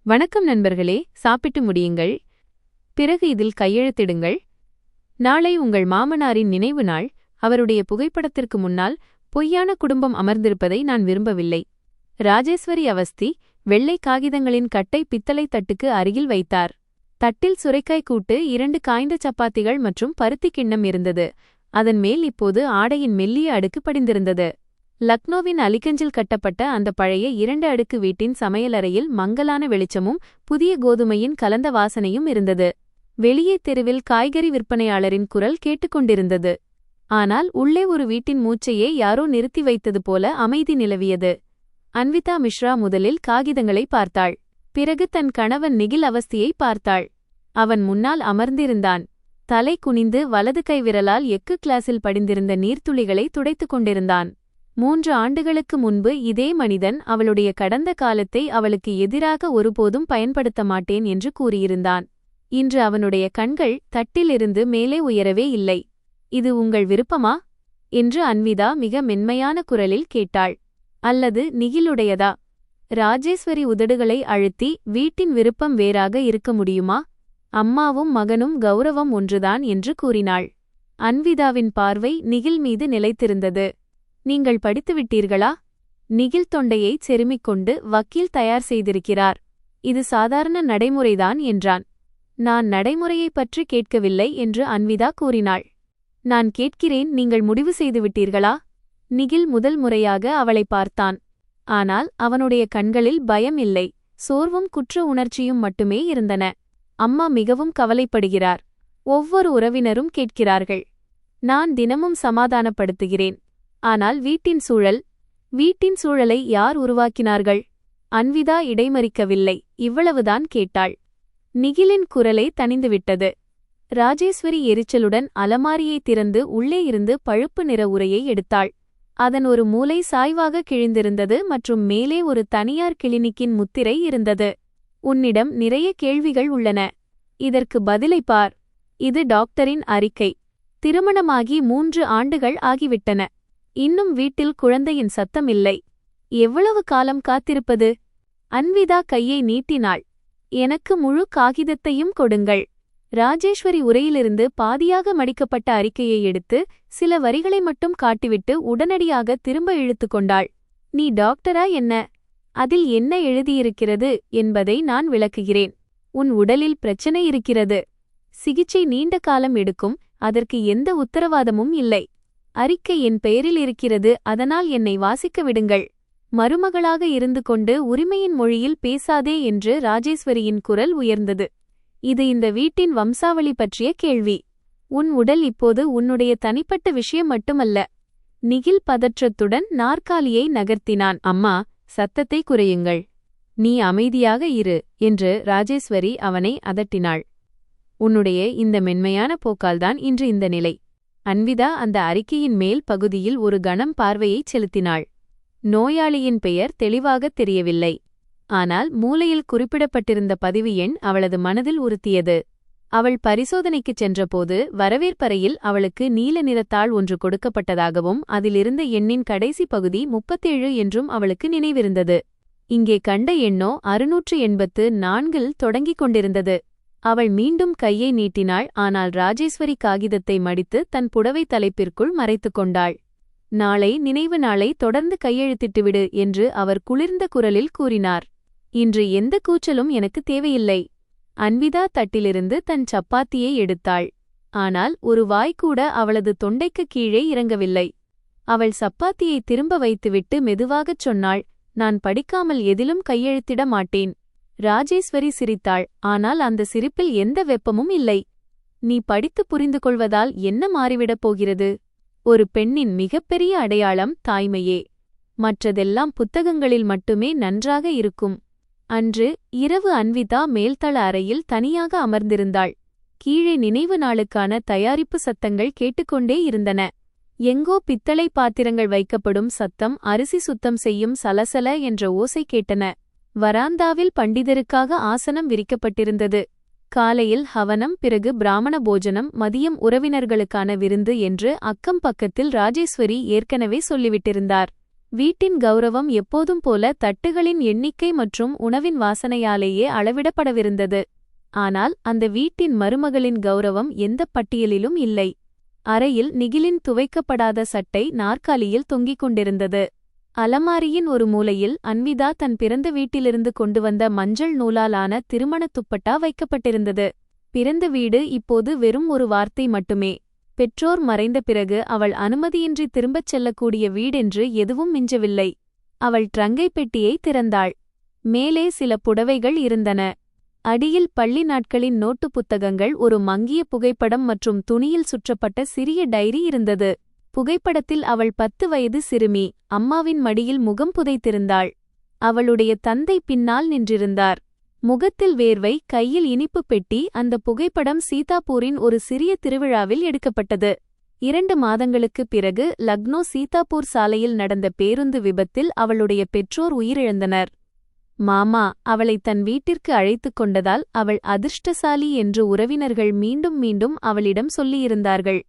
வணக்கம் நண்பர்களே, சாப்பிட்டு முடியுங்கள். பிறகு இதில் கையெழுத்திடுங்கள். நாளை உங்கள் மாமனாரின் நினைவு நாள். அவருடைய புகைப்படத்திற்கு முன்னால் பொய்யான குடும்பம் அமர்ந்திருப்பதை நான் விரும்பவில்லை. ராஜேஸ்வரி அவஸ்தி வெள்ளை காகிதங்களின் கட்டை பித்தளை தட்டுக்கு அருகில் வைத்தார். தட்டில் சுரைக்காய் கூட்டு, 2 காய்ந்த சப்பாத்திகள் மற்றும் பருத்தி கிண்ணம் இருந்தது. அதன் மேல் இப்போது ஆடையின் மெல்லிய அடுக்கு படிந்திருந்தது. லக்னோவின் அலிகஞ்சில் கட்டப்பட்ட அந்த பழைய 2 அடுக்கு வீட்டின் சமையலறையில் மங்கலான வெளிச்சமும் புதிய கோதுமையின் கலந்த வாசனையும் இருந்தது. வெளியே தெருவில் காய்கறி விற்பனையாளரின் குரல் கேட்டுக்கொண்டிருந்தது. ஆனால் உள்ளே ஒரு வீட்டின் மூச்சையே யாரோ நிறுத்தி வைத்தது போல அமைதி நிலவியது. அன்விதா மிஸ்ரா முதலில் காகிதங்களை பார்த்தாள். பிறகு தன் கணவன் நிகில் அவஸ்தியை பார்த்தாள். அவன் முன்னால் அமர்ந்திருந்தான். தலை குனிந்து வலது கைவிரலால் எக்கு கிளாஸில் படிந்திருந்த நீர்த்துளிகளை துடைத்துக் கொண்டிருந்தான். 3 ஆண்டுகளுக்கு முன்பு இதே மனிதன் அவளுடைய கடந்த காலத்தை அவளுக்கு எதிராக ஒருபோதும் பயன்படுத்த மாட்டேன் என்று கூறியிருந்தான். இன்று அவனுடைய கண்கள் தட்டிலிருந்து மேலே உயரவே இல்லை. இது உங்கள் விருப்பமா என்று அன்விதா மிக மென்மையான குரலில் கேட்டாள். அல்லது நிகிலுடையதா? ராஜேஸ்வரி உதடுகளை அழுத்தி, வீட்டின் விருப்பம் வேறாக இருக்க முடியுமா? அம்மாவும் மகனும் கௌரவம் ஒன்றுதான் என்று கூறினாள். அன்விதாவின் பார்வை நிகில் மீது நிலைத்திருந்தது. நீங்கள் படித்துவிட்டீர்களா? நிகில் தொண்டையை செருமிக்கொண்டு வக்கீல் தயார் செய்திருக்கிறார். இது சாதாரண நடைமுறைதான் என்றான். நான் நடைமுறையைப் பற்றி கேட்கவில்லை என்று அன்விதா கூறினாள். நான் கேட்கிறேன், நீங்கள் முடிவு செய்துவிட்டீர்களா? நிகில் முதல் முறையாக அவளை பார்த்தான். ஆனால் அவனுடைய கண்களில் பயம் இல்லை, சோர்வும் குற்ற உணர்ச்சியும் மட்டுமே இருந்தன. அம்மா மிகவும் கவலைப்படுகிறார். ஒவ்வொரு உறவினரும் கேட்கிறார்கள். நான் தினமும் சமாதானப்படுத்துகிறேன். ஆனால் வீட்டின் சூழலை யார் உருவாக்கினார்கள்? அன்விதா இடைமறிக்கவில்லை, இவ்வளவுதான் கேட்டாள். நிகிலின் குரலே தணிந்துவிட்டது. ராஜேஸ்வரி எரிச்சலுடன் அலமாரியை திறந்து உள்ளே இருந்து பழுப்பு நிற உரையை எடுத்தாள். அதன் ஒரு மூலை சாய்வாக கிழிந்திருந்தது மற்றும் மேலே ஒரு தனியார் கிளினிக்கின் முத்திரை இருந்தது. உன்னிடம் நிறைய கேள்விகள் உள்ளன. இதற்கு பதிலை பார். இது டாக்டரின் அறிக்கை. திருமணமாகி 3 ஆண்டுகள் ஆகிவிட்டன. இன்னும் வீட்டில் குழந்தையின் சத்தம் இல்லை. எவ்வளவு காலம் காத்திருப்பது? அன்விதா கையை நீட்டினாள். எனக்கு முழு காகிதத்தையும் கொடுங்கள். ராஜேஸ்வரி உரையிலிருந்து பாதியாக மடிக்கப்பட்ட அறிக்கையை எடுத்து சில வரிகளை மட்டும் காட்டிவிட்டு உடனடியாக திரும்ப இழுத்து கொண்டாள். நீ டாக்டரா என்ன? அதில் என்ன எழுதியிருக்கிறது என்பதை நான் விளக்குகிறேன். உன் உடலில் பிரச்சனை இருக்கிறது. சிகிச்சை நீண்ட காலம் எடுக்கும். அதற்கு எந்த உத்தரவாதமும் இல்லை. அறிக்கை என் பெயரில் இருக்கிறது, அதனால் என்னை வாசிக்க விடுங்கள். மருமகளாக இருந்து கொண்டு உரிமையின் மொழியில் பேசாதே என்று ராஜேஸ்வரியின் குரல் உயர்ந்தது. இது இந்த வீட்டின் வம்சாவளி பற்றிய கேள்வி. உன் உடல் இப்போது உன்னுடைய தனிப்பட்ட விஷயம் மட்டுமல்ல. நிகில் பதற்றத்துடன் நாற்காலியை நகர்த்தினான். அம்மா, சத்தத்தை குறையுங்கள். நீ அமைதியாக இரு என்று ராஜேஸ்வரி அவனை அதட்டினாள். உன்னுடைய இந்த மென்மையான போக்கால்தான் இன்று இந்த நிலை. அன்விதா அந்த அறிக்கையின் மேல் பகுதியில் ஒரு கணம் பார்வையைச் செலுத்தினாள். நோயாளியின் பெயர் தெளிவாகத் தெரியவில்லை. ஆனால் மூலையில் குறிப்பிடப்பட்டிருந்த பதிவு எண் அவளது மனதில் உறுத்தியது. அவள் பரிசோதனைக்குச் சென்றபோது வரவேற்பறையில் அவளுக்கு நீல நிறத்தாள் ஒன்று கொடுக்கப்பட்டதாகவும் அதிலிருந்த எண்ணின் கடைசி பகுதி 37 என்றும் அவளுக்கு நினைவிருந்தது. இங்கே கண்ட எண்ணோ 684 தொடங்கிக் கொண்டிருந்தது. அவள் மீண்டும் கையை நீட்டினாள். ஆனால் ராஜேஸ்வரி காகிதத்தை மடித்து தன் புடவை தலைப்பிற்குள் மறைத்துக் கொண்டாள். நாளை நினைவு நாளை தொடர்ந்து கையெழுத்திட்டுவிடு என்று அவர் குளிர்ந்த குரலில் கூறினார். இன்று எந்த கூச்சலும் எனக்கு தேவையில்லை. அன்விதா தட்டிலிருந்து தன் சப்பாத்தியை எடுத்தாள். ஆனால் ஒரு வாய்க்கூட அவளது தொண்டைக்கு கீழே இறங்கவில்லை. அவள் சப்பாத்தியை திரும்ப வைத்துவிட்டு மெதுவாகச் சொன்னாள், நான் படிக்காமல் எதிலும் கையெழுத்திட மாட்டேன். ராஜேஸ்வரி சிரித்தாள். ஆனால் அந்த சிரிப்பில் எந்த வெப்பமும் இல்லை. நீ படித்து புரிந்து கொள்வதால் என்ன மாறிவிடப் போகிறது? ஒரு பெண்ணின் மிகப்பெரிய அடையாளம் தாய்மையே. மற்றதெல்லாம் புத்தகங்களில் மட்டுமே நன்றாக இருக்கும். அன்று இரவு அன்விதா மேல்தள அறையில் தனியாக அமர்ந்திருந்தாள். கீழே நினைவு நாளுக்கான தயாரிப்பு சத்தங்கள் கேட்டுக்கொண்டே இருந்தன. எங்கோ பித்தளை பாத்திரங்கள் வைக்கப்படும் சத்தம், அரிசி சுத்தம் செய்யும் சலசல என்ற ஓசை கேட்டன. வராந்தாவில் பண்டிதருக்காக ஆசனம் விரிக்கப்பட்டிருந்தது. காலையில் ஹவனம், பிறகு பிராமண போஜனம், மதியம் உறவினர்களுக்கான விருந்து என்று அக்கம் பக்கத்தில் ராஜேஸ்வரி ஏற்கனவே சொல்லிவிட்டிருந்தார். வீட்டின் கௌரவம் எப்போதும் போல தட்டுகளின் எண்ணிக்கை மற்றும் உணவின் வாசனையாலேயே அளவிடப்படவிருந்தது. ஆனால் அந்த வீட்டின் மருமகளின் கௌரவம் எந்தப் பட்டியலிலும் இல்லை. அறையில் நிகிலின் துவைக்கப்படாத சட்டை நாற்காலியில் தொங்கிக் கொண்டிருந்தது. அலமாரியின் ஒரு மூலையில் அன்விதா தன் பிறந்த வீட்டிலிருந்து கொண்டு வந்த மஞ்சள் நூலாலான திருமணத் துப்பட்டா வைக்கப்பட்டிருந்தது. பிறந்த வீடு இப்போது வெறும் ஒரு வார்த்தை மட்டுமே. பெற்றோர் மறைந்த பிறகு அவள் அனுமதியின்றி திரும்பச் செல்லக்கூடிய வீடென்று எதுவும் மிஞ்சவில்லை. அவள் ட்ரங்கை பெட்டியை திறந்தாள். மேலே சில புடவைகள் இருந்தன. அடியில் பள்ளி நாட்களின் நோட்டு புத்தகங்கள், ஒரு மங்கிய புகைப்படம் மற்றும் துணியில் சுற்றப்பட்ட சிறிய டைரி இருந்தது. புகைப்படத்தில் அவள் 10 வயது சிறுமி அம்மாவின் மடியில் முகம் புதைத்திருந்தாள். அவளுடைய தந்தை பின்னால் நின்றிருந்தார். முகத்தில் வேர்வை, கையில் இனிப்பு பெட்டி. அந்த புகைப்படம் சீதாப்பூரின் ஒரு சிறிய திருவிழாவில் எடுக்கப்பட்டது. 2 மாதங்களுக்குப் பிறகு லக்னோ சீதாப்பூர் சாலையில் நடந்த பேருந்து விபத்தில் அவளுடைய பெற்றோர் உயிரிழந்தனர். மாமா அவளை தன் வீட்டிற்கு அழைத்துக் கொண்டதால் அவள் அதிர்ஷ்டசாலி என்று உறவினர்கள் மீண்டும் மீண்டும் அவளிடம் சொல்லியிருந்தார்கள்.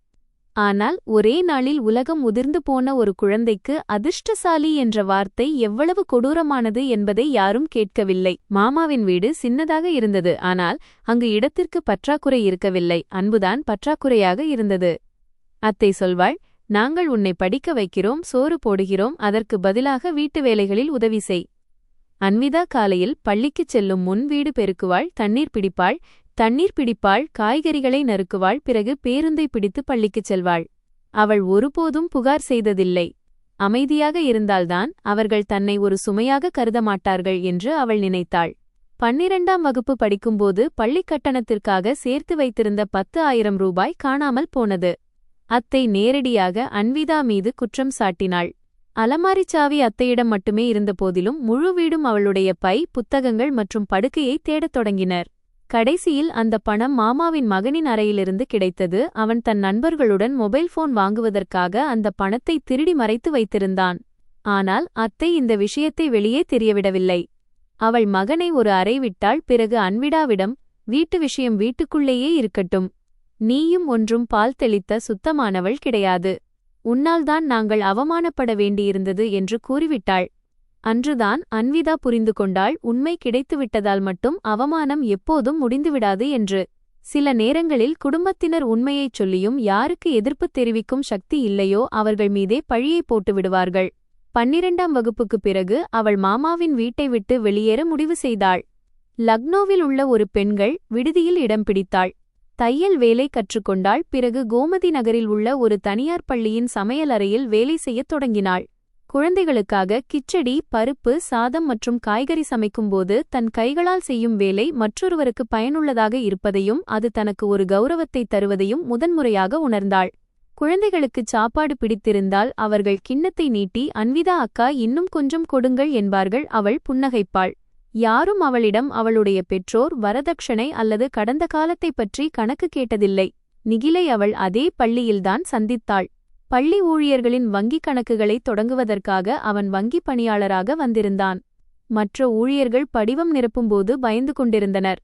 ஆனால் ஒரே நாளில் உலகம் உதிர்ந்து போன ஒரு குழந்தைக்கு அதிர்ஷ்டசாலி என்ற வார்த்தை எவ்வளவு கொடூரமானது என்பதை யாரும் கேட்கவில்லை. மாமாவின் வீடு சின்னதாக இருந்தது. ஆனால் அங்கு இடத்திற்கு பற்றாக்குறை இருக்கவில்லை, அன்புதான் பற்றாக்குறையாக இருந்தது. அத்தை சொல்வாள், நாங்கள் உன்னை படிக்க வைக்கிறோம், சோறு போடுகிறோம், அதற்கு பதிலாக வீட்டு வேலைகளில் உதவி செய். அன்விதா காலையில் பள்ளிக்குச் செல்லும் முன் வீடு பெருக்குவாள், தண்ணீர் பிடிப்பாள், காய்கறிகளை நறுக்குவாள். பிறகு பேருந்தை பிடித்து பள்ளிக்குச் செல்வாள். அவள் ஒருபோதும் புகார் செய்ததில்லை. அமைதியாக இருந்தால்தான் அவர்கள் தன்னை ஒரு சுமையாக கருத மாட்டார்கள் என்று அவள் நினைத்தாள். 12ஆம் வகுப்பு படிக்கும்போது பள்ளிக் கட்டணத்திற்காக சேர்த்து வைத்திருந்த 10,000 ரூபாய் காணாமல் போனது. அத்தை நேரடியாக அன்விதா மீது குற்றம் சாட்டினாள். அலமாரிச் சாவி அத்தையிடம் மட்டுமே இருந்தபோதிலும் முழு வீடும் அவளுடைய பை, புத்தகங்கள் மற்றும் படுக்கையை தேடத் தொடங்கினர். கடைசியில் அந்த பணம் மாமாவின் மகனின் அறையிலிருந்து கிடைத்தது. அவன் தன் நண்பர்களுடன் மொபைல் போன் வாங்குவதற்காக அந்த பணத்தை திருடி மறைத்து வைத்திருந்தான். ஆனால் அத்தை இந்த விஷயத்தை வெளியே தெரியவிடவில்லை. அவள் மகனை ஒரு அறை விட்டாள். பிறகு அன்விடாவிடம், வீட்டு விஷயம் வீட்டுக்குள்ளேயே இருக்கட்டும், நீயும் ஒன்றும் பால் தெளித்த சுத்தமானவள் கிடையாது, உன்னால்தான் நாங்கள் அவமானப்பட வேண்டியிருந்தது என்று கூறிவிட்டாள். அன்றுதான் அன்விதா புரிந்து கொண்டாள், உண்மை கிடைத்துவிட்டதால் மட்டும் அவமானம் எப்போதும் முடிந்துவிடாது என்று. சில நேரங்களில் குடும்பத்தினர் உண்மையைச் சொல்லியும் யாருக்கு எதிர்ப்பு தெரிவிக்கும் சக்தி இல்லையோ அவர்கள் மீதே பழியை போட்டு விடுவார்கள். 12ஆம் வகுப்புக்குப் பிறகு அவள் மாமாவின் வீட்டை விட்டு வெளியேற முடிவு செய்தாள். லக்னோவில் உள்ள ஒரு பெண்கள் விடுதியில் இடம் பிடித்தாள். தையல் வேலை கற்றுக்கொண்டாள். பிறகு கோமதி நகரில் உள்ள ஒரு தனியார் பள்ளியின் சமையலறையில் வேலை செய்யத் தொடங்கினாள். குழந்தைகளுக்காக கிச்சடி, பருப்பு, சாதம் மற்றும் காய்கறி சமைக்கும்போது தன் கைகளால் செய்யும் வேலை மற்றொருவருக்கு பயனுள்ளதாக இருப்பதையும் அது தனக்கு ஒரு கௌரவத்தை தருவதையும் முதன்முறையாக உணர்ந்தாள். குழந்தைகளுக்குச் சாப்பாடு பிடித்திருந்தால் அவர்கள் கிண்ணத்தை நீட்டி, அன்விதா அக்கா இன்னும் கொஞ்சம் கொடுங்கள் என்பார்கள். அவள் புன்னகைப்பாள். யாரும் அவளிடம் அவளுடைய பெற்றோர், வரதட்சணை அல்லது கடந்த காலத்தைப் பற்றி கணக்கு கேட்டதில்லை. நிகிலை அவள் அதே பள்ளியில்தான் சந்தித்தாள். பள்ளி ஊழியர்களின் வங்கிக் கணக்குகளை தொடங்குவதற்காக அவன் வங்கிப் பணியாளராக வந்திருந்தான். மற்ற ஊழியர்கள் படிவம் நிரப்பும்போது பயந்து கொண்டிருந்தனர்.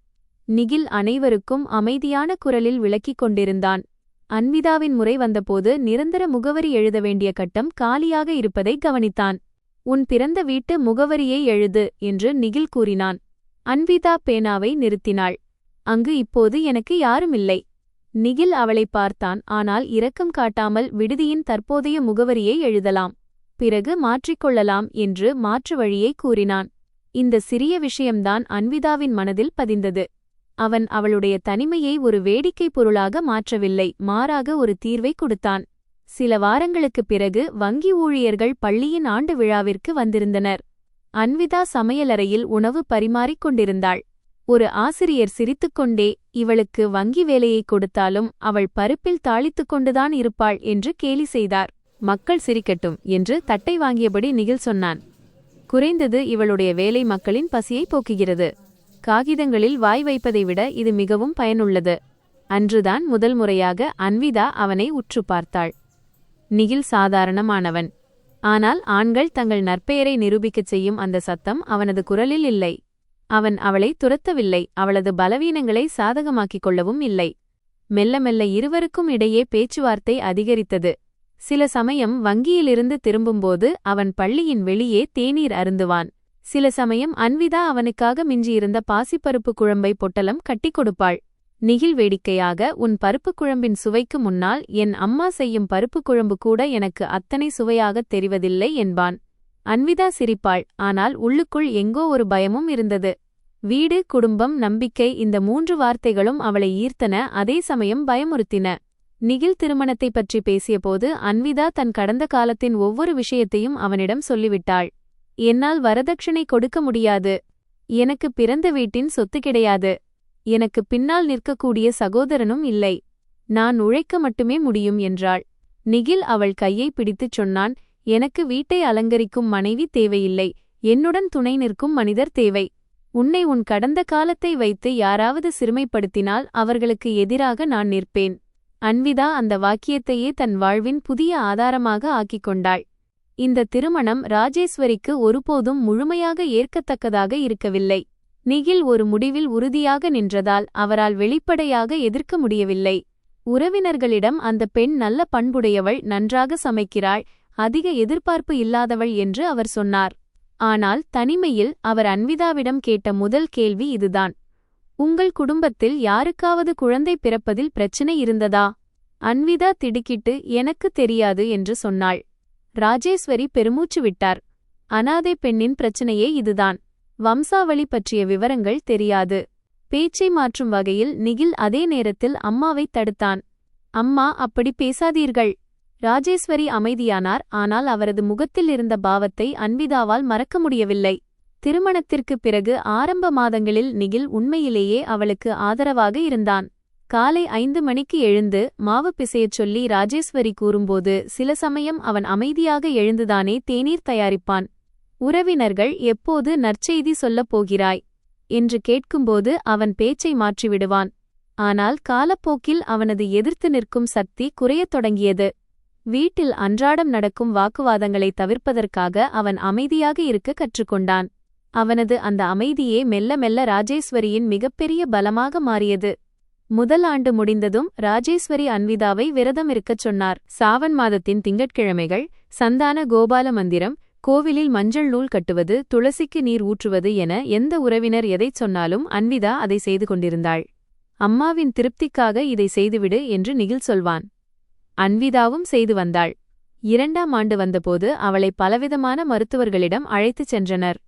நிகில் அனைவருக்கும் அமைதியான குரலில் விளக்கிக் கொண்டிருந்தான். அன்விதாவின் முறை வந்தபோது நிரந்தர முகவரி எழுத வேண்டிய கட்டம் காலியாக இருப்பதை கவனித்தான். உன் பிறந்த வீட்டு முகவரியை எழுது என்று நிகில் கூறினான். அன்விதா பேனாவை நிறுத்தினாள். அங்கு இப்போது எனக்கு யாருமில்லை. நிகில் அவளை பார்த்தான். ஆனால் இரக்கம் காட்டாமல், விடுதியின் தற்போதைய முகவரியை எழுதலாம், பிறகு மாற்றிக்கொள்ளலாம் என்று மாற்று வழியை கூறினான். இந்த சிறிய விஷயம்தான் அன்விதாவின் மனதில் பதிந்தது. அவன் அவளுடைய தனிமையை ஒரு வேடிக்கை பொருளாக மாற்றவில்லை, மாறாக ஒரு தீர்வை கொடுத்தான். சில வாரங்களுக்குப் பிறகு வங்கி ஊழியர்கள் பள்ளியின் ஆண்டு விழாவிற்கு வந்திருந்தனர். அன்விதா சமையலறையில் உணவு பரிமாறிக் கொண்டிருந்தாள். ஒரு ஆசிரியர் சிரித்துக்கொண்டே, இவளுக்கு வங்கி வேலையை கொடுத்தாலும் அவள் பருப்பில் தாளித்துக் கொண்டுதான் இருப்பாள் என்று கேலி செய்தார். மக்கள் சிரிக்கட்டும் என்று தட்டை வாங்கியபடி நிகில் சொன்னான். குறைந்தது இவளுடைய வேலை மக்களின் பசியை போக்குகிறது. காகிதங்களில் வாய் வைப்பதை விட இது மிகவும் பயனுள்ளது. அன்றுதான் முதல் முறையாக அன்விதா அவனை உற்று பார்த்தாள். நிகில் சாதாரணமானவன். ஆனால் ஆண்கள் தங்கள் நற்பெயரை நிரூபிக்கச் செய்யும் அந்த சத்தம் அவனது குரலில் இல்லை. அவன் அவளை துரத்தவில்லை, அவளது பலவீனங்களை சாதகமாக்கிக் கொள்ளவும் இல்லை. மெல்ல மெல்ல இருவருக்கும் இடையே பேச்சுவார்த்தை அதிகரித்தது. சில சமயம் வங்கியிலிருந்து திரும்பும்போது அவன் பள்ளியின் வெளியே தேநீர் அருந்துவான். சில சமயம் அன்விதா அவனுக்காக மிஞ்சியிருந்த பாசிப்பருப்பு குழம்பை பொட்டலம் கட்டிக் கொடுப்பாள். நிகில் வேடிக்கையாக, உன் பருப்பு குழம்பின் சுவைக்கு முன்னால் என் அம்மா செய்யும் பருப்பு குழம்பு கூட எனக்கு அத்தனை சுவையாகத் தெரிவதில்லை என்பான். அன்விதா சிரிப்பாள், ஆனால் உள்ளுக்குள் எங்கோ ஒரு பயமும் இருந்தது. வீடு, குடும்பம், நம்பிக்கை, இந்த 3 வார்த்தைகளும் அவளை ஈர்த்தன, அதே சமயம் பயமுறுத்தின. நிகில் திருமணத்தை பற்றி பேசியபோது அன்விதா தன் கடந்த காலத்தின் ஒவ்வொரு விஷயத்தையும் அவனிடம் சொல்லிவிட்டாள். என்னால் வரதட்சணை கொடுக்க முடியாது. எனக்கு பிறந்த வீட்டின் சொத்து கிடையாது. எனக்கு பின்னால் நிற்கக்கூடிய சகோதரனும் இல்லை. நான் உழைக்க மட்டுமே முடியும் என்றாள். நிகில் அவள் கையை பிடித்துச் சொன்னான், எனக்கு வீட்டை அலங்கரிக்கும் மனைவி தேவையில்லை. என்னுடன் துணை நிற்கும் மனிதர் தேவை. உன்னை உன் கடந்த காலத்தை வைத்து யாராவது சிறுமைப்படுத்தினால் அவர்களுக்கு எதிராக நான் நிற்பேன். அன்விதா அந்த வாக்கியத்தையே தன் வாழ்வின் புதிய ஆதாரமாக ஆக்கிக் கொண்டாள். இந்த திருமணம் ராஜேஸ்வரிக்கு ஒருபோதும் முழுமையாக ஏற்கத்தக்கதாக இருக்கவில்லை. நிகில் ஒரு முடிவில் உறுதியாக நின்றதால் அவரால் வெளிப்படையாக எதிர்க்க முடியவில்லை. உறவினர்களிடம் அந்த பெண் நல்ல பண்புடையவள், நன்றாக சமைக்கிறாள், அதிக எதிர்பார்ப்பு இல்லாதவள் என்று அவர் சொன்னார். ஆனால் தனிமையில் அவர் அன்விதாவிடம் கேட்ட முதல் கேள்வி இதுதான். உங்கள் குடும்பத்தில் யாருக்காவது குழந்தை பிறப்பதில் பிரச்சனை இருந்ததா? அன்விதா திடுக்கிட்டு எனக்கு தெரியாது என்று சொன்னாள். ராஜேஸ்வரி பெருமூச்சு விட்டார். அனாதை பெண்ணின் பிரச்சனையே இதுதான். வம்சாவளி பற்றிய விவரங்கள் தெரியாது. பேச்சை மாற்றும் வகையில் நிகில் அதே நேரத்தில் அம்மாவைத் தடுத்தான். அம்மா, அப்படி பேசாதீர்கள். ராஜேஸ்வரி அமைதியானார். ஆனால் அவரது முகத்தில் இருந்த பாவத்தை அன்விதாவால் மறக்க முடியவில்லை. திருமணத்திற்குப் பிறகு ஆரம்ப மாதங்களில் நிகில் உண்மையிலேயே அவளுக்கு ஆதரவாக இருந்தான். காலை 5 மணிக்கு எழுந்து மாவு பிசையச் சொல்லி ராஜேஸ்வரி கூறும்போது சில சமயம் அவன் அமைதியாக எழுந்துதானே தேநீர் தயாரிப்பான். உறவினர்கள் எப்போது நற்செய்தி சொல்லப் போகிறாய் என்று கேட்கும்போது அவன் பேச்சை மாற்றிவிடுவான். ஆனால் காலப்போக்கில் அவனது எதிர்த்து நிற்கும் சக்தி குறையத் தொடங்கியது. வீட்டில் அன்றாடம் நடக்கும் வாக்குவாதங்களை தவிர்ப்பதற்காக அவன் அமைதியாக இருக்க கற்றுக்கொண்டான். அவனது அந்த அமைதியே மெல்ல மெல்ல ராஜேஸ்வரியின் மிகப்பெரிய பலமாக மாறியது. முதல் ஆண்டு முடிந்ததும் ராஜேஸ்வரி அன்விதாவை விரதம் இருக்கச் சொன்னார். சாவன் மாதத்தின் திங்கட்கிழமைகள் சந்தான கோபால மந்திரம், கோவிலில் மஞ்சள் நூல் கட்டுவது, துளசிக்கு நீர் ஊற்றுவது என எந்த உறவினர் எதைச் சொன்னாலும் அன்விதா அதை செய்து கொண்டிருந்தாள். அம்மாவின் திருப்திக்காக இதை செய்துவிடு என்று நிகில் சொல்வான். அன்விதாவும் செய்து வந்தாள். 2ஆம் ஆண்டு வந்தபோது அவளை பலவிதமான மருத்துவர்களிடம் அழைத்துச் சென்றனர்.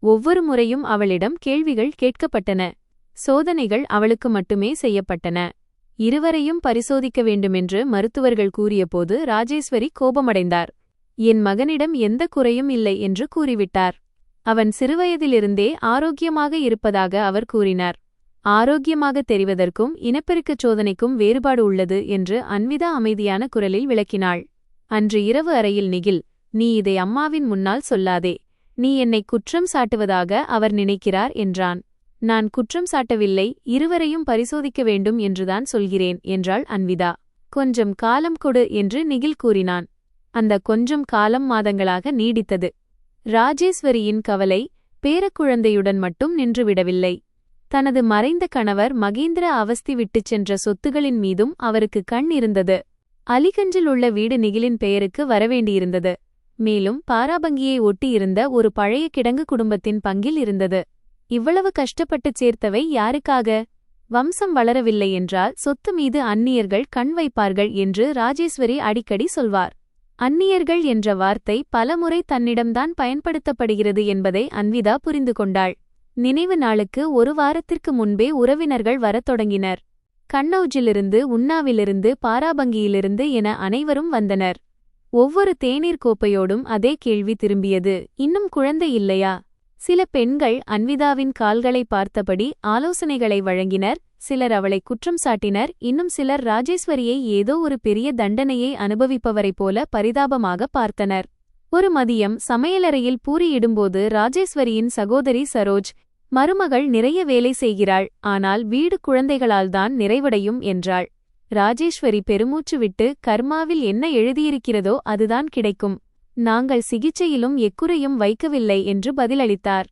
ஒவ்வொரு முறையும் அவளிடம் கேள்விகள் கேட்கப்பட்டன. சோதனைகள் அவளுக்கு மட்டுமே செய்யப்பட்டன. இருவரையும் பரிசோதிக்க வேண்டுமென்று மருத்துவர்கள் கூறியபோது ராஜேஸ்வரி கோபமடைந்தார். என் மகனிடம் எந்த குறையும் இல்லை என்று கூறிவிட்டார். அவன் சிறுவயதிலிருந்தே ஆரோக்கியமாக இருப்பதாக அவர் கூறினார். ஆரோக்கியமாக தெரிவதற்கும் இனப்பெருக்கச் சோதனைக்கும் வேறுபாடு உள்ளது என்று அன்விதா அமைதியான குரலில் விளக்கினாள். அன்று இரவு அறையில் நிகில், நீ இதை அம்மாவின் முன்னால் சொல்லாதே. நீ என்னை குற்றம் சாட்டுவதாக அவர் நினைக்கிறார் என்றான். நான் குற்றம் சாட்டவில்லை, இருவரையும் பரிசோதிக்க வேண்டும் என்றுதான் சொல்கிறேன் என்றாள் அன்விதா. கொஞ்சம் காலம் கொடு என்று நிகில் கூறினான். அந்த கொஞ்சம் காலம் மாதங்களாக நீடித்தது. ராஜேஸ்வரியின் கவலை பேரக்குழந்தையுடன் மட்டும் நின்றுவிடவில்லை. தனது மறைந்த கணவர் மகேந்திர அவஸ்தி விட்டுச் சென்ற சொத்துகளின் மீதும் அவருக்கு கண் இருந்தது. அலிகஞ்சில் உள்ள வீடு நிகிலின் பெயருக்கு வரவேண்டியிருந்தது. மேலும் பாராபங்கியை ஒட்டியிருந்த ஒரு பழைய கிடங்கு குடும்பத்தின் பங்கில் இருந்தது. இவ்வளவு கஷ்டப்பட்டுச் சேர்த்தவை யாருக்காக? வம்சம் வளரவில்லை என்றால் சொத்து மீது அந்நியர்கள் கண் வைப்பார்கள் என்று ராஜேஸ்வரி அடிக்கடி சொல்வார். அந்நியர்கள் என்ற வார்த்தை பலமுறை தன்னிடம்தான் பயன்படுத்தப்படுகிறது என்பதை அன்விதா புரிந்து கொண்டாள். நினைவு நாளுக்கு 1 வாரத்திற்கு முன்பே உறவினர்கள் வரத் தொடங்கினர். கண்ணௌஜிலிருந்து, உன்னாவிலிருந்து, பாராபங்கியிலிருந்து என அனைவரும் வந்தனர். ஒவ்வொரு தேநீர் கோப்பையோடும் அதே கேள்வி திரும்பியது, இன்னும் குழந்தை இல்லையா? சில பெண்கள் அன்விதாவின் கால்களை பார்த்தபடி ஆலோசனைகளை வழங்கினர். சிலர் அவளை குற்றம் சாட்டினர். இன்னும் சிலர் ராஜேஸ்வரியை ஏதோ ஒரு பெரிய தண்டனையை அனுபவிப்பவரைப் போல பரிதாபமாக பார்த்தனர். ஒரு மதியம் சமையலறையில் பூரியிடும்போது ராஜேஸ்வரியின் சகோதரி சரோஜ், மருமகள் நிறைய வேலை செய்கிறாள், ஆனால் வீடு குழந்தைகளால்தான் நிறைவடையும் என்றாள். ராஜேஸ்வரி பெருமூச்சு விட்டு, கர்மாவில் என்ன எழுதியிருக்கிறதோ அதுதான் கிடைக்கும். நாங்கள் சிகிச்சையிலும் எக்குறையும் வைக்கவில்லை என்று பதிலளித்தார்.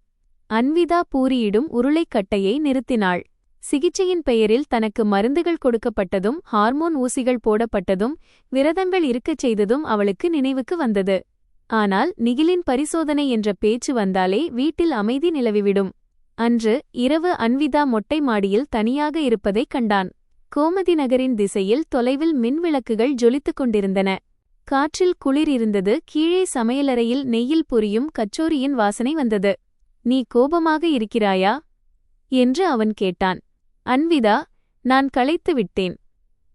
அன்விதா பூரியிடும் உருளைக்கட்டையை நிறுத்தினாள். சிகிச்சையின் பெயரில் தனக்கு மருந்துகள் கொடுக்கப்பட்டதும் ஹார்மோன் ஊசிகள் போடப்பட்டதும் விரதங்கள் இருக்கச் செய்ததும் அவளுக்கு நினைவுக்கு வந்தது. ஆனால் நிகிலின் பரிசோதனை என்ற பேச்சு வந்தாலே வீட்டில் அமைதி நிலவிவிடும். அன்று இரவு அன்விதா மொட்டை மாடியில் தனியாக இருப்பதைக் கண்டான். கோமதி நகரின் திசையில் தொலைவில் மின்விளக்குகள் ஜொலித்துக் கொண்டிருந்தன. காற்றில் குளிர் இருந்தது. கீழே சமையலறையில் நெய்யில் பொரியும் கச்சோரியின் வாசனை வந்தது. நீ கோபமாக இருக்கிறாயா என்று அவன் கேட்டான். அன்விதா, நான் களைத்து விட்டேன்.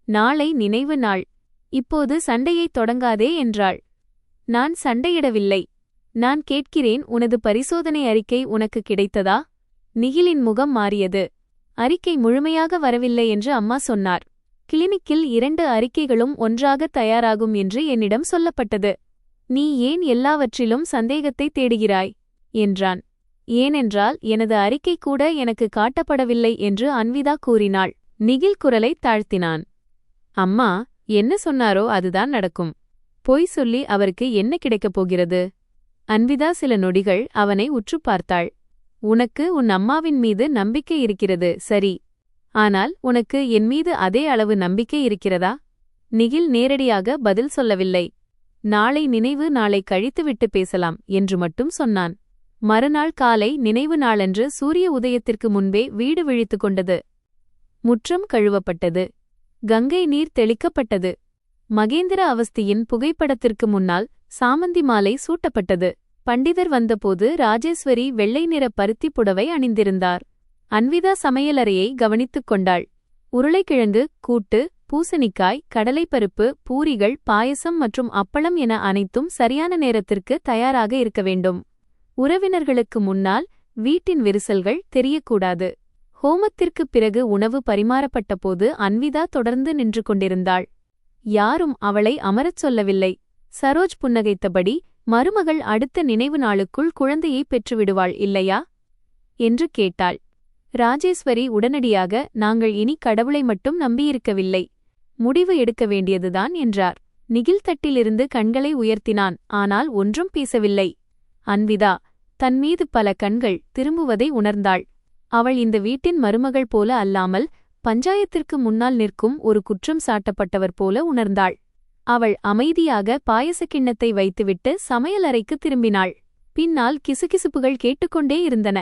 நாளை நினைவு நாள். இப்போது சண்டையைத் தொடங்காதே என்றாள். நான் சண்டையிடவில்லை. நான் கேட்கிறேன், உனது பரிசோதனை அறிக்கை உனக்கு கிடைத்ததா? நிகிலின் முகம் மாறியது. அறிக்கை முழுமையாக வரவில்லை என்று அம்மா சொன்னார். கிளினிக்கில் 2 அறிக்கைகளும் ஒன்றாக தயாராகும் என்று என்னிடம் சொல்லப்பட்டது. நீ ஏன் எல்லாவற்றிலும் சந்தேகத்தை தேடுகிறாய் என்றான். ஏனென்றால் எனது அறிக்கை கூட எனக்கு காட்டப்படவில்லை என்று அன்விதா கூறினாள். நிகில் குரலை தாழ்த்தினான். அம்மா என்ன சொன்னாரோ அதுதான் நடக்கும். பொய் சொல்லி அவருக்கு என்ன கிடைக்கப் போகிறது? அன்விதா சில நொடிகள் அவனை உற்று பார்த்தாள். உனக்கு உன் அம்மாவின் மீது நம்பிக்கை இருக்கிறது, சரி. ஆனால் உனக்கு என் மீது அதே அளவு நம்பிக்கை இருக்கிறதா? நிகில் நேரடியாக பதில் சொல்லவில்லை. நாளை நினைவு நாளை கழித்துவிட்டு பேசலாம் என்று மட்டும் சொன்னான். மறுநாள் காலை நினைவு நாளன்று சூரிய உதயத்திற்கு முன்பே வீடு விழித்துக் கொண்டது. முற்றம் கழுவப்பட்டது. கங்கை நீர் தெளிக்கப்பட்டது. மகேந்திர அவஸ்தியின் புகைப்படத்திற்கு முன்னால் சாமந்தி மாலை சூட்டப்பட்டது. பண்டிதர் வந்தபோது ராஜேஸ்வரி வெள்ளை நிற பருத்தி புடவை அணிந்திருந்தார். அன்விதா சமையலறையை கவனித்துக் கொண்டாள். உருளைக்கிழங்கு, கூட்டு, பூசணிக்காய், கடலைப்பருப்பு, பூரிகள், பாயசம் மற்றும் அப்பளம் என அனைத்தும் சரியான நேரத்திற்கு தயாராக இருக்க வேண்டும். உறவினர்களுக்கு முன்னால் வீட்டின் விரிசல்கள் தெரியக்கூடாது. ஹோமத்திற்குப் பிறகு உணவு பரிமாறப்பட்டபோது அன்விதா தொடர்ந்து நின்று கொண்டிருந்தாள். யாரும் அவளை அமரச் சொல்லவில்லை. சரோஜ் புன்னகைத்தபடி, மருமகள் அடுத்த நினைவு நாளுக்குள் குழந்தையை பெற்றுவிடுவாள் இல்லையா என்று கேட்டாள். ராஜேஸ்வரி உடனடியாக, நாங்கள் இனி கடவுளை மட்டும் நம்பியிருக்கவில்லை, முடிவு எடுக்க வேண்டியதுதான் என்றார். நிகில் தட்டிலிருந்து கண்களை உயர்த்தினான். ஆனால் ஒன்றும் பேசவில்லை. அன்விதா தன்மீது பல கண்கள் திரும்புவதை உணர்ந்தாள். அவள் இந்த வீட்டின் மருமகள் போல அல்லாமல் பஞ்சாயத்திற்கு முன்னால் நிற்கும் ஒரு குற்றம் சாட்டப்பட்டவர் போல உணர்ந்தாள். அவள் அமைதியாக பாயசக் கிண்ணத்தை வைத்துவிட்டு சமையலறைக்கு திரும்பினாள். பின்னால் கிசுகிசுப்புகள் கேட்டுக்கொண்டே இருந்தன.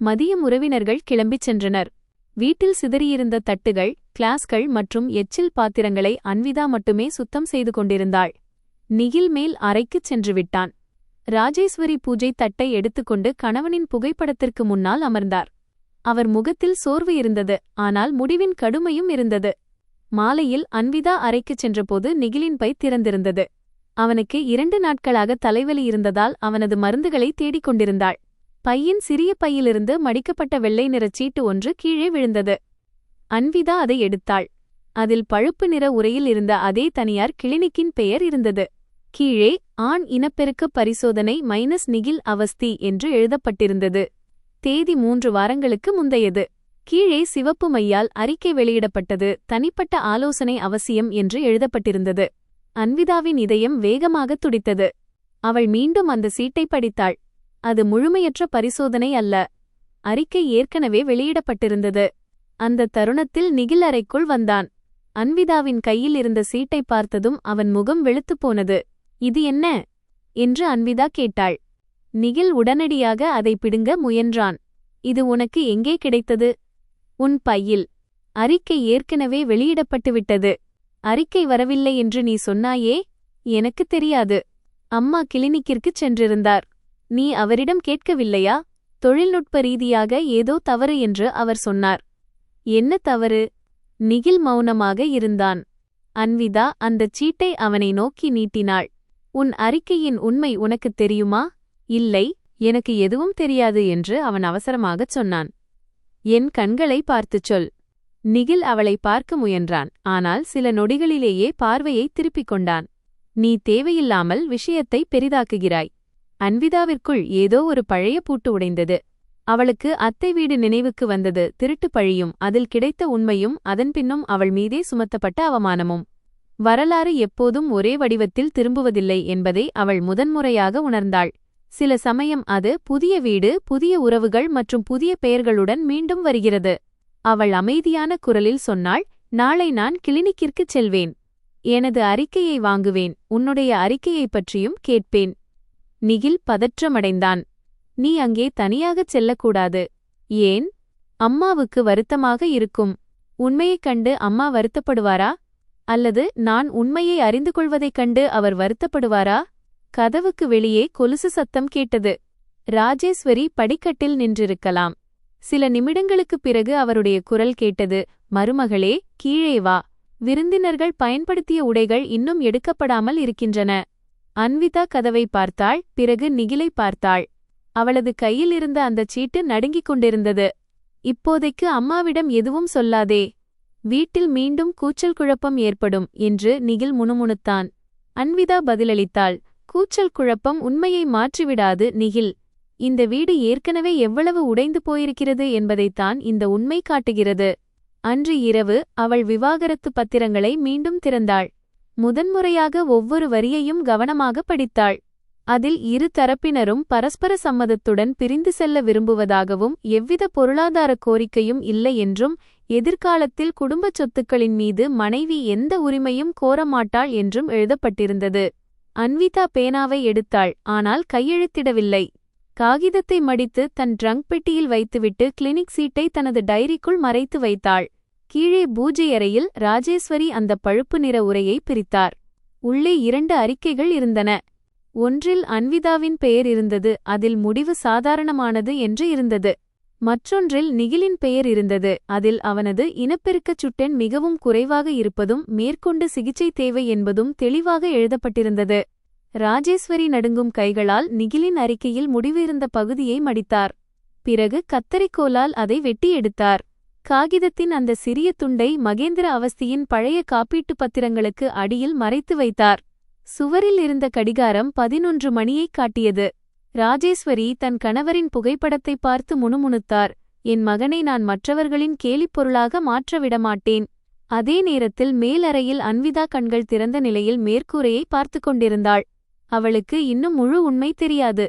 மதியம் உறவினர்கள் கிளம்பிச் சென்றனர். வீட்டில் சிதறியிருந்த தட்டுகள், கிளாஸ்கள் மற்றும் எச்சில் பாத்திரங்களை அன்விதா மட்டுமே சுத்தம் செய்து கொண்டிருந்தாள். நிகில் மேல் அறைக்குச் சென்று விட்டான். ராஜேஸ்வரி பூஜை தட்டை எடுத்துக்கொண்டு கணவனின் புகைப்படத்திற்கு முன்னால் அமர்ந்தார். அவர் முகத்தில் சோர்வு இருந்தது, ஆனால் முடிவின் கடுமையும் இருந்தது. மாலையில் அன்விதா அறைக்குச் சென்றபோது நிகிலின் பை திறந்திருந்தது. அவனுக்கு 2 நாட்களாக தலைவலி இருந்ததால் அவனது மருந்துகளை தேடிக் கொண்டிருந்தாள். பையின் சிறிய பையிலிருந்து மடிக்கப்பட்ட வெள்ளை நிறச் சீட்டு ஒன்று கீழே விழுந்தது. அன்விதா அதை எடுத்தாள். அதில் பழுப்பு நிற உரையில் இருந்த அதே தனியார் கிளினிக்கின் பெயர் இருந்தது. கீழே ஆண் இனப்பெருக்க பரிசோதனை -நிகில் அவஸ்தி என்று எழுதப்பட்டிருந்தது. தேதி 3 வாரங்களுக்கு முந்தையது. கீழே சிவப்பு மையால் அறிக்கை வெளியிடப்பட்டது. தனிப்பட்ட ஆலோசனை அவசியம் என்று எழுதப்பட்டிருந்தது. அன்விதாவின் இதயம் வேகமாக துடித்தது. அவள் மீண்டும் அந்த சீட்டை படித்தாள். அது முழுமையற்ற பரிசோதனை அல்ல. அறிக்கை ஏற்கனவே வெளியிடப்பட்டிருந்தது. அந்த தருணத்தில் நிகில் அறைக்குள் வந்தான். அன்விதாவின் கையில் இருந்த சீட்டை பார்த்ததும் அவன் முகம் வெளுத்துப் போனது. இது என்ன என்று அன்விதா கேட்டாள். நிகில் உடனடியாக அதை பிடுங்க முயன்றான். இது உனக்கு எங்கே கிடைத்தது? உன் பையில். அறிக்கை ஏற்கனவே வெளியிடப்பட்டுவிட்டது. அறிக்கை வரவில்லை என்று நீ சொன்னாயே. எனக்குத் தெரியாது. அம்மா கிளினிக்கிற்குச் சென்றிருந்தார். நீ அவரிடம் கேட்கவில்லையா? தொழில்நுட்ப ரீதியாக ஏதோ தவறு என்று அவர் சொன்னார். என்ன தவறு? நிகில் மௌனமாக இருந்தான். அன்விதா அந்தச் சீட்டை அவனை நோக்கி நீட்டினாள். உன் அறிக்கையின் உண்மை உனக்குத் தெரியுமா? இல்லை, எனக்கு எதுவும் தெரியாது என்று அவன் அவசரமாகச் சொன்னான். என் கண்களை பார்த்துச் சொல். நிகில் அவளை பார்க்க முயன்றான். ஆனால் சில நொடிகளிலேயே பார்வையை திருப்பிக் கொண்டான். நீ தேவையில்லாமல் விஷயத்தை பெரிதாக்குகிறாய். அன்விதாவிற்குள் ஏதோ ஒரு பழைய பூட்டு உடைந்தது. அவளுக்கு அத்தை வீடு நினைவுக்கு வந்தது. திருட்டு பழியும் அதில் கிடைத்த உண்மையும் அதன் பின்னும் அவள் மீதே சுமத்தப்பட்ட அவமானமும். வரலாறு எப்போதும் ஒரே வடிவத்தில் திரும்புவதில்லை என்பதை அவள் முதன்முறையாக உணர்ந்தாள். சில சமயம் அது புதிய வீடு, புதிய உறவுகள் மற்றும் புதிய பெயர்களுடன் மீண்டும் வருகிறது. அவள் அமைதியான குரலில் சொன்னாள், நாளை நான் கிளினிக்கிற்குச் செல்வேன். எனது அறிக்கையை வாங்குவேன், உன்னுடைய அறிக்கையைப் பற்றியும் கேட்பேன். நிகில் பதற்றமடைந்தான். நீ அங்கே தனியாகச் செல்லக்கூடாது. ஏன்? அம்மாவுக்கு வருத்தமாக இருக்கும். உண்மையைக் கண்டு அம்மா வருத்தப்படுவாரா? அல்லது நான் உண்மையை அறிந்து கொள்வதைக் கண்டு அவர் வருத்தப்படுவாரா? கதவுக்கு வெளியே கொலுசு சத்தம் கேட்டது. ராஜேஸ்வரி படிக்கட்டில் நின்றிருக்கலாம். சில நிமிடங்களுக்குப் பிறகு அவருடைய குரல் கேட்டது. மருமகளே, கீழே வா. விருந்தினர்கள் பயன்படுத்திய உடைகள் இன்னும் எடுக்கப்படாமல் இருக்கின்றன. அன்விதா கதவை பார்த்தாள், பிறகு நிகிலை பார்த்தாள். அவளது கையில் இருந்த அந்தச் சீட்டு நடுங்கிக் கொண்டிருந்தது. இப்போதைக்கு அம்மாவிடம் எதுவும் சொல்லாதே. வீட்டில் மீண்டும் கூச்சல் குழப்பம் ஏற்படும் என்று நிகில் முணுமுணுத்தான். அன்விதா பதிலளித்தாள், கூச்சல் குழப்பம் உண்மையை மாற்றிவிடாது நிகில். இந்த வீடு ஏற்கனவே எவ்வளவு உடைந்து போயிருக்கிறது என்பதைத்தான் இந்த உண்மை காட்டுகிறது. அன்று இரவு அவள் விவாகரத்து பத்திரங்களை மீண்டும் திறந்தாள். முதன்முறையாக ஒவ்வொரு வரியையும் கவனமாக படித்தாள். அதில் இரு தரப்பினரும் பரஸ்பர சம்மதத்துடன் பிரிந்து செல்ல விரும்புவதாகவும் எவ்வித பொருளாதார கோரிக்கையும் இல்லை என்றும் எதிர்காலத்தில் குடும்பச் சொத்துக்களின் மீது மனைவி எந்த உரிமையும் கோரமாட்டாள் என்றும் எழுதப்பட்டிருந்தது. அன்விதா பேனாவை எடுத்தாள், ஆனால் கையெழுத்திடவில்லை. காகிதத்தை மடித்து தன் ட்ரங்க் பெட்டியில் வைத்துவிட்டு கிளினிக் சீட்டை தனது டைரிக்குள் மறைத்து வைத்தாள். கீழே பூஜை அறையில் ராஜேஸ்வரி அந்த பழுப்பு நிற உரையை பிரித்தார். உள்ளே 2 அறிக்கைகள் இருந்தன. ஒன்றில் அன்விதாவின் பெயர் இருந்தது, அதில் முடிவு சாதாரணமானது என்று இருந்தது. மற்றொன்றில் நிகிலின் பெயர் இருந்தது, அதில் அவனது இனப்பெருக்கச் சுட்டெண் மிகவும் குறைவாக இருப்பதும் மேற்கொண்டு சிகிச்சை தேவை என்பதும் தெளிவாக எழுதப்பட்டிருந்தது. ராஜேஸ்வரி நடுங்கும் கைகளால் நிகிலின் அறிக்கையில் முடிவு இருந்த பகுதியை மடித்தார். பிறகு கத்தரிக்கோலால் அதை வெட்டி எடுத்தார். காகிதத்தின் அந்த சிறிய துண்டை மகேந்திர அவஸ்தியின் பழைய காப்பீட்டுப் பத்திரங்களுக்கு அடியில் மறைத்து வைத்தார். சுவரில் இருந்த கடிகாரம் 11 மணியைக் காட்டியது. ராஜேஸ்வரி தன் கணவரின் புகைப்படத்தை பார்த்து முணுமுணுத்தார். என் மகனை நான் மற்றவர்களின் கேலிப் பொருளாக மாற்றவிடமாட்டேன். அதே நேரத்தில் மேலறையில் அன்விதா கண்கள் திறந்த நிலையில் மேற்கூரையை பார்த்து கொண்டிருந்தாள். அவளுக்கு இன்னும் முழு உண்மை தெரியாது.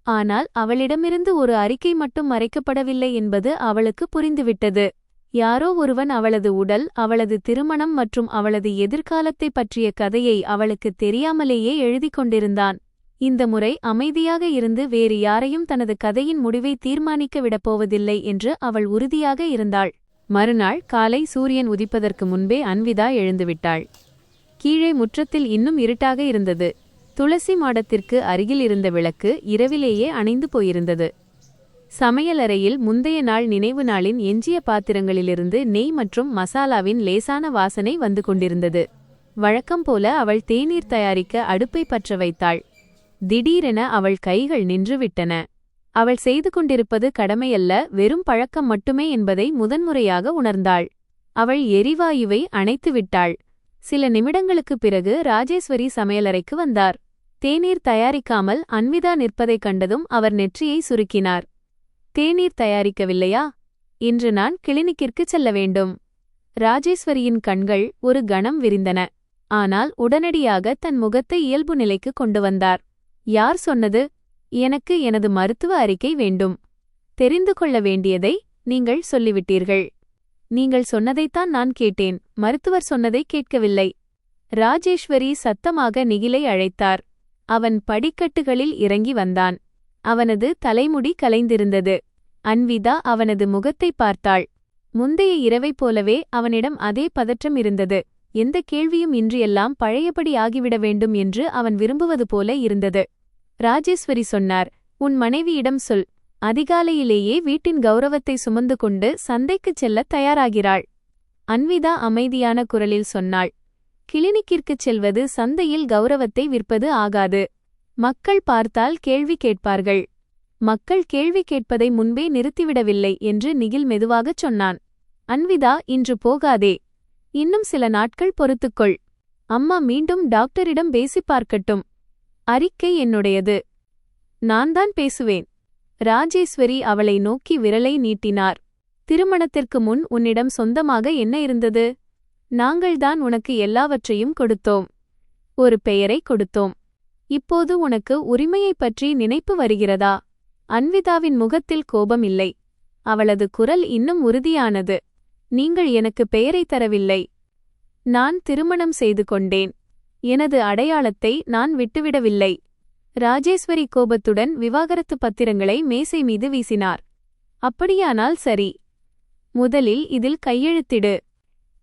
ஆனால் அவளிடமிருந்து ஒரு அறிக்கை மட்டும் மறைக்கப்படவில்லை என்பது அவளுக்கு புரிந்துவிட்டது. யாரோ ஒருவன் அவளது உடல், அவளது திருமணம் மற்றும் அவளது எதிர்காலத்தை பற்றிய கதையை அவளுக்கு தெரியாமலேயே எழுதிக் கொண்டிருந்தான். இந்த முறை அமைதியாக இருந்து வேறு யாரையும் தனது கதையின் முடிவை தீர்மானிக்க விடப்போவதில்லை என்று அவள் உறுதியாக இருந்தாள். மறுநாள் காலை சூரியன் உதிப்பதற்கு முன்பே அன்விதா எழுந்துவிட்டாள். கீழே முற்றத்தில் இன்னும் இருட்டாக இருந்தது. துளசி மாடத்திற்கு அருகில் இருந்த விளக்கு இரவிலேயே அணைந்து போயிருந்தது. சமையலறையில் முந்தைய நாள் நினைவு நாளின் எஞ்சிய பாத்திரங்களிலிருந்து நெய் மற்றும் மசாலாவின் லேசான வாசனை வந்து கொண்டிருந்தது. வழக்கம் போல அவள் தேநீர் தயாரிக்க அடுப்பை பற்ற வைத்தாள். திடீரென அவள் கைகள் நின்றுவிட்டன. அவள் செய்து கொண்டிருப்பது கடமையல்ல, வெறும் பழக்கம் மட்டுமே என்பதை முதன்முறையாக உணர்ந்தாள். அவள் எரிவாயுவை அணைத்துவிட்டாள். சில நிமிடங்களுக்குப் பிறகு ராஜேஸ்வரி சமையலறைக்கு வந்தார். தேநீர் தயாரிக்காமல் அன்விதா நிற்பதைக் கண்டதும் அவர் நெற்றியை சுருக்கினார். தேநீர் தயாரிக்கவில்லையா? இன்று நான் கிளினிக்கிற்குச் செல்ல வேண்டும். ராஜேஸ்வரியின் கண்கள் ஒரு கணம் விரிந்தன. ஆனால் உடனடியாக தன் முகத்தை இயல்பு நிலைக்கு கொண்டு வந்தார். யார் சொன்னது? எனக்கு எனது மருத்துவ அறிக்கை வேண்டும். தெரிந்து கொள்ள வேண்டியதை நீங்கள் சொல்லிவிட்டீர்கள். நீங்கள் சொன்னதைத்தான் நான் கேட்டேன், மருத்துவர் சொன்னதை கேட்கவில்லை. ராஜேஸ்வரி சத்தமாக நிகிலை அழைத்தார். அவன் படிக்கட்டுகளில் இறங்கி வந்தான். அவனது தலைமுடி கலைந்திருந்தது. அன்விதா அவனது முகத்தை பார்த்தாள். முந்தைய இரவைப் போலவே அவனிடம் அதே பதற்றம் இருந்தது. எந்த கேள்வியும் இன்றியெல்லாம் பழையபடி ஆகிவிட வேண்டும் என்று அவன் விரும்புவது போல இருந்தது. ராஜேஸ்வரி சொன்னார், உன் மனைவியிடம் சொல். அதிகாலையிலேயே வீட்டின் கௌரவத்தை சுமந்து கொண்டு சந்தைக்குச் செல்ல தயாராகிறாள். அன்விதா அமைதியான குரலில் சொன்னாள், கிளினிக்கிற்குச் செல்வது சந்தையில் கௌரவத்தை விற்பது ஆகாது. மக்கள் பார்த்தால் கேள்வி கேட்பார்கள். மக்கள் கேள்வி கேட்பதை முன்பே நிறுத்திவிடவில்லை என்று நிகில் மெதுவாகச் சொன்னான். அன்விதா, இன்று போகாதே. இன்னும் சில நாட்கள் பொறுத்துக்கொள். அம்மா மீண்டும் டாக்டரிடம் பேசி பார்க்கட்டும். அறிக்கை என்னுடையது. நான்தான் பேசுவேன். ராஜேஸ்வரி அவளை நோக்கி விரலை நீட்டினார். திருமணத்திற்கு முன் உன்னிடம் சொந்தமாக என்ன இருந்தது? நாங்கள்தான் உனக்கு எல்லாவற்றையும் கொடுத்தோம். ஒரு பெயரை கொடுத்தோம். இப்போது உனக்கு உரிமையைப் பற்றி நினைப்பு வருகிறதா? அன்விதாவின் முகத்தில் கோபம் இல்லை. அவளது குரல் இன்னும் உறுதியானது. நீங்கள் எனக்கு பெயரை தரவில்லை. நான் திருமணம் செய்து கொண்டேன். எனது அடையாளத்தை நான் விட்டுவிடவில்லை. ராஜேஸ்வரி கோபத்துடன் விவாகரத்து பத்திரங்களை மேசை மீது வீசினார். அப்படியானால் சரி. முதலில் இதில் கையெழுத்திடு.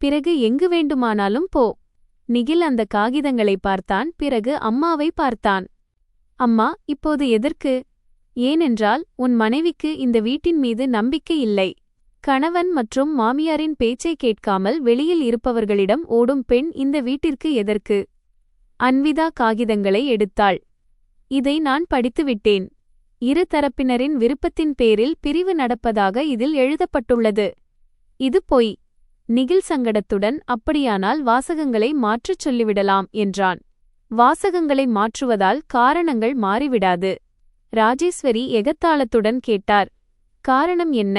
பிறகு எங்கு வேண்டுமானாலும் போ. நிகில் அந்த காகிதங்களை பார்த்தான். பிறகு அம்மாவை பார்த்தான். அம்மா, இப்போது எதற்கு? ஏனென்றால் உன் மனைவிக்கு இந்த வீட்டின் மீது நம்பிக்கை இல்லை. கணவன் மற்றும் மாமியாரின் பேச்சை கேட்காமல் வெளியில் இருப்பவர்களிடம் ஓடும் பெண் இந்த வீட்டிற்கு எதற்கு? அன்விதா காகிதங்களை எடுத்தாள். இதை நான் படித்துவிட்டேன். இரு தரப்பினரின் விருப்பத்தின் பேரில் பிரிவு நடப்பதாக இதில் எழுதப்பட்டுள்ளது. இது பொய். நிகில் சங்கடத்துடன் அப்படியானால் வாசகங்களை மாற்றச் சொல்லிவிடலாம் என்றான். வாசகங்களை மாற்றுவதால் காரணங்கள் மாறிவிடாது. ராஜேஸ்வரி எகத்தாளத்துடன் கேட்டார். காரணம் என்ன?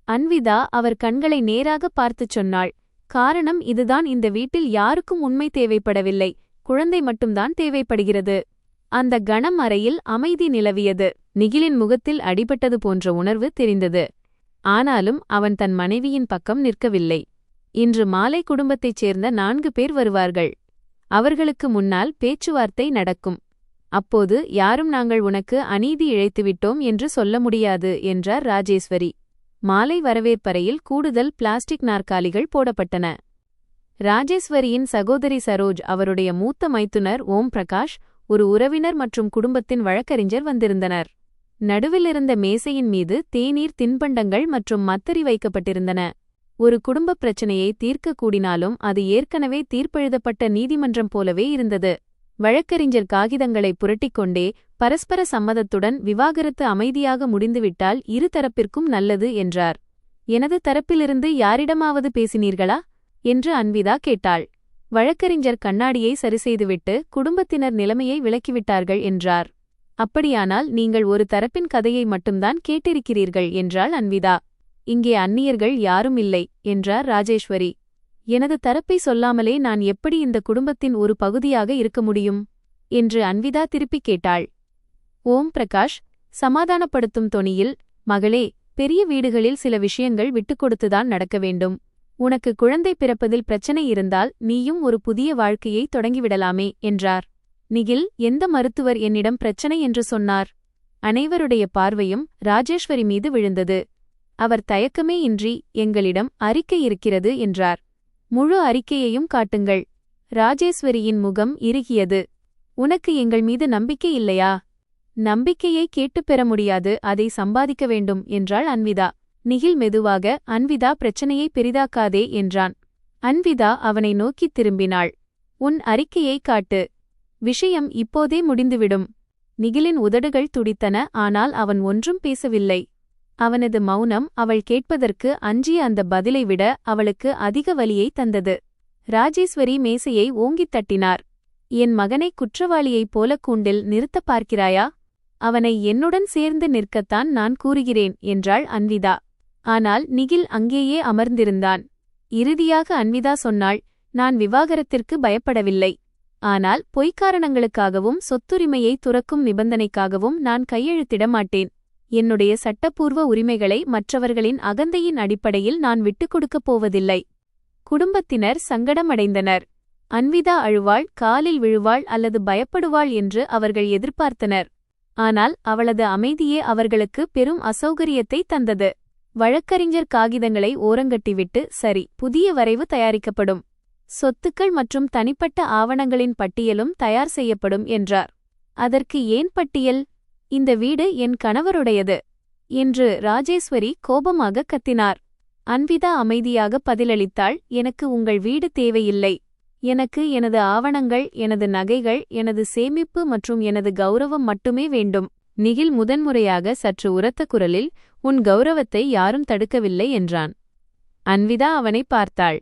அன்விதா அவர் கண்களை நேராக பார்த்துச் சொன்னாள். காரணம் இதுதான். இந்த வீட்டில் யாருக்கும் உண்மை தேவைப்படவில்லை. குழந்தை மட்டும்தான் தேவைப்படுகிறது. அந்த கணம் அறையில் அமைதி நிலவியது. நிகிலின் முகத்தில் அடிபட்டது போன்ற உணர்வு தெரிந்தது. ஆனாலும் அவன் தன் மனைவியின் பக்கம் நிற்கவில்லை. இன்று மாலை குடும்பத்தைச் சேர்ந்த 4 பேர் வருவார்கள். அவர்களுக்கு முன்னால் பேச்சுவார்த்தை நடக்கும். அப்போது யாரும் நாங்கள் உனக்கு அநீதி இழைத்துவிட்டோம் என்று சொல்ல முடியாது என்றார் ராஜேஸ்வரி. மாலை வரவேற்பறையில் கூடுதல் பிளாஸ்டிக் நாற்காலிகள் போடப்பட்டன. ராஜேஸ்வரியின் சகோதரி சரோஜ், அவருடைய மூத்த மைத்துனர் ஓம் பிரகாஷ், ஒரு உறவினர் மற்றும் குடும்பத்தின் வழக்கறிஞர் வந்திருந்தனர். நடுவிலிருந்த மேசையின் மீது தேநீர், தின்பண்டங்கள் மற்றும் மத்தரி வைக்கப்பட்டிருந்தன. ஒரு குடும்பப் பிரச்சினையை தீர்க்க கூடினாலும் அது ஏற்கனவே தீர்ப்பெழுதப்பட்ட நீதிமன்றம் போலவே இருந்தது. வழக்கறிஞர் காகிதங்களை புரட்டிக்கொண்டே, பரஸ்பர சம்மதத்துடன் விவாகரத்து அமைதியாக முடிந்துவிட்டால் இரு தரப்பிற்கும் நல்லது என்றார். எனது தரப்பிலிருந்து யாரிடமாவது பேசினீர்களா என்று அன்விதா கேட்டாள். வழக்கறிஞர் கண்ணாடியை சரிசெய்துவிட்டு குடும்பத்தினர் நிலைமையை விளக்கிவிட்டார்கள் என்றார். அப்படியானால் நீங்கள் ஒரு தரப்பின் கதையை மட்டும்தான் கேட்டிருக்கிறீர்கள் என்றாள் அன்விதா. இங்கே அந்நியர்கள் யாரும் இல்லை என்றார் ராஜேஸ்வரி. எனது தரப்பை சொல்லாமலே நான் எப்படி இந்த குடும்பத்தின் ஒரு பகுதியாக இருக்க முடியும் என்று அன்விதா திருப்பிக் கேட்டாள். ஓம் பிரகாஷ் சமாதானப்படுத்தும் தொனியில், மகளே, பெரிய வீடுகளில் சில விஷயங்கள் விட்டுக்கொடுத்துதான் நடக்க வேண்டும். உனக்கு குழந்தை பிறப்பதில் பிரச்சனை இருந்தால் நீயும் ஒரு புதிய வாழ்க்கையை தொடங்கிவிடலாமே என்றார். நிகில், எந்த மருத்துவர் என்னிடம் பிரச்சனை என்று சொன்னார்? அனைவருடைய பார்வையும் ராஜேஸ்வரி மீது விழுந்தது. அவர் தயக்கமே இன்றி, எங்களிடம் அறிக்கை இருக்கிறது என்றார். முழு அறிக்கையையும் காட்டுங்கள். ராஜேஸ்வரியின் முகம் இறுகியது. உனக்கு எங்கள் மீது நம்பிக்கை இல்லையா? நம்பிக்கையை கேட்டுப் பெற முடியாது, அதை சம்பாதிக்க வேண்டும் என்றாள் அன்விதா. நிகில் மெதுவாக, அன்விதா, பிரச்சனையை பெரிதாக்காதே என்றான். அன்விதா அவனை நோக்கித் திரும்பினாள். உன் அறிக்கையை காட்டு. விஷயம் இப்போதே முடிந்துவிடும். நிகிலின் உதடுகள் துடித்தன. ஆனால் அவன் ஒன்றும் பேசவில்லை. அவனது மௌனம் அவள் கேட்பதற்கு அஞ்சிய அந்த பதிலை விட அவளுக்கு அதிக வலியை தந்தது. ராஜேஸ்வரி மேசையை ஓங்கித் தட்டினார். என் மகனை குற்றவாளியைப் போல கூண்டில் நிறுத்தப் பார்க்கிறாயா? அவனை என்னுடன் சேர்ந்து நிற்கத்தான் நான் கூறுகிறேன் என்றாள் அன்விதா. ஆனால் நிகில் அங்கேயே அமர்ந்திருந்தான். இறுதியாக அன்விதா சொன்னாள், நான் விவாகரத்திற்கு பயப்படவில்லை. ஆனால் பொய்க்காரணங்களுக்காகவும் சொத்துரிமையை துறக்கும் நிபந்தனைக்காகவும் நான் கையெழுத்திட மாட்டேன். என்னுடைய சட்டப்பூர்வ உரிமைகளை மற்றவர்களின் அகந்தையின் அடிப்படையில் நான் விட்டுக் கொடுக்கப் போவதில்லை. குடும்பத்தினர் சங்கடமடைந்தனர். அன்விதா அழுவாள், காலில் விழுவாள் அல்லது பயப்படுவாள் என்று அவர்கள் எதிர்பார்த்தனர். ஆனால் அவளது அமைதியே அவர்களுக்கு பெரும் அசௌகரியத்தை தந்தது. வழக்கறிஞர் காகிதங்களை ஓரங்கட்டிவிட்டு, சரி, புதிய வரைவு தயாரிக்கப்படும். சொத்துக்கள் மற்றும் தனிப்பட்ட ஆவணங்களின் பட்டியலும் தயார் செய்யப்படும் என்றார். அதற்கு ஏன் பட்டியல்? இந்த வீடு என் கணவருடையது என்று ராஜேஸ்வரி கோபமாக கத்தினார். அன்விதா அமைதியாக பதிலளித்தாள், எனக்கு உங்கள் வீடு தேவையில்லை. எனக்கு எனது ஆவணங்கள், எனது நகைகள், எனது சேமிப்பு மற்றும் எனது கௌரவம் மட்டுமே வேண்டும். நிகில் முதன்முறையாக சற்று உரத்த குரலில், உன் கௌரவத்தை யாரும் தடுக்கவில்லை என்றான். அன்விதா அவனை பார்த்தாள்.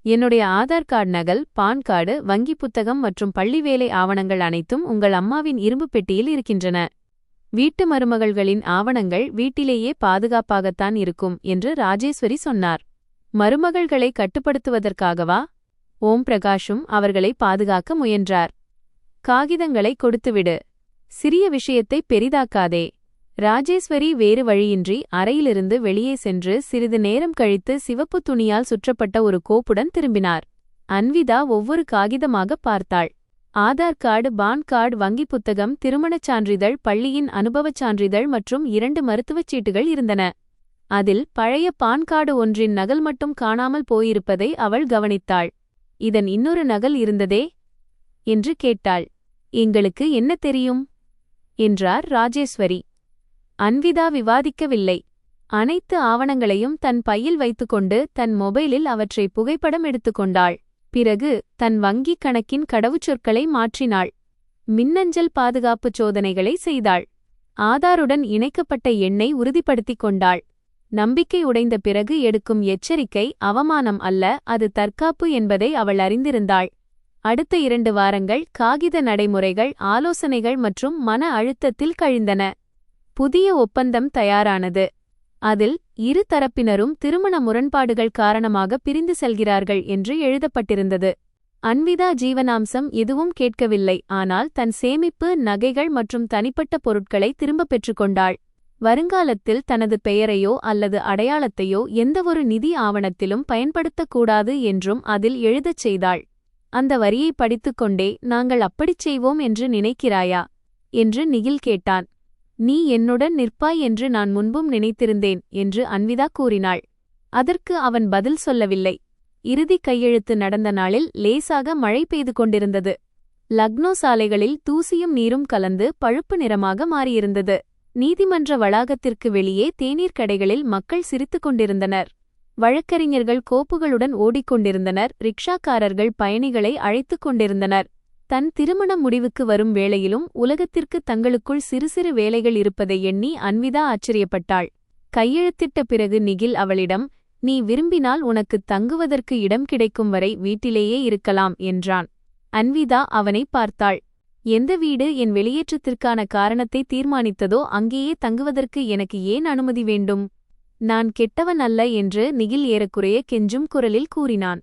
என்னுடைய ஆதார் கார்டு நகல், பான் கார்டு, வங்கி புத்தகம் மற்றும் பள்ளிவேலை ஆவணங்கள் அனைத்தும் உங்கள் அம்மாவின் இரும்பு பெட்டியில் இருக்கின்றன. வீட்டு மருமகள்களின் ஆவணங்கள் வீட்டிலேயே பாதுகாப்பாகத்தான் இருக்கும் என்று ராஜேஸ்வரி சொன்னார். மருமகள்களை கட்டுப்படுத்துவதற்காகவா? ஓம் பிரகாஷும் அவர்களை பாதுகாக்க முயன்றார். காகிதங்களை கொடுத்துவிடு. சிறிய விஷயத்தை பெரிதாக்காதே. ராஜேஸ்வரி வேறு வழியின்றி அறையிலிருந்து வெளியே சென்று சிறிது நேரம் கழித்து சிவப்பு துணியால் சுற்றப்பட்ட ஒரு கோப்புடன் திரும்பினார். அன்விதா ஒவ்வொரு காகிதமாக பார்த்தாள். ஆதார் கார்டு, பான் கார்டு, வங்கி புத்தகம், திருமணச் சான்றிதழ், பள்ளியின் அனுபவச் சான்றிதழ் மற்றும் 2 மருத்துவச் சீட்டுகள் இருந்தன. அதில் பழைய பான் கார்டு ஒன்றின் நகல் மட்டும் காணாமல் போயிருப்பதை அவள் கவனித்தாள். இதன் இன்னொரு நகல் இருந்ததே என்று கேட்டாள். எங்களுக்கு என்ன தெரியும் என்றார் ராஜேஸ்வரி. அன்விதா விவாதிக்கவில்லை. அனைத்து ஆவணங்களையும் தன் பையில் வைத்துக்கொண்டு தன் மொபைலில் அவற்றை புகைப்படம் எடுத்துக்கொண்டாள். பிறகு தன் வங்கிக் கணக்கின் கடவுச்சொற்களை மாற்றினாள். மின்னஞ்சல் பாதுகாப்புச் சோதனைகளை செய்தாள். ஆதாருடன் இணைக்கப்பட்ட எண்ணை உறுதிப்படுத்திக் கொண்டாள். நம்பிக்கை உடைந்த பிறகு எடுக்கும் எச்சரிக்கை அவமானம் அல்ல, அது தற்காப்பு என்பதை அவள் அறிந்திருந்தாள். அடுத்த 2 வாரங்கள் காகித நடைமுறைகள், ஆலோசனைகள் மற்றும் மன அழுத்தத்தில் கழிந்தன. புதிய ஒப்பந்தம் தயாரானது. அதில் இரு தரப்பினரும் திருமண முரண்பாடுகள் காரணமாக பிரிந்து செல்கிறார்கள் என்று எழுதப்பட்டிருந்தது. அன்விதா ஜீவனாம்சம் எதுவும் கேட்கவில்லை, ஆனால் தன் சேமிப்பு, நகைகள் மற்றும் தனிப்பட்ட பொருட்களை திரும்பப் பெற்றுக்கொண்டாள். வருங்காலத்தில் தனது பெயரையோ அல்லது அடையாளத்தையோ எந்தவொரு நிதி ஆவணத்திலும் பயன்படுத்தக்கூடாது என்றும் அதில் எழுதச் செய்தாள். அந்த வரியை படித்துக்கொண்டே, நாங்கள் அப்படிச் செய்வோம் என்று நினைக்கிறாயா என்று நிகில் கேட்டான். நீ என்னுடன் நிற்பாய் என்று நான் முன்பும் நினைத்திருந்தேன் என்று அன்விதா கூறினாள். அதற்கு அவன் பதில் சொல்லவில்லை. இறுதி கையெழுத்து நடந்த நாளில் லேசாக மழை பெய்து கொண்டிருந்தது. லக்னோ சாலைகளில் தூசியும் நீரும் கலந்து பழுப்பு நிறமாக மாறியிருந்தது. நீதிமன்ற வளாகத்திற்கு வெளியே தேநீர் கடைகளில் மக்கள் சிரித்துக் கொண்டிருந்தனர். வழக்கறிஞர்கள் கோப்புகளுடன் ஓடிக்கொண்டிருந்தனர். ரிக்ஷாக்காரர்கள் பயணிகளை அழைத்துக் கொண்டிருந்தனர். தன் திருமண முடிவுக்கு வரும் வேளையிலும் உலகத்திற்கு தங்களுக்குள் சிறு சிறு வேலைகள் இருப்பதை எண்ணி அன்விதா ஆச்சரியப்பட்டாள். கையெழுத்திட்ட பிறகு நிகில் அவளிடம், நீ விரும்பினால் உனக்கு தங்குவதற்கு இடம் கிடைக்கும் வரை வீட்டிலேயே இருக்கலாம் என்றான். அன்விதா அவனை பார்த்தாள். எந்த வீடு என் வெளியேற்றத்திற்கான காரணத்தை தீர்மானித்ததோ அங்கேயே தங்குவதற்கு எனக்கு ஏன் அனுமதி வேண்டும்? நான் கெட்டவன் அல்ல என்று நிகில் ஏறக்குறைய கெஞ்சும் குரலில் கூறினான்.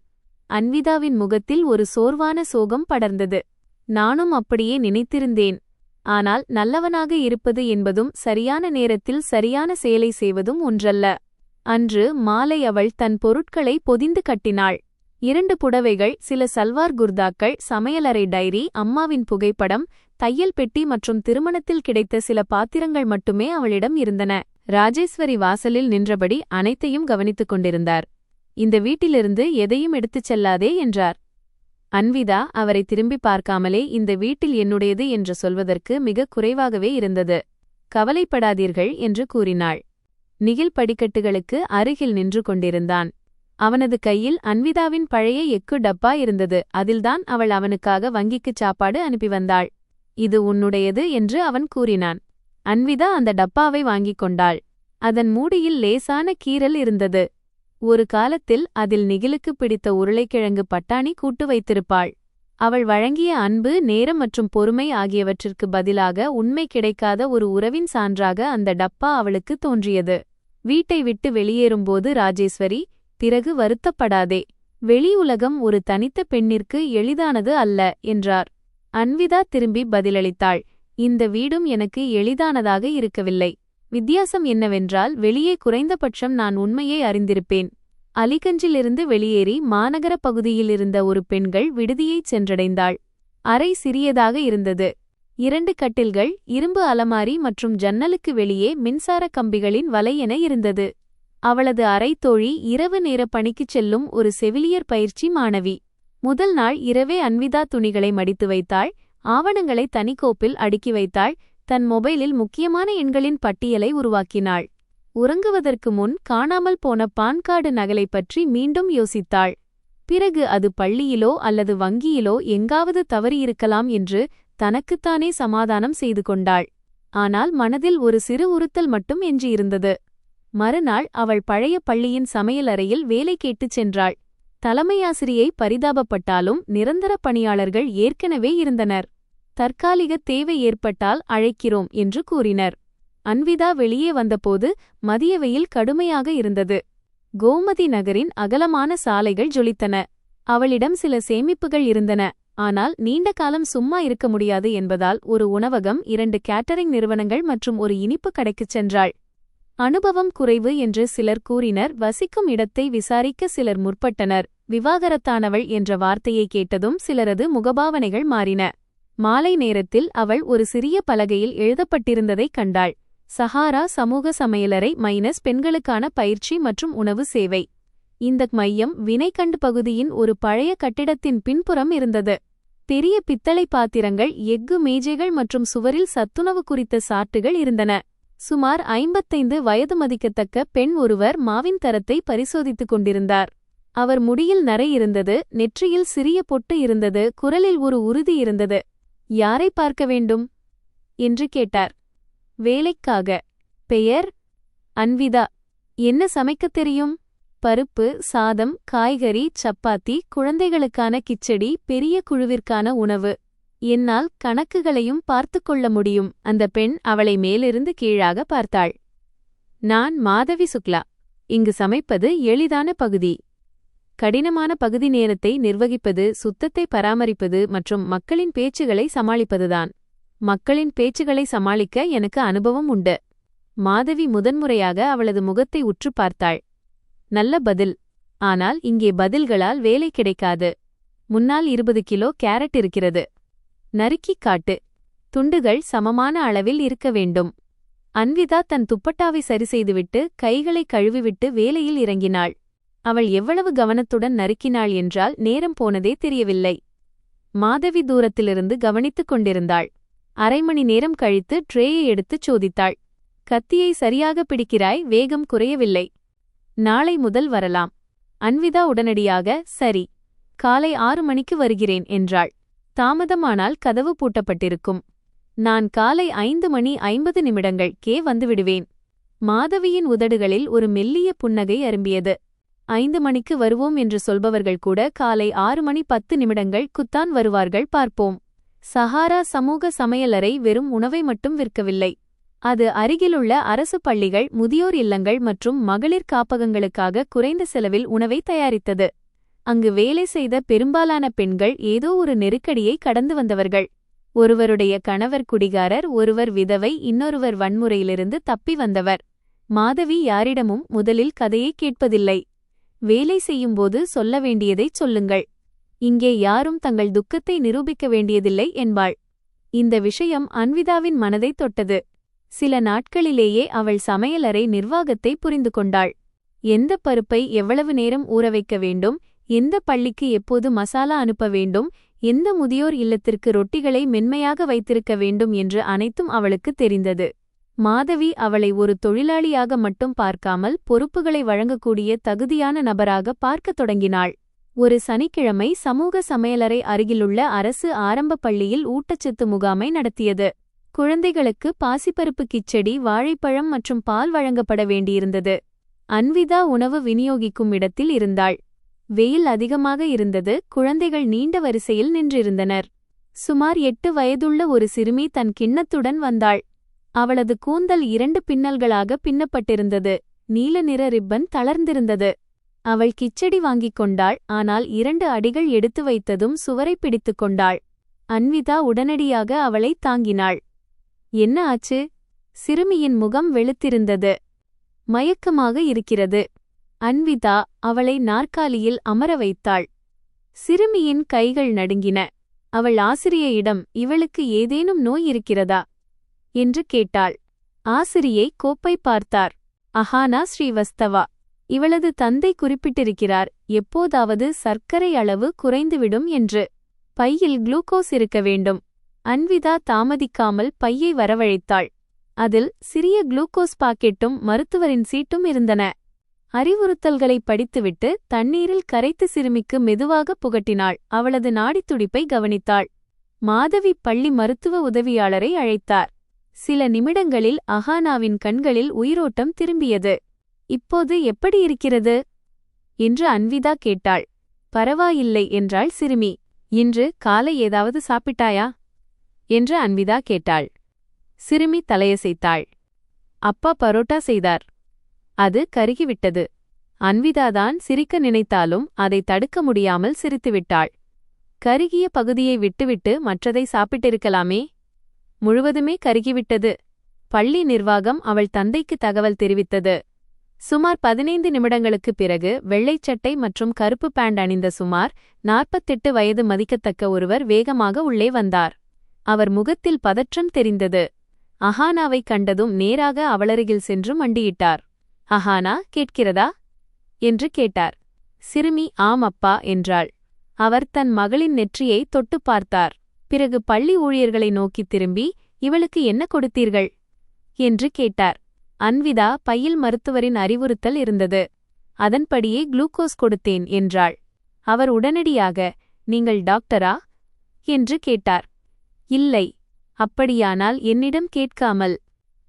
அன்விதாவின் முகத்தில் ஒரு சோர்வான சோகம் படர்ந்தது. நானும் அப்படியே நினைத்திருந்தேன். ஆனால் நல்லவனாக இருப்பது என்பதும் சரியான நேரத்தில் சரியான செயலை செய்வதும் ஒன்றல்ல. அன்று மாலை அவள் தன் பொருட்களை பொதிந்து கட்டினாள். 2 புடவைகள், சில சல்வார் குர்தாக்கள், சமையலறை டைரி, அம்மாவின் புகைப்படம், தையல் பெட்டி மற்றும் திருமணத்தில் கிடைத்த சில பாத்திரங்கள் மட்டுமே அவளிடம் இருந்தன. ராஜேஸ்வரி வாசலில் நின்றபடி அனைத்தையும் கவனித்துக் கொண்டிருந்தார். இந்த வீட்டிலிருந்து எதையும் எடுத்துச் செல்லாதே என்றார். அன்விதா அவரை திரும்பி பார்க்காமலே, இந்த வீட்டில் என்னுடையது என்று சொல்வதற்கு மிக குறைவாகவே இருந்தது. கவலைப்படாதீர்கள் என்று கூறினாள். நிகில் படிக்கட்டுகளுக்கு அருகில் நின்று கொண்டிருந்தான். அவனது கையில் அன்விதாவின் பழைய எக்கு டப்பா இருந்தது. அதில்தான் அவள் அவனுக்காக வங்கிக்குச் சாப்பாடு அனுப்பி வந்தாள். இது உன்னுடையது என்று அவன் கூறினான். அன்விதா அந்த டப்பாவை வாங்கிக் கொண்டாள். அதன் மூடியில் லேசான கீறல் இருந்தது. ஒரு காலத்தில் அதில் நிகிலுக்கு பிடித்த உருளைக்கிழங்கு பட்டாணி கூட்டு வைத்திருப்பாள். அவள் வழங்கிய அன்பு, நேரம் மற்றும் பொறுமை ஆகியவற்றிற்கு பதிலாக உண்மை கிடைக்காத ஒரு உறவின் சான்றாக அந்த டப்பா அவளுக்கு தோன்றியது. வீட்டை விட்டு வெளியேறும்போது ராஜேஸ்வரி, பிறகு வருத்தப்படாதே, வெளி உலகம் ஒரு தனித்த பெண்ணிற்கு எளிதானது அல்ல என்றார். அன்விதா திரும்பி பதிலளித்தாள். இந்த வீடும் எனக்கு எளிதானதாக இருக்கவில்லை. வித்தியாசம் என்னவென்றால், வெளியே குறைந்தபட்சம் நான் உண்மையை அறிந்திருப்பேன். அலிகஞ்சிலிருந்து வெளியேறி மாநகர பகுதியில் இருந்த ஒரு பெண்கள் விடுதியைச் சென்றடைந்தாள். அறை சிறியதாக இருந்தது. 2 கட்டில்கள், இரும்பு அலமாரி மற்றும் ஜன்னலுக்கு வெளியே மின்சார கம்பிகளின் வலை என இருந்தது. அவளது அறை தோழி இரவு நேர பணிக்குச் செல்லும் ஒரு செவிலியர் பயிற்சி மாணவி. முதல் நாள் இரவே அன்விதா துணிகளை மடித்து வைத்தாள். ஆவணங்களை தனிக்கோப்பில் அடுக்கி வைத்தாள். தன் மொபைலில் முக்கியமான எண்களின் பட்டியலை உருவாக்கினாள். உறங்குவதற்கு முன் காணாமல் போன பான் கார்டு நகலை பற்றி மீண்டும் யோசித்தாள். பிறகு அது பள்ளியிலோ அல்லது வங்கியிலோ எங்காவது தவறியிருக்கலாம் என்று தனக்குத்தானே சமாதானம் செய்து கொண்டாள். ஆனால் மனதில் ஒரு சிறு உறுத்தல் மட்டும் எஞ்சியிருந்தது. மறுநாள் அவள் பழைய பள்ளியின் சமையலறையில் வேலை கேட்டுச் சென்றாள். தலைமையாசிரியை பரிதாபப்பட்டாலும் நிரந்தர பணியாளர்கள் ஏற்கனவே இருந்தனர். தற்காலிக தேவை ஏற்பட்டால் அழைக்கிறோம் என்று கூறினர். அன்விதா வெளியே வந்தபோது மதிய வெயில் கடுமையாக இருந்தது. கோமதி நகரின் அகலமான சாலைகள் ஜொலித்தன. அவளிடம் சில சேமிப்புகள் இருந்தன. ஆனால் நீண்ட காலம் சும்மா இருக்க முடியாது என்பதால் ஒரு உணவகம், 2 கேட்டரிங் நிறுவனங்கள் மற்றும் ஒரு இனிப்பு கடைக்குச் சென்றாள். அனுபவம் குறைவு என்று சிலர் கூறினர். வசிக்கும் இடத்தை விசாரிக்க சிலர் முற்பட்டனர். விவாகரத்தானவள் என்ற வார்த்தையை கேட்டதும் சிலரது முகபாவனைகள் மாறின. மாலை நேரத்தில் அவள் ஒரு சிறிய பலகையில் எழுதப்பட்டிருந்ததைக் கண்டாள். சஹாரா சமூக சமையலறை மைனஸ் பெண்களுக்கான பயிற்சி மற்றும் உணவு சேவை. இந்த மையம் வினைகண்டு பகுதியின் ஒரு பழைய கட்டிடத்தின் பின்புறம் இருந்தது. பெரிய பித்தளை பாத்திரங்கள், எஃகு மேஜைகள் மற்றும் சுவரில் சத்துணவு குறித்த சாட்டுகள் இருந்தன. சுமார் 55 வயது மதிக்கத்தக்க பெண் ஒருவர் மாவின் தரத்தை பரிசோதித்துக் கொண்டிருந்தார். அவர் முடியில் நரை இருந்தது, நெற்றியில் சிறிய பொட்டு இருந்தது, குரலில் ஒரு உறுதி இருந்தது. யாரை பார்க்க வேண்டும் என்று கேட்டார். வேலைக்காக. பெயர்? அன்விதா. என்ன சமைக்கத் தெரியும்? பருப்பு, சாதம், காய்கறி, சப்பாத்தி, குழந்தைகளுக்கான கிச்சடி, பெரிய குழுவிற்கான உணவு. என்னால் கணக்குகளையும் பார்த்துக் கொள்ள முடியும். அந்த பெண் அவளை மேலிருந்து கீழாக பார்த்தாள். நான் மாதவி சுக்லா. இங்கு சமைப்பது எளிதான பகுதி. கடினமான பகுதி நேரத்தை நிர்வகிப்பது, சுத்தத்தை பராமரிப்பது மற்றும் மக்களின் பேச்சுகளை சமாளிப்பதுதான். மக்களின் பேச்சுகளை சமாளிக்க எனக்கு அனுபவம் உண்டு. மாதவி முதன்முறையாக அவளது முகத்தை உற்று பார்த்தாள். நல்ல பதில். ஆனால் இங்கே பதில்களால் வேலை கிடைக்காது. முன்னால் 20 கிலோ கேரட் இருக்கிறது. நறுக்கிக் காட்டு. துண்டுகள் சமமான அளவில் இருக்க வேண்டும். அன்விதா தன் துப்பட்டாவை சரிசெய்துவிட்டு கைகளை கழுவிவிட்டு வேலையில் இறங்கினாள். அவள் எவ்வளவு கவனத்துடன் நறுக்கினாள் என்றால் நேரம் போனதே தெரியவில்லை. மாதவி தூரத்திலிருந்து கவனித்துக் கொண்டிருந்தாள். அரை மணி நேரம் கழித்து ட்ரேயை எடுத்துச் சோதித்தாள். கத்தியை சரியாக பிடிக்கிறாய், வேகம் குறையவில்லை. நாளை முதல் வரலாம். அன்விதா உடனடியாக சரி, காலை 6 மணிக்கு வருகிறேன் என்றாள். தாமதமானால் கதவு பூட்டப்பட்டிருக்கும். நான் காலை 5:50 வந்துவிடுவேன். மாதவியின் உதடுகளில் ஒரு மெல்லிய புன்னகை அரும்பியது. 5 மணிக்கு வருவோம் என்று சொல்பவர்கள் கூட காலை 6:10 குத்தான் வருவார்கள், பார்ப்போம். சஹாரா சமூக சமையலறை வெறும் உணவை மட்டும் விற்கவில்லை. அது அருகிலுள்ள அரசு பள்ளிகள், முதியோர் இல்லங்கள் மற்றும் மகளிர் காப்பகங்களுக்காக குறைந்த செலவில் உணவை தயாரித்தது. அங்கு வேலை செய்த பெரும்பாலான பெண்கள் ஏதோ ஒரு நெருக்கடியை கடந்து வந்தவர்கள். ஒருவருடைய கணவர் குடிகாரர், ஒருவர் விதவை, இன்னொருவர் வன்முறையிலிருந்து தப்பி வந்தவர். மாதவி யாரிடமும் முதலில் கதையை கேட்பதில்லை. வேலை செய்யும்போது சொல்ல வேண்டியதைச் சொல்லுங்கள். இங்கே யாரும் தங்கள் துக்கத்தை நிரூபிக்க வேண்டியதில்லை என்பாள். இந்த விஷயம் அன்விதாவின் மனதைத் தொட்டது. சில நாட்களிலேயே அவள் சமையலறை நிர்வாகத்தை புரிந்து கொண்டாள். எந்த பருப்பை எவ்வளவு நேரம் ஊறவைக்க வேண்டும், எந்த பள்ளிக்கு எப்போது மசாலா அனுப்ப வேண்டும், எந்த முதியோர் இல்லத்திற்கு ரொட்டிகளை மென்மையாக வைத்திருக்க வேண்டும் என்று அனைத்தும் அவளுக்கு தெரிந்தது. மாதவி அவளை ஒரு தொழிலாளியாக மட்டும் பார்க்காமல் பொறுப்புகளை வழங்கக்கூடிய தகுதியான நபராக பார்க்கத் தொடங்கினாள். ஒரு சனிக்கிழமை சமூக சமையலறை அருகிலுள்ள அரசு ஆரம்ப பள்ளியில் ஊட்டச்சத்து முகாமை நடத்தியது. குழந்தைகளுக்கு பாசிப்பருப்பு கிச்சடி, வாழைப்பழம் மற்றும் பால் வழங்கப்பட வேண்டியிருந்தது. அன்விதா உணவு விநியோகிக்கும் இடத்தில் இருந்தாள். வெயில் அதிகமாக இருந்தது. குழந்தைகள் நீண்ட வரிசையில் நின்றிருந்தனர். சுமார் 8 வயதுள்ள ஒரு சிறுமி தன் கிண்ணத்துடன் வந்தாள். அவளது கூந்தல் 2 பின்னல்களாக பின்னப்பட்டிருந்தது. நீல நிற ரிப்பன் தளர்ந்திருந்தது. அவள் கிச்சடி வாங்கிக் கொண்டாள். ஆனால் 2 அடிகள் எடுத்து வைத்ததும் சுவரை பிடித்துக் கொண்டாள். அன்விதா உடனடியாக அவளை தாங்கினாள். என்ன ஆச்சு? சிறுமியின் முகம் வெளுத்திருந்தது. மயக்கமாக இருக்கிறது. அன்விதா அவளை நாற்காலியில் அமர வைத்தாள். சிறுமியின் கைகள் நடுங்கின. அவள் ஆசிரியையிடம், இவளுக்கு ஏதேனும் நோய் இருக்கிறதா என்று கேட்டாள். ஆசிரியை கோப்பை பார்த்தார். அஹானா ஸ்ரீவஸ்தவா. இவளது தந்தை குறிப்பிட்டிருக்கிறார், எப்போதாவது சர்க்கரை அளவு குறைந்துவிடும் என்று. பையில் குளுக்கோஸ் இருக்க வேண்டும். அன்விதா தாமதிக்காமல் பையை வரவழைத்தாள். அதில் சிறிய குளுக்கோஸ் பாக்கெட்டும் மருத்துவரின் சீட்டும் இருந்தன. அறிவுறுத்தல்களை படித்துவிட்டு தண்ணீரில் கரைத்து சிறுமிக்கு மெதுவாக புகட்டினாள். அவளது நாடித்துடிப்பை கவனித்தாள். மாதவி பள்ளி மருத்துவ உதவியாளரை அழைத்தார். சில நிமிடங்களில் அஹானாவின் கண்களில் உயிரோட்டம் திரும்பியது. இப்போது எப்படி இருக்கிறது என்று அன்விதா கேட்டாள். பரவாயில்லை என்றாள் சிறுமி. இன்று காலை ஏதாவது சாப்பிட்டாயா என்று அன்விதா கேட்டாள். சிறுமி தலையசைத்தாள். அப்பா பரோட்டா செய்தார். அது கருகிவிட்டது. அன்விதாதான் சிரிக்க நினைத்தாலும் அதை தடுக்க முடியாமல் சிரித்துவிட்டாள். கருகிய பகுதியை விட்டுவிட்டு மற்றதை சாப்பிட்டிருக்கலாமே. முழுவதுமே கருகிவிட்டது. பள்ளி நிர்வாகம் அவள் தந்தைக்கு தகவல் தெரிவித்தது. சுமார் 15 நிமிடங்களுக்குப் பிறகு வெள்ளைச்சட்டை மற்றும் கருப்பு பேண்ட் அணிந்த சுமார் 48 வயது மதிக்கத்தக்க ஒருவர் வேகமாக உள்ளே வந்தார். அவர் முகத்தில் பதற்றம் தெரிந்தது. அஹானாவை கண்டதும் நேராக அவளருகில் சென்று மண்டியிட்டார். அஹானா, கேட்கிறதா என்று கேட்டார். சிறுமி ஆம் அப்பா என்றாள். அவர் தன் மகளின் நெற்றியை தொட்டு பார்த்தார். பிறகு பள்ளி ஊழியர்களை நோக்கித் திரும்பி, இவளுக்கு என்ன கொடுத்தீர்கள் என்று கேட்டார். அன்விதா பையில் மருத்துவரின் அறிவுறுத்தல் இருந்தது. அதன்படியே குளுக்கோஸ் கொடுத்தேன் என்றாள். அவர் உடனடியாக, நீங்கள் டாக்டரா என்று கேட்டார். இல்லை. அப்படியானால் என்னிடம் கேட்காமல்.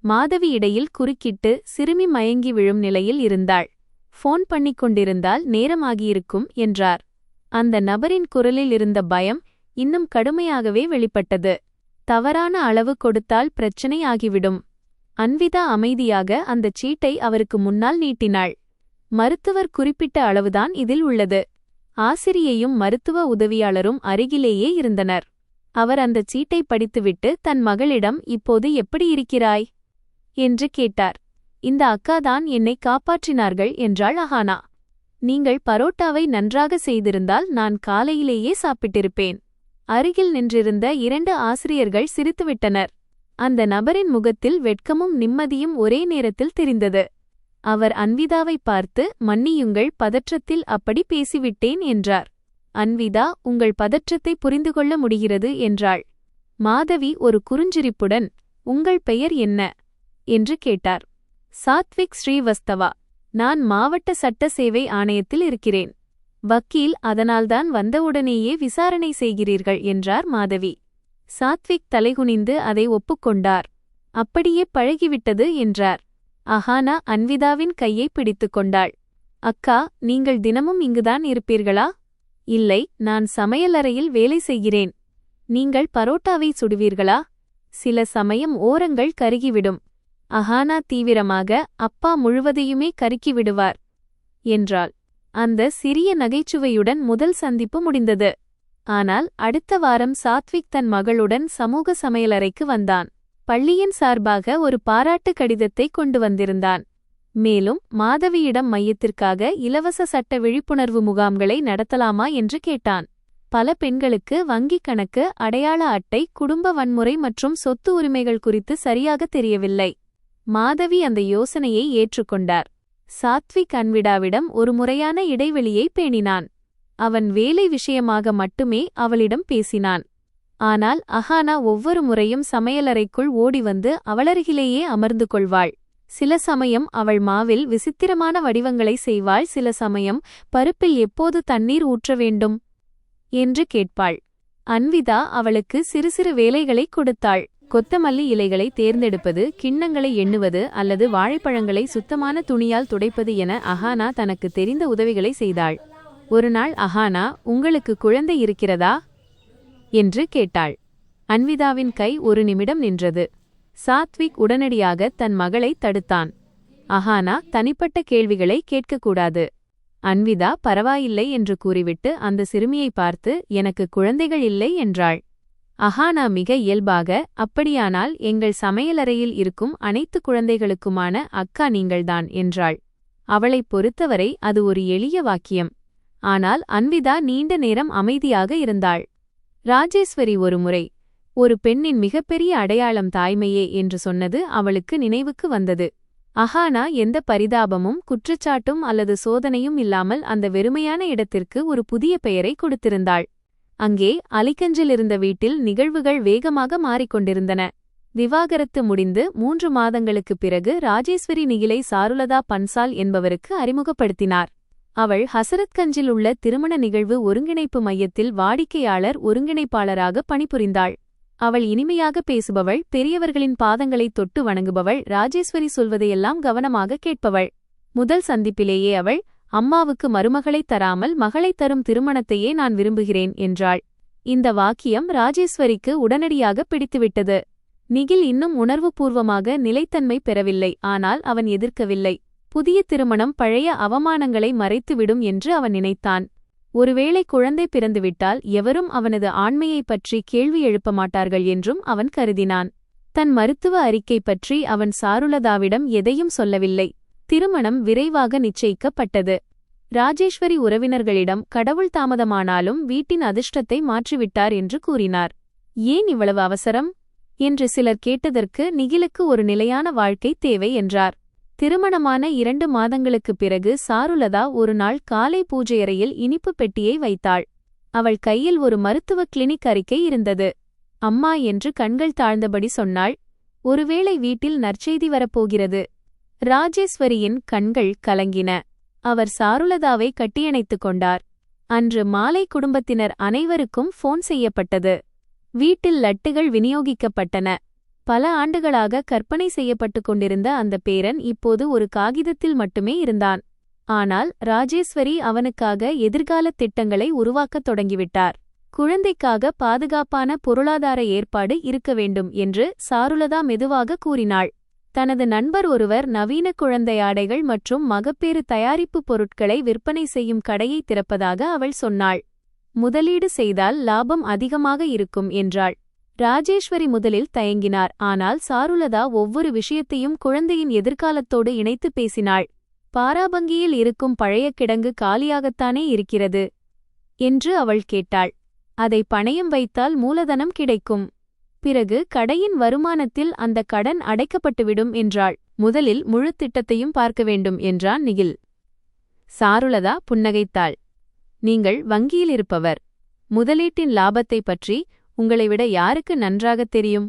மாதவி இடையில் குறுக்கிட்டு சிறுமி மயங்கி விழும் நிலையில் இருந்தாள். ஃபோன் பண்ணிக் கொண்டிருந்தால் நேரமாகியிருக்கும் என்றார். அந்த நபரின் குரலில் இருந்த பயம் இன்னும் கடுமையாகவே வெளிப்பட்டது. தவறான அளவு கொடுத்தால் பிரச்சனை ஆகிவிடும். அன்விதா அமைதியாக அந்தச் சீட்டை அவருக்கு முன்னால் நீட்டினாள். மருத்துவர் குறிப்பிட்ட அளவுதான் இதில் உள்ளது. ஆசிரியையும் மருத்துவ உதவியாளரும் அருகிலேயே இருந்தனர். அவர் அந்தச் சீட்டை படித்துவிட்டு தன் மகளிடம், இப்போது எப்படி இருக்கிறாய் என்று கேட்டார். இந்த அக்காதான் என்னை காப்பாற்றினார்கள் என்றாள் அஹானா. நீங்கள் பரோட்டாவை நன்றாக செய்திருந்தால் நான் காலையிலேயே சாப்பிட்டிருப்பேன். அருகில் நின்றிருந்த 2 ஆசிரியர்கள் சிரித்துவிட்டனர். அந்த நபரின் முகத்தில் வெட்கமும் நிம்மதியும் ஒரே நேரத்தில் தெரிந்தது. அவர் அன்விதாவை பார்த்து, மன்னியுங்கள், பதற்றத்தில் அப்படி பேசிவிட்டேன் என்றார். அன்விதா, உங்கள் பதற்றத்தை புரிந்துகொள்ள முடிகிறது என்றாள். மாதவி ஒரு குறுஞ்சிரிப்புடன், உங்கள் பெயர் என்ன என்று கேட்டார். சாத்விக் ஸ்ரீவஸ்தவா. நான் மாவட்ட சட்ட சேவை ஆணையத்தில் இருக்கிறேன். வக்கீல், அதனால்தான் வந்தவுடனேயே விசாரணை செய்கிறீர்கள் என்றார் மாதவி. சாத்விக் தலைகுனிந்து அதை ஒப்புக்கொண்டார். அப்படியே பழகிவிட்டது என்றார். அஹானா அன்விதாவின் கையை பிடித்துக் கொண்டாள். அக்கா, நீங்கள் தினமும் இங்குதான் இருப்பீர்களா? இல்லை, நான் சமையலறையில் வேலை செய்கிறேன். நீங்கள் பரோட்டாவை சுடுவீர்களா? சில சமயம் ஓரங்கள் கருகிவிடும். அஹானா தீவிரமாக, அப்பா முழுவதையுமே கருக்கிவிடுவார் என்றாள். அந்த சிறிய நகைச்சுவையுடன் முதல் சந்திப்பு முடிந்தது. ஆனால் அடுத்த வாரம் சாத்விக் தன் மகளுடன் சமூக சமையலறைக்கு வந்தான். பள்ளியின் சார்பாக ஒரு பாராட்டு கடிதத்தை கொண்டு வந்திருந்தான். மேலும் மாதவியிடம் மையத்திற்காக இலவச சட்ட விழிப்புணர்வு முகாம்களை நடத்தலாமா என்று கேட்டான். பல பெண்களுக்கு வங்கிக் கணக்கு, அடையாள அட்டை, குடும்ப வன்முறை மற்றும் சொத்து உரிமைகள் குறித்து சரியாக தெரியவில்லை. மாதவி அந்த யோசனையை ஏற்றுக்கொண்டார். சாத்விக் அன்விடாவிடம் ஒரு முறையான இடைவெளியை பேணினான். அவன் வேலை விஷயமாக மட்டுமே அவளிடம் பேசினான். ஆனால் அஹானா ஒவ்வொரு முறையும் சமையலறைக்குள் ஓடிவந்து அவளருகிலேயே அமர்ந்து கொள்வாள். சில சமயம் அவள் மாவில் விசித்திரமான வடிவங்களை செய்வாள். சில சமயம் பருப்பில் எப்போது தண்ணீர் ஊற்ற வேண்டும் என்று கேட்பாள். அன்விதா அவளுக்கு சிறு சிறு வேலைகளை கொடுத்தாள். கொத்தமல்லி இலைகளை தேர்ந்தெடுப்பது, கிண்ணங்களை எண்ணுவது அல்லது வாழைப்பழங்களை சுத்தமான துணியால் துடைப்பது என அஹானா தனக்கு தெரிந்த உதவிகளை செய்தாள். ஒருநாள் அஹானா, உங்களுக்கு குழந்தை இருக்கிறதா என்று கேட்டாள். அன்விதாவின் கை ஒரு நிமிடம் நின்றது. சாத்விக் உடனடியாக தன் மகளை தடுத்தான். அஹானா, தனிப்பட்ட கேள்விகளை கேட்கக்கூடாது. அன்விதா பரவாயில்லை என்று கூறிவிட்டு அந்த சிறுமியை பார்த்து, எனக்கு குழந்தைகள் இல்லை என்றாள். அஹானா மிக இயல்பாக, அப்படியானால் எங்கள் சமையலறையில் இருக்கும் அனைத்து குழந்தைகளுக்குமான அக்கா நீங்கள்தான் என்றாள். அவளைப் பொறுத்தவரை அது ஒரு எளிய வாக்கியம். ஆனால் அன்விதா நீண்ட நேரம் அமைதியாக இருந்தாள். ராஜேஸ்வரி ஒருமுறை, ஒரு பெண்ணின் மிகப்பெரிய அடையாளம் தாய்மையே என்று சொன்னது அவளுக்கு நினைவுக்கு வந்தது. அஹானா எந்த பரிதாபமும், குற்றச்சாட்டும் அல்லது சோதனையும் இல்லாமல் அந்த வெறுமையான இடத்திற்கு ஒரு புதிய பெயரை கொடுத்திருந்தாள். அங்கே அலிகஞ்சில் இருந்த வீட்டில் நிகழ்வுகள் வேகமாக மாறிக்கொண்டிருந்தன. விவாகரத்து முடிந்து 3 மாதங்களுக்குப் பிறகு ராஜேஸ்வரி நிகிலை சாருலதா பன்சால் என்பவருக்கு அறிமுகப்படுத்தினார். அவள் ஹசரத்கஞ்சில் உள்ள திருமண நிகழ்வு ஒருங்கிணைப்பு மையத்தில் வாடிக்கையாளர் ஒருங்கிணைப்பாளராக பணிபுரிந்தாள். அவள் இனிமையாக பேசுபவள், பெரியவர்களின் பாதங்களை தொட்டு வணங்குபவள், ராஜேஸ்வரி சொல்வதையெல்லாம் கவனமாக கேட்பவள். முதல் சந்திப்பிலேயே அவள், அம்மாவுக்கு மருமகளைத் தராமல் மகளைத் தரும் திருமணத்தையே நான் விரும்புகிறேன் என்றாள். இந்த வாக்கியம் ராஜேஸ்வரிக்கு உடனடியாக பிடித்துவிட்டது. நிகில் இன்னும் உணர்வுபூர்வமாக நிலைத்தன்மை பெறவில்லை. ஆனால் அவன் எதிர்க்கவில்லை. புதிய திருமணம் பழைய அவமானங்களை மறைத்துவிடும் என்று அவன் நினைத்தான். ஒருவேளை குழந்தை பிறந்துவிட்டால் எவரும் அவனது ஆண்மையைப் பற்றி கேள்வி எழுப்ப மாட்டார்கள் என்றும் அவன் கருதினான். தன் மருத்துவ அறிக்கை பற்றி அவன் சாருலதாவிடம் எதையும் சொல்லவில்லை. திருமணம் விரைவாக நிச்சயிக்கப்பட்டது. ராஜேஸ்வரி உறவினர்களிடம் கடவுள் தாமதமானாலும் வீட்டின் அதிர்ஷ்டத்தை மாற்றிவிட்டார் என்று கூறினார். ஏன் இவ்வளவு அவசரம் என்று சிலர் கேட்டதற்கு நிகிலுக்கு ஒரு நிலையான வாழ்க்கை தேவை என்றார். திருமணமான 2 மாதங்களுக்குப் பிறகு சாருலதா ஒரு நாள் காலை பூஜையறையில் இனிப்பு பெட்டியை வைத்தாள். அவள் கையில் ஒரு மருத்துவ கிளினிக் அறிக்கை இருந்தது. அம்மா என்று கண்கள் தாழ்ந்தபடி சொன்னாள், ஒருவேளை வீட்டில் நற்செய்தி வரப்போகிறது. ராஜேஸ்வரியின் கண்கள் கலங்கின. அவர் சாருலதாவை கட்டியணைத்துக் கொண்டார். அன்று மாலை குடும்பத்தினர் அனைவருக்கும் போன் செய்யப்பட்டது. வீட்டில் லட்டுகள் விநியோகிக்கப்பட்டன. பல ஆண்டுகளாக கற்பனை செய்யப்பட்டுக் கொண்டிருந்த அந்த பேரன் இப்போது ஒரு காகிதத்தில் மட்டுமே இருந்தான். ஆனால் ராஜேஸ்வரி அவனுக்காக எதிர்காலத் திட்டங்களை உருவாக்கத் தொடங்கிவிட்டார். குழந்தைக்காக பாதுகாப்பான பொருளாதார ஏற்பாடு இருக்க வேண்டும் என்று சாருலதா மெதுவாக கூறினாள். தனது நண்பர் ஒருவர் நவீன குழந்தை ஆடைகள் மற்றும் மகப்பேறு தயாரிப்பு பொருட்களை விற்பனை செய்யும் கடையை திறப்பதாக அவள் சொன்னாள். முதலீடு செய்தால் லாபம் அதிகமாக இருக்கும் என்றாள். ராஜேஸ்வரி முதலில் தயங்கினார். ஆனால் சாருலதா ஒவ்வொரு விஷயத்தையும் குழந்தையின் எதிர்காலத்தோடு இணைத்து பேசினாள். பாராபங்கியில் இருக்கும் பழைய கிடங்கு காலியாகத்தானே இருக்கிறது என்று அவள் கேட்டாள். அதை பணயம் வைத்தால் மூலதனம் கிடைக்கும். பிறகு கடையின் வருமானத்தில் அந்த கடன் அடைக்கப்பட்டுவிடும் என்றாள். முதலில் முழு திட்டத்தையும் பார்க்க வேண்டும் என்றான் நிகில். சாருலதா புன்னகைத்தாள். நீங்கள் வங்கியில் இருப்பவர். முதலீட்டின் லாபத்தை பற்றி உங்களை விட யாருக்கு நன்றாகத் தெரியும்?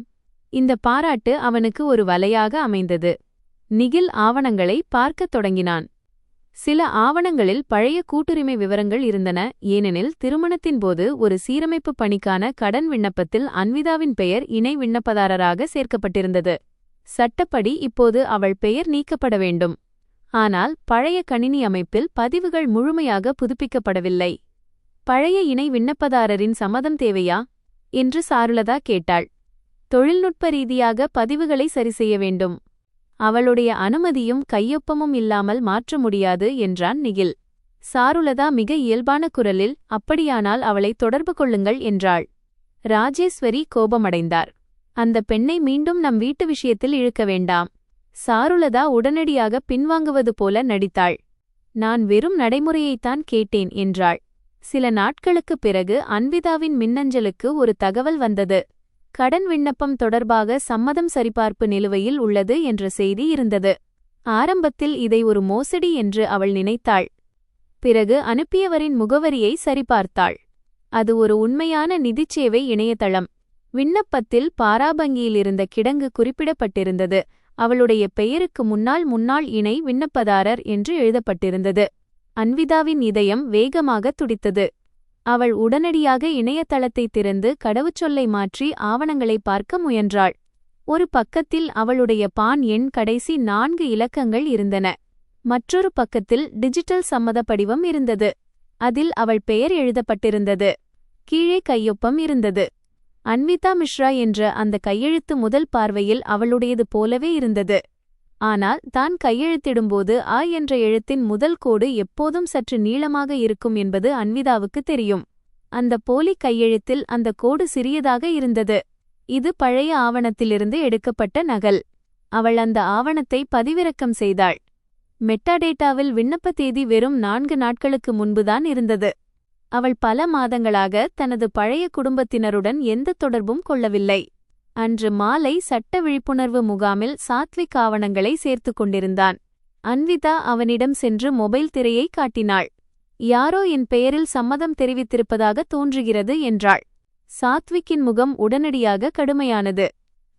இந்த பாராட்டு அவனுக்கு ஒரு வலையாக அமைந்தது. நிகில் ஆவணங்களை பார்க்கத் தொடங்கினான். சில ஆவணங்களில் பழைய கூட்டுரிமை விவரங்கள் இருந்தன. ஏனெனில் திருமணத்தின் போது ஒரு சீரமைப்பு பணிக்கான கடன் விண்ணப்பத்தில் அன்விதாவின் பெயர் இணை விண்ணப்பதாரராக சேர்க்கப்பட்டிருந்தது. சட்டப்படி இப்போது அவள் பெயர் நீக்கப்பட வேண்டும். ஆனால் பழைய கணினி அமைப்பில் பதிவுகள் முழுமையாக புதுப்பிக்கப்படவில்லை. பழைய இணை விண்ணப்பதாரரின் சம்மதம் தேவையா என்று சாருலதா கேட்டாள். தொழில்நுட்ப ரீதியாக பதிவுகளை சரிசெய்ய வேண்டும். அவளுடைய அனுமதியும் கையொப்பமும் இல்லாமல் மாற்ற முடியாது என்றான் நிகில். சாருலதா மிக இயல்பான குரலில், அப்படியானால் அவளை தொடர்பு கொள்ளுங்கள் என்றாள். ராஜேஸ்வரி கோபமடைந்தார். அந்த பெண்ணை மீண்டும் நம் வீட்டு விஷயத்தில் இழுக்க வேண்டாம். சாருலதா உடனடியாக பின்வாங்குவது போல நடித்தாள். நான் வெறும் நடைமுறையைத்தான் கேட்டேன் என்றாள். சில நாட்களுக்குப் பிறகு அன்விதாவின் மின்னஞ்சலுக்கு ஒரு தகவல் வந்தது. கடன் விண்ணப்பம் தொடர்பாக சம்மதம் சரிபார்ப்பு நிலுவையில் உள்ளது என்ற செய்தி இருந்தது. ஆரம்பத்தில் இதை ஒரு மோசடி என்று அவள் நினைத்தாள். பிறகு அனுப்பியவரின் முகவரியை சரிபார்த்தாள். அது ஒரு உண்மையான நிதிச்சேவை இணையதளம். விண்ணப்பத்தில் பாராபங்கியிலிருந்த கிடங்கு குறிப்பிடப்பட்டிருந்தது. அவளுடைய பெயருக்கு முன்னாள் இணை விண்ணப்பதாரர் என்று எழுதப்பட்டிருந்தது. அன்விதாவின் இதயம் வேகமாக துடித்தது. அவள் உடனடியாக இணையதளத்தை திறந்து கடவுச்சொல்லை மாற்றி ஆவணங்களை பார்க்க முயன்றாள். ஒரு பக்கத்தில் அவளுடைய பான் எண் கடைசி 4 இலக்கங்கள் இருந்தன. மற்றொரு பக்கத்தில் டிஜிட்டல் சம்மத படிவம் இருந்தது. அதில் அவள் பெயர் எழுதப்பட்டிருந்தது. கீழே கையொப்பம் இருந்தது. அன்விதா மிஸ்ரா என்ற அந்த கையெழுத்து முதல் பார்வையில் அவளுடையது போலவே இருந்தது. ஆனால் தான் கையெழுத்திடும்போது அ என்ற எழுத்தின் முதல் கோடு எப்போதும் சற்று நீளமாக இருக்கும் என்பது அன்விதாவுக்கு தெரியும். அந்த போலி கையெழுத்தில் அந்த கோடு சிறியதாக இருந்தது. இது பழைய ஆவணத்திலிருந்து எடுக்கப்பட்ட நகல். அவள் அந்த ஆவணத்தை பதிவிறக்கம் செய்தாள். மெட்டாடேட்டாவில் விண்ணப்ப தேதி வெறும் 4 நாட்களுக்கு முன்புதான் இருந்தது. அவள் பல மாதங்களாக தனது பழைய குடும்பத்தினருடன் எந்த தொடர்பும் கொள்ளவில்லை. அன்று மாலை சட்ட விழிப்புணர்வு முகாமில் சாத்விக் ஆவணங்களை சேர்த்துக் கொண்டிருந்தான். அன்விதா அவனிடம் சென்று மொபைல் திரையை காட்டினாள். யாரோ என் பெயரில் சம்மதம் தெரிவித்திருப்பதாக தோன்றுகிறது என்றாள். சாத்விக்கின் முகம் உடனடியாக கடுமையானது.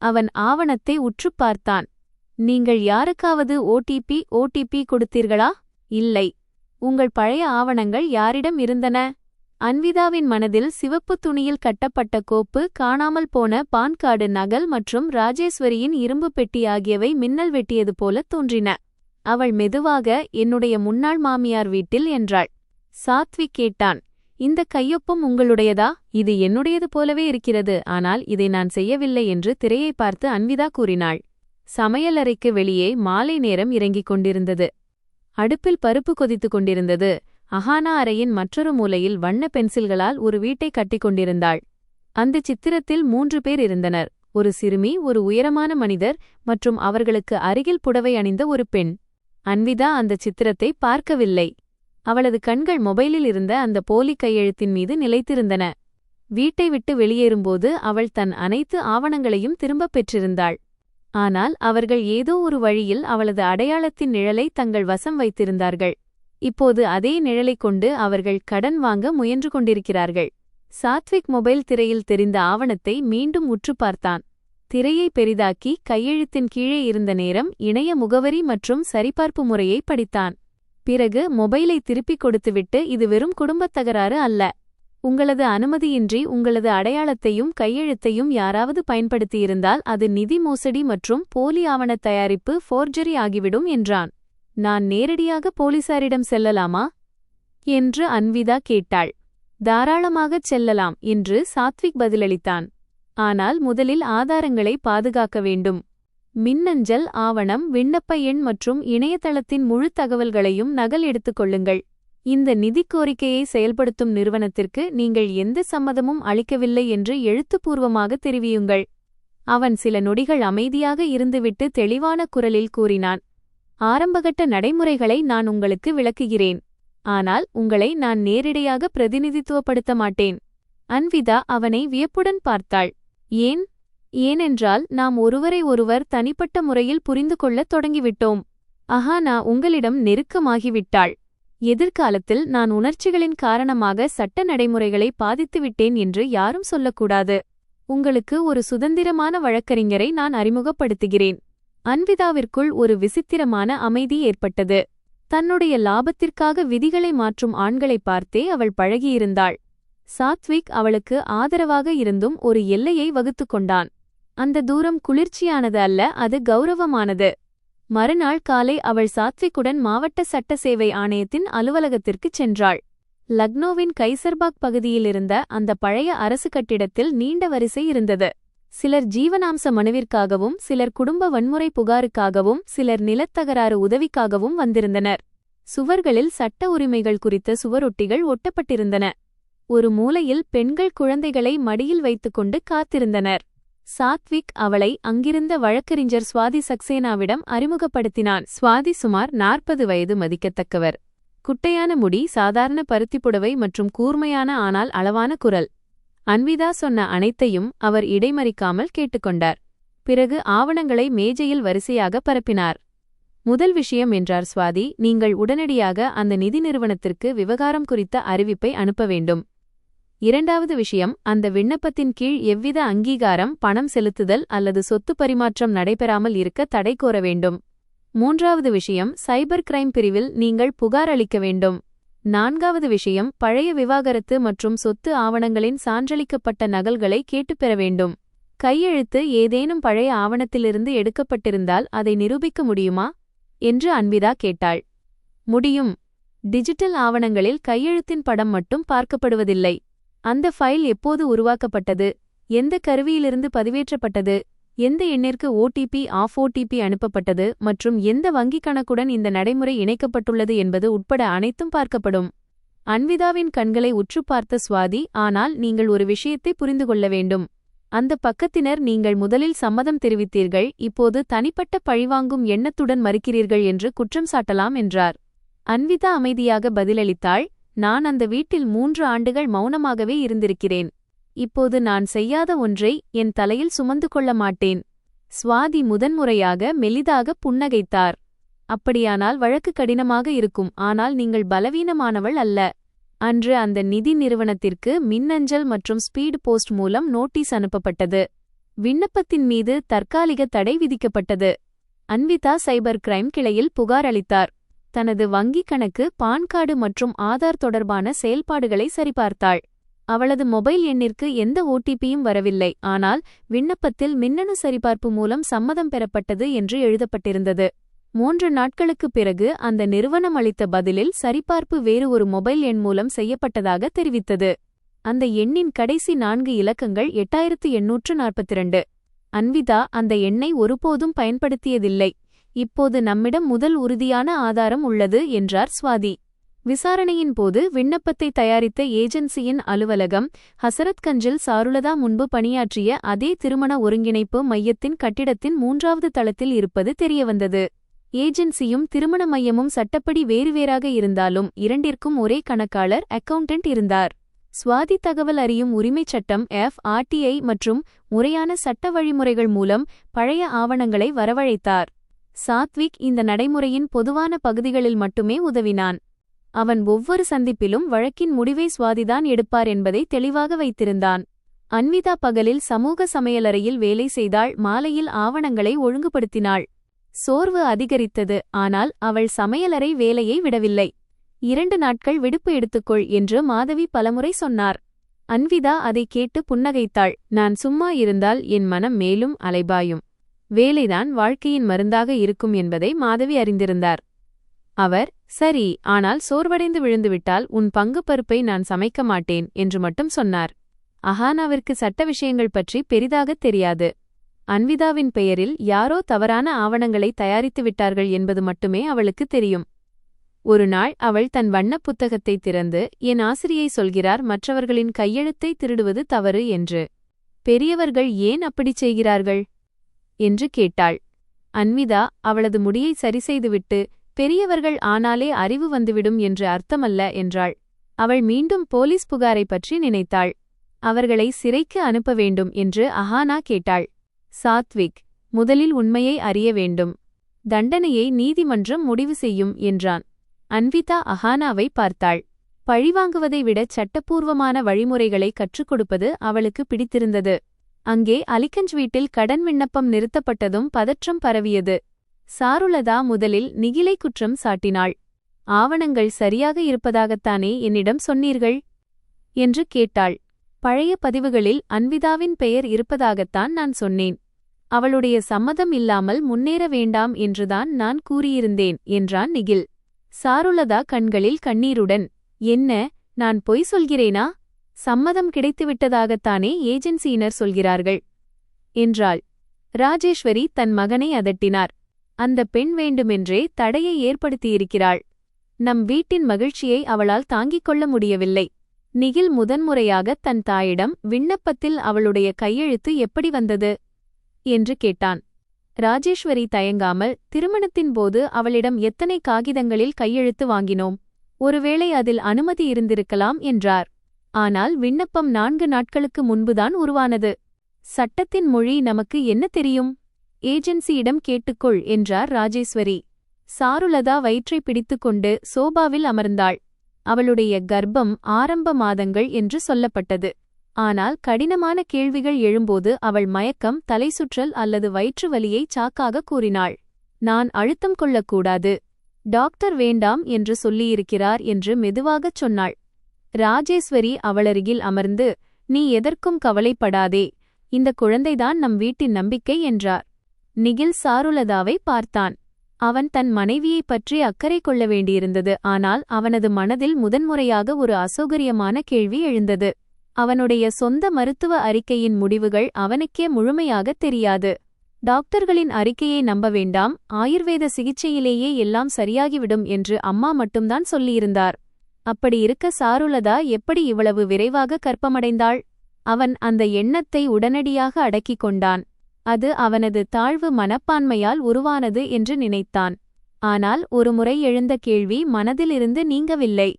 அவன் ஆவணத்தை உற்றுப் பார்த்தான். நீங்கள் யாருக்காவது ஓடிபி கொடுத்தீர்களா? இல்லை. உங்கள் பழைய ஆவணங்கள் யாரிடம் இருந்தன? அன்விதாவின் மனதில் சிவப்பு துணியில் கட்டப்பட்ட கோப்பு, காணாமல் போன பான் கார்டு நகல் மற்றும் ராஜேஸ்வரியின் இரும்பு பெட்டி ஆகியவை மின்னல் வெட்டியது போல தோன்றின. அவள் மெதுவாக, என்னுடைய முன்னாள் மாமியார் வீட்டில் என்றாள். சாத்விக் கேட்டான், இந்த கையொப்பம் உங்களுடையதா? இது என்னுடையது போலவே இருக்கிறது, ஆனால் இதை நான் செய்யவில்லை என்று திரையை பார்த்து அன்விதா கூறினாள். சமையலறைக்கு வெளியே மாலை நேரம் இறங்கிக் கொண்டிருந்தது. அடுப்பில் பருப்பு கொதித்துக் கொண்டிருந்தது. அஹானா அறையின் மற்றொரு மூலையில் வண்ண பென்சில்களால் ஒரு வீட்டை கட்டிக்கொண்டிருந்தாள். அந்த சித்திரத்தில் 3 பேர் இருந்தனர். ஒரு சிறுமி, ஒரு உயரமான மனிதர் மற்றும் அவர்களுக்கு அருகில் புடவை அணிந்த ஒரு பெண். அன்விதா அந்த சித்திரத்தை பார்க்கவில்லை. அவளது கண்கள் மொபைலில் இருந்த அந்த போலி கையெழுத்தின் மீது நிலைத்திருந்தன. வீட்டை விட்டு வெளியேறும்போது அவள் தன் அனைத்து ஆவணங்களையும் திரும்பப் பெற்றிருந்தாள். ஆனால் அவர்கள் ஏதோ ஒரு வழியில் அவளது அடையாளத்தின் நிழலை தங்கள் வசம் வைத்திருந்தார்கள். இப்போது அதே நிழலைக் கொண்டு அவர்கள் கடன் வாங்க முயன்று கொண்டிருக்கிறார்கள். சாத்விக் மொபைல் திரையில் தெரிந்த ஆவணத்தை மீண்டும் உற்று பார்த்தான். திரையை பெரிதாக்கி கையெழுத்தின் கீழே இருந்த நேரம், இணைய முகவரி மற்றும் சரிபார்ப்பு முறையை படித்தான். பிறகு மொபைலை திருப்பிக் கொடுத்துவிட்டு, இது வெறும் குடும்பத் தகராறு அல்ல. உங்களது அனுமதியின்றி உங்களது அடையாளத்தையும் கையெழுத்தையும் யாராவது பயன்படுத்தியிருந்தால் அது நிதி மோசடி மற்றும் போலி ஆவணத் தயாரிப்பு ஃபோர்ஜரி ஆகிவிடும் என்றான். நான் நேரடியாக போலீசாரிடம் செல்லலாமா என்று அன்விதா கேட்டாள். தாராளமாகச் செல்லலாம் என்று சாத்விக் பதிலளித்தான். ஆனால் முதலில் ஆதாரங்களை பாதுகாக்க வேண்டும். மின்னஞ்சல், ஆவணம், விண்ணப்ப எண் மற்றும் இணையதளத்தின் முழு தகவல்களையும் நகல் எடுத்துக் கொள்ளுங்கள். இந்த நிதி கோரிக்கையை செயல்படுத்தும் நிறுவனத்திற்கு நீங்கள் எந்த சம்மதமும் அளிக்கவில்லை என்று எழுத்துப்பூர்வமாக தெரிவியுங்கள். அவன் சில நொடிகள் அமைதியாக இருந்துவிட்டு தெளிவான குரலில் கூறினான். ஆரம்பகட்ட நடைமுறைகளை நான் உங்களுக்கு விளக்குகிறேன். ஆனால் உங்களை நான் நேரிடையாக பிரதிநிதித்துவப்படுத்த மாட்டேன். அன்விதா அவனை வியப்புடன் பார்த்தாள். ஏன்? ஏனென்றால் நாம் ஒருவரை ஒருவர் தனிப்பட்ட முறையில் புரிந்து கொள்ளத் தொடங்கிவிட்டோம். அஹானா உங்களிடம் நெருக்கமாகிவிட்டாள். எதிர்காலத்தில் நான் உணர்ச்சிகளின் காரணமாக சட்ட நடைமுறைகளை பாதித்துவிட்டேன் என்று யாரும் சொல்லக்கூடாது. உங்களுக்கு ஒரு சுதந்திரமான வழக்கறிஞரை நான் அறிமுகப்படுத்துகிறேன். அன்விதாவிற்குள் ஒரு விசித்திரமான அமைதி ஏற்பட்டது. தன்னுடைய லாபத்திற்காக விதிகளை மாற்றும் ஆண்களை பார்த்தே அவள் பழகியிருந்தாள். சாத்விக் அவளுக்கு ஆதரவாக இருந்தும் ஒரு எல்லையை வகுத்துக் கொண்டான். அந்த தூரம் குளிர்ச்சியானது அல்ல, அது கௌரவமானது. மறுநாள் காலை அவள் சாத்விக்குடன் மாவட்ட சட்ட சேவை ஆணையத்தின் அலுவலகத்திற்குச் சென்றாள். லக்னோவின் கைசர்பாக் பகுதியிலிருந்த அந்த பழைய அரசு கட்டிடத்தில் நீண்ட வரிசை இருந்தது. சிலர் ஜீவனாம்ச மனுவிற்காகவும், சிலர் குடும்ப வன்முறை புகாருக்காகவும், சிலர் நிலத்தகராறு உதவிக்காகவும் வந்திருந்தனர். சுவர்களில் சட்ட உரிமைகள் குறித்த சுவரொட்டிகள் ஒட்டப்பட்டிருந்தன. ஒரு மூலையில் பெண்கள் குழந்தைகளை மடியில் வைத்துக்கொண்டு காத்திருந்தனர். சாத்விக் அவளை அங்கிருந்த வழக்கறிஞர் ஸ்வாதி சக்சேனாவிடம் அறிமுகப்படுத்தினான். ஸ்வாதி சுமார் 40 வயது, மதிக்கத்தக்கவர். குட்டையான முடி, சாதாரண பருத்திப்புடவை மற்றும் கூர்மையான ஆனால் அளவான குரல். அன்விதா சொன்ன அனைத்தையும் அவர் இடைமறிக்காமல் கேட்டுக்கொண்டார். பிறகு ஆவணங்களை மேஜையில் வரிசையாக பரப்பினார். முதல் விஷயம் என்றார் ஸ்வாதி, நீங்கள் உடனடியாக அந்த நிதி நிறுவனத்திற்கு விவகாரம் குறித்த அறிவிப்பை அனுப்ப வேண்டும். இரண்டாவது விஷயம், அந்த விண்ணப்பத்தின் கீழ் எவ்வித அங்கீகாரம், பணம் செலுத்துதல் அல்லது சொத்து பரிமாற்றம் நடைபெறாமல் இருக்க தடை கோர வேண்டும். மூன்றாவது விஷயம், சைபர் கிரைம் பிரிவில் நீங்கள் புகார் அளிக்க வேண்டும். நான்காவது விஷயம், பழைய விவாகரத்து மற்றும் சொத்து ஆவணங்களின் சான்றளிக்கப்பட்ட நகல்களை கேட்டுப் பெற வேண்டும். கையெழுத்து ஏதேனும் பழைய ஆவணத்திலிருந்து எடுக்கப்பட்டிருந்தால் அதை நிரூபிக்க முடியுமா என்று அன்விதா கேட்டாள். முடியும். டிஜிட்டல் ஆவணங்களில் கையெழுத்தின் படம் மட்டும் பார்க்கப்படுவதில்லை. அந்த ஃபைல் எப்போது உருவாக்கப்பட்டது, எந்த கருவியிலிருந்து பதிவேற்றப்பட்டது, எந்த எண்ணிற்கு ஓடிபி, ஆஃப் ஓடிபி அனுப்பப்பட்டது மற்றும் எந்த வங்கிக் கணக்குடன் இந்த நடைமுறை இணைக்கப்பட்டுள்ளது என்பது உட்பட அனைத்தும் பார்க்கப்படும். அன்விதாவின் கண்களை உற்று பார்த்த ஸ்வாதி, ஆனால் நீங்கள் ஒரு விஷயத்தை புரிந்து கொள்ள வேண்டும். அந்த பக்கத்தினர் நீங்கள் முதலில் சம்மதம் தெரிவித்தீர்கள், இப்போது தனிப்பட்ட பழிவாங்கும் எண்ணத்துடன் மறுக்கிறீர்கள் என்று குற்றம் சாட்டலாம் என்றார். அன்விதா அமைதியாக பதிலளித்தாள். நான் அந்த வீட்டில் 3 ஆண்டுகள் மௌனமாகவே இருந்திருக்கிறேன். இப்போது நான் செய்யாத ஒன்றை என் தலையில் சுமந்து கொள்ள மாட்டேன். ஸ்வாதி முதன்முறையாக மெலிதாக புன்னகைத்தார். அப்படியானால் வழக்கு கடினமாக இருக்கும், ஆனால் நீங்கள் பலவீனமானவள் அல்ல. அன்று அந்த நிதி நிறுவனத்திற்கு மின்னஞ்சல் மற்றும் ஸ்பீடு போஸ்ட் மூலம் நோட்டீஸ் அனுப்பப்பட்டது. விண்ணப்பத்தின் மீது தற்காலிக தடை விதிக்கப்பட்டது. அன்விதா சைபர் கிரைம் கிளையில் புகார் அளித்தார். தனது வங்கிக் கணக்கு, பான் கார்டு மற்றும் ஆதார் தொடர்பான செயல்பாடுகளை சரிபார்த்தாள். அவளது மொபைல் எண்ணிற்கு எந்த ஓடிபியும் வரவில்லை, ஆனால் விண்ணப்பத்தில் மின்னணு சரிபார்ப்பு மூலம் சம்மதம் பெறப்பட்டது என்று எழுதப்பட்டிருந்தது. 3 நாட்களுக்குப் பிறகு அந்த நிறுவனம் அளித்த பதிலில் சரிபார்ப்பு வேறு ஒரு மொபைல் எண் மூலம் செய்யப்பட்டதாக தெரிவித்தது. அந்த எண்ணின் கடைசி 4 இலக்கங்கள் 8842. அன்விதா அந்த எண்ணை ஒருபோதும் பயன்படுத்தியதில்லை. இப்போது நம்மிடம் முதல் உறுதியான ஆதாரம் உள்ளது என்றார் ஸ்வாதி. விசாரணையின் போது விண்ணப்பத்தை தயாரித்த ஏஜென்சியின் அலுவலகம் ஹசரத்கஞ்சில் சாருலதா முன்பு பணியாற்றிய அதே திருமண ஒருங்கிணைப்பு மையத்தின் கட்டிடத்தின் 3வது தளத்தில் இருப்பது தெரியவந்தது. ஏஜென்சியும் திருமண மையமும் சட்டப்படி வேறுவேறாக இருந்தாலும் இரண்டிற்கும் ஒரே கணக்காளர் அக்கவுண்டன்ட் இருந்தார். சுவாதி தகவல் அறியும் உரிமைச் சட்டம் FRTI மற்றும் முறையான சட்ட வழிமுறைகள் மூலம் பழைய ஆவணங்களை வரவழைத்தார். சாத்விக் இந்த நடைமுறையின் பொதுவான பகுதிகளில் மட்டுமே உதவினான். அவன் ஒவ்வொரு சந்திப்பிலும் வழக்கின் முடிவை சுவாதிதான் எடுப்பார் என்பதை தெளிவாக வைத்திருந்தான். அன்விதா பகலில் சமூக சமையலறையில் வேலை செய்தாள், மாலையில் ஆவணங்களை ஒழுங்குபடுத்தினாள். சோர்வு அதிகரித்தது, ஆனால் அவள் சமையலறை வேலையை விடவில்லை. 2 நாட்கள் விடுப்பு எடுத்துக்கொள் என்று மாதவி பலமுறை சொன்னார். அன்விதா அதை கேட்டு புன்னகைத்தாள். நான் சும்மா இருந்தால் என் மனம் மேலும் அலைபாயும். வேலைதான் வாழ்க்கையின் மருந்தாக இருக்கும் என்பதை மாதவி அறிந்திருந்தார். அவர், சரி, ஆனால் சோர்வடைந்து விழுந்துவிட்டால் உன் பங்கு பருப்பை நான் சமைக்க மாட்டேன் என்று மட்டும் சொன்னார். அஹானாவிற்கு சட்ட விஷயங்கள் பற்றி பெரிதாகத் தெரியாது. அன்விதாவின் பெயரில் யாரோ தவறான ஆவணங்களை தயாரித்து விட்டார்கள் என்பது மட்டுமே அவளுக்கு தெரியும். ஒரு நாள் அவள் தன் வண்ணப் புத்தகத்தை திறந்து, என் ஆசிரியை சொல்கிறார் மற்றவர்களின் கையெழுத்தை திருடுவது தவறு என்று. பெரியவர்கள் ஏன் அப்படிச் செய்கிறார்கள் என்று கேட்டாள். அன்விதா அவளது முடியை சரிசெய்துவிட்டு, பெரியவர்கள் ஆனாலே அறிவு வந்துவிடும் என்று அர்த்தமல்ல என்றாள். அவள் மீண்டும் போலீஸ் புகாரை பற்றி நினைத்தாள். அவர்களை சிறைக்கு அனுப்ப வேண்டும் என்று அஹானா கேட்டாள். சாத்விக், முதலில் உண்மையை அறிய வேண்டும். தண்டனையை நீதிமன்றம் முடிவு செய்யும் என்றான். அன்விதா அஹானாவை பார்த்தாள். பழிவாங்குவதை விட சட்டப்பூர்வமான வழிமுறைகளை கற்றுக் கொடுப்பது அவளுக்கு பிடித்திருந்தது. அங்கே அலிகஞ்ச் வீட்டில் கடன் விண்ணப்பம் நிறுத்தப்பட்டதும் பதற்றம் பரவியது. சாருலதா முதலில் நிகிலை குற்றம் சாட்டினாள். ஆவணங்கள் சரியாக இருப்பதாகத்தானே என்னிடம் சொன்னீர்கள் என்று கேட்டாள். பழைய பதிவுகளில் அன்விதாவின் பெயர் இருப்பதாகத்தான் நான் சொன்னேன். அவளுடைய சம்மதம் இல்லாமல் முன்னேற வேண்டாம் என்றுதான் நான் கூறியிருந்தேன் என்றான் நிகில். சாருலதா கண்களில் கண்ணீருடன், என்ன, நான் பொய் சொல்கிறேனா? சம்மதம் கிடைத்துவிட்டதாகத்தானே ஏஜென்சியினர் சொல்கிறார்கள் என்றாள். ராஜேஸ்வரி தன் மகனை அதட்டினார். அந்த பெண் வேண்டுமென்றே தடையை ஏற்படுத்தியிருக்கிறாள். நம் வீட்டின் மகிழ்ச்சியை அவளால் தாங்கிக் கொள்ள முடியவில்லை. நிகில் முதன்முறையாக தன் தாயிடம் விண்ணப்பத்தில் அவளுடைய கையெழுத்து எப்படி வந்தது என்று கேட்டான். ராஜேஸ்வரி தயங்காமல், திருமணத்தின் போது அவளிடம் எத்தனை காகிதங்களில் கையெழுத்து வாங்கினோம், ஒருவேளை அதில் அனுமதி இருந்திருக்கலாம் என்றார். ஆனால் விண்ணப்பம் 4 நாட்களுக்கு முன்புதான் உருவானது. சட்டத்தின் மொழி நமக்கு என்ன தெரியும்? ஏஜென்சியிடம் கேட்டுக்கொள் என்றார் ராஜேஸ்வரி. சாருலதா வயிற்றை பிடித்துக்கொண்டு சோபாவில் அமர்ந்தாள். அவளுடைய கர்ப்பம் ஆரம்ப மாதங்கள் என்று சொல்லப்பட்டது. ஆனால் கடினமான கேள்விகள் எழும்போது அவள் மயக்கம், தலைசுற்றல் அல்லது வயிற்று வலியை சாக்காக கூறினாள். நான் அழுத்தம் கொள்ளக்கூடாது, டாக்டர் வேண்டாம் என்று சொல்லியிருக்கிறார் என்று மெதுவாகச் சொன்னாள். ராஜேஸ்வரி அவளருகில் அமர்ந்து, நீ எதற்கும் கவலைப்படாதே, இந்த குழந்தைதான் நம் வீட்டின் நம்பிக்கை என்றார். நிகில் சாருலதாவை பார்த்தான். அவன் தன் மனைவியைப் பற்றி அக்கறை கொள்ள வேண்டியிருந்தது. ஆனால் அவனது மனதில் முதன்முறையாக ஒரு அசௌகரியமான கேள்வி எழுந்தது. அவனுடைய சொந்த மருத்துவ அறிக்கையின் முடிவுகள் அவனுக்கே முழுமையாகத் தெரியாது. டாக்டர்களின் அறிக்கையை நம்ப வேண்டாம், ஆயுர்வேத சிகிச்சையிலேயே எல்லாம் சரியாகிவிடும் என்று அம்மா மட்டும்தான் சொல்லியிருந்தார். அப்படி இருக்க சாருலதா எப்படி இவ்வளவு விரைவாக கர்ப்பமடைந்தாள்? அவன் அந்த எண்ணத்தை உடனடியாக அடக்கிக் கொண்டான். அது அவனது தாழ்வு மனப்பான்மையால் உருவானது என்று நினைத்தான். ஆனால் ஒருமுறை எழுந்த கேள்வி மனதிலிருந்து நீங்கவில்லை.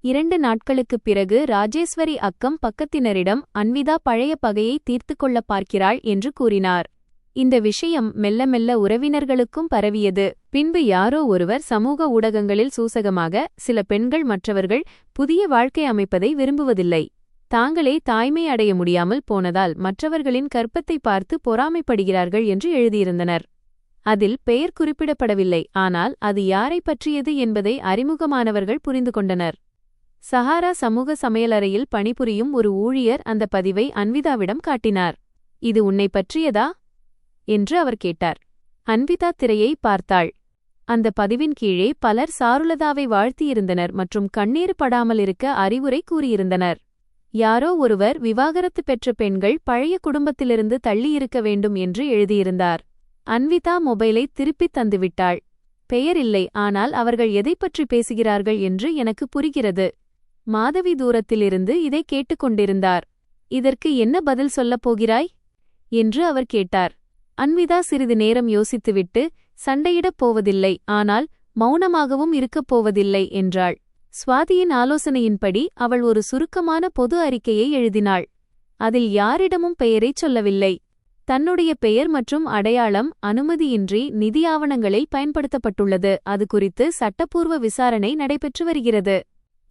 2 நாட்களுக்குப் பிறகு ராஜேஸ்வரி அக்கம் பக்கத்தினரிடம் அன்விதா பழைய பகையை தீர்த்து கொள்ள பார்க்கிறாள் என்று கூறினார். இந்த விஷயம் மெல்ல மெல்ல உறவினர்களுக்கும் பரவியது. பின்பு யாரோ ஒருவர் சமூக ஊடகங்களில் சூசகமாக, சில பெண்கள் மற்றவர்கள் புதிய வாழ்க்கை அமைப்பதை விரும்புவதில்லை, தாங்களே தாய்மை அடைய முடியாமல் போனதால் மற்றவர்களின் கற்பத்தை பார்த்து பொறாமைப்படுகிறார்கள் என்று எழுதியிருந்தனர். அதில் பெயர் குறிப்பிடப்படவில்லை. ஆனால் அது யாரை பற்றியது என்பதை அறிமுகமானவர்கள் புரிந்து கொண்டனர். சஹாரா சமூக சமையலறையில் பணிபுரியும் ஒரு ஊழியர் அந்த பதிவை அன்விதாவிடம் காட்டினார். இது உன்னை பற்றியதா என்று அவர் கேட்டார். அன்விதா திரையை பார்த்தாள். அந்த பதிவின் கீழே பலர் சாருலதாவை வாழ்த்தியிருந்தனர் மற்றும் கண்ணீர் படாமல் இருக்க அறிவுரை கூறியிருந்தனர். யாரோ ஒருவர் விவாகரத்து பெற்ற பெண்கள் பழைய குடும்பத்திலிருந்து தள்ளியிருக்க வேண்டும் என்று எழுதியிருந்தார். அன்விதா மொபைலை திருப்பித் தந்துவிட்டாள். பெயர் இல்லை, ஆனால் அவர்கள் எதைப் பற்றி பேசுகிறார்கள் என்று எனக்கு புரிகிறது. மாதவி தூரத்திலிருந்து இதை கேட்டுக்கொண்டிருந்தார். இதற்கு என்ன பதில் சொல்லப் போகிறாய் என்று அவர் கேட்டார். அன்விதா சிறிது நேரம் யோசித்துவிட்டு, சண்டையிடப் போவதில்லை, ஆனால் மௌனமாகவும் இருக்கப் போவதில்லை என்றாள். சுவாதியின் ஆலோசனையின்படி அவள் ஒரு சுருக்கமான பொது அறிக்கையை எழுதினாள். அதில் யாரிடமும் பெயரைச் சொல்லவில்லை. தன்னுடைய பெயர் மற்றும் அடையாளம் அனுமதியின்றி நிதி ஆவணங்களில் பயன்படுத்தப்பட்டுள்ளது, அது குறித்து சட்டப்பூர்வ விசாரணை நடைபெற்று வருகிறது.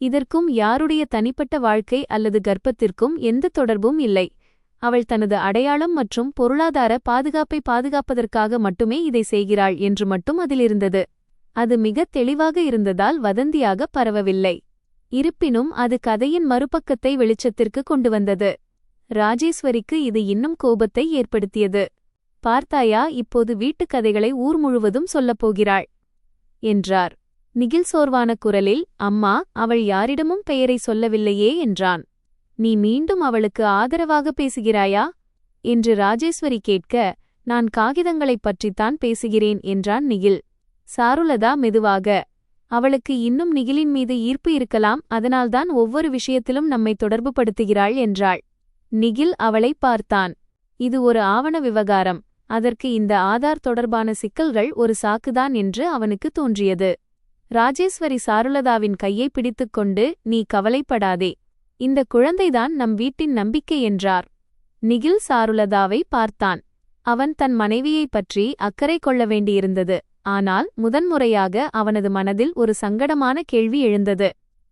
இதற்கும் யாருடைய தனிப்பட்ட வாழ்க்கை அல்லது கர்ப்பத்திற்கும் எந்த தொடர்பும் இல்லை. அவள் தனது அடையாளம் மற்றும் பொருளாதார பாதுகாப்பை பாதுகாப்பதற்காக மட்டுமே இதை செய்கிறாள் என்று மட்டும் அதிலிருந்தது. அது மிகத் தெளிவாக இருந்ததால் வதந்தியாக பரவவில்லை. இருப்பினும் அது கதையின் மறுபக்கத்தை வெளிச்சத்திற்கு கொண்டு வந்தது. ராஜேஸ்வரிக்கு இது இன்னும் கோபத்தை ஏற்படுத்தியது. பார்த்தாயா, இப்போது வீட்டுக் கதைகளை ஊர் முழுவதும் சொல்லப்போகிறாள் என்றார். நிகில் சோர்வான குரலில், அம்மா, அவள் யாரிடமும் பெயரை சொல்லவில்லையே என்றான். நீ மீண்டும் அவளுக்கு ஆதரவாக பேசுகிறாயா என்று ராஜேஸ்வரி கேட்க, நான் காகிதங்களைப் பற்றித்தான் பேசுகிறேன் என்றான் நிகில். சாருலதா மெதுவாக, அவளுக்கு இன்னும் நிகிலின் மீது ஈர்ப்பு இருக்கலாம், அதனால்தான் ஒவ்வொரு விஷயத்திலும் நம்மை தொடர்புபடுத்துகிறாள் என்றாள். நிகில் அவளை பார்த்தான். இது ஒரு ஆவண விவகாரம், அதற்கு இந்த ஆதார் தொடர்பான சிக்கல்கள் ஒரு சாக்குதான் என்று அவனுக்கு தோன்றியது. ராஜேஸ்வரி சாருலதாவின் கையை பிடித்துக்கொண்டு, நீ கவலைப்படாதே, இந்த குழந்தைதான் நம் வீட்டின் நம்பிக்கை என்றார். நிகில் சாருலதாவை பார்த்தான். அவன் தன் மனைவியைப் பற்றி அக்கறை கொள்ள வேண்டியிருந்தது. ஆனால் முதன்முறையாக அவனது மனதில் ஒரு சங்கடமான கேள்வி எழுந்தது.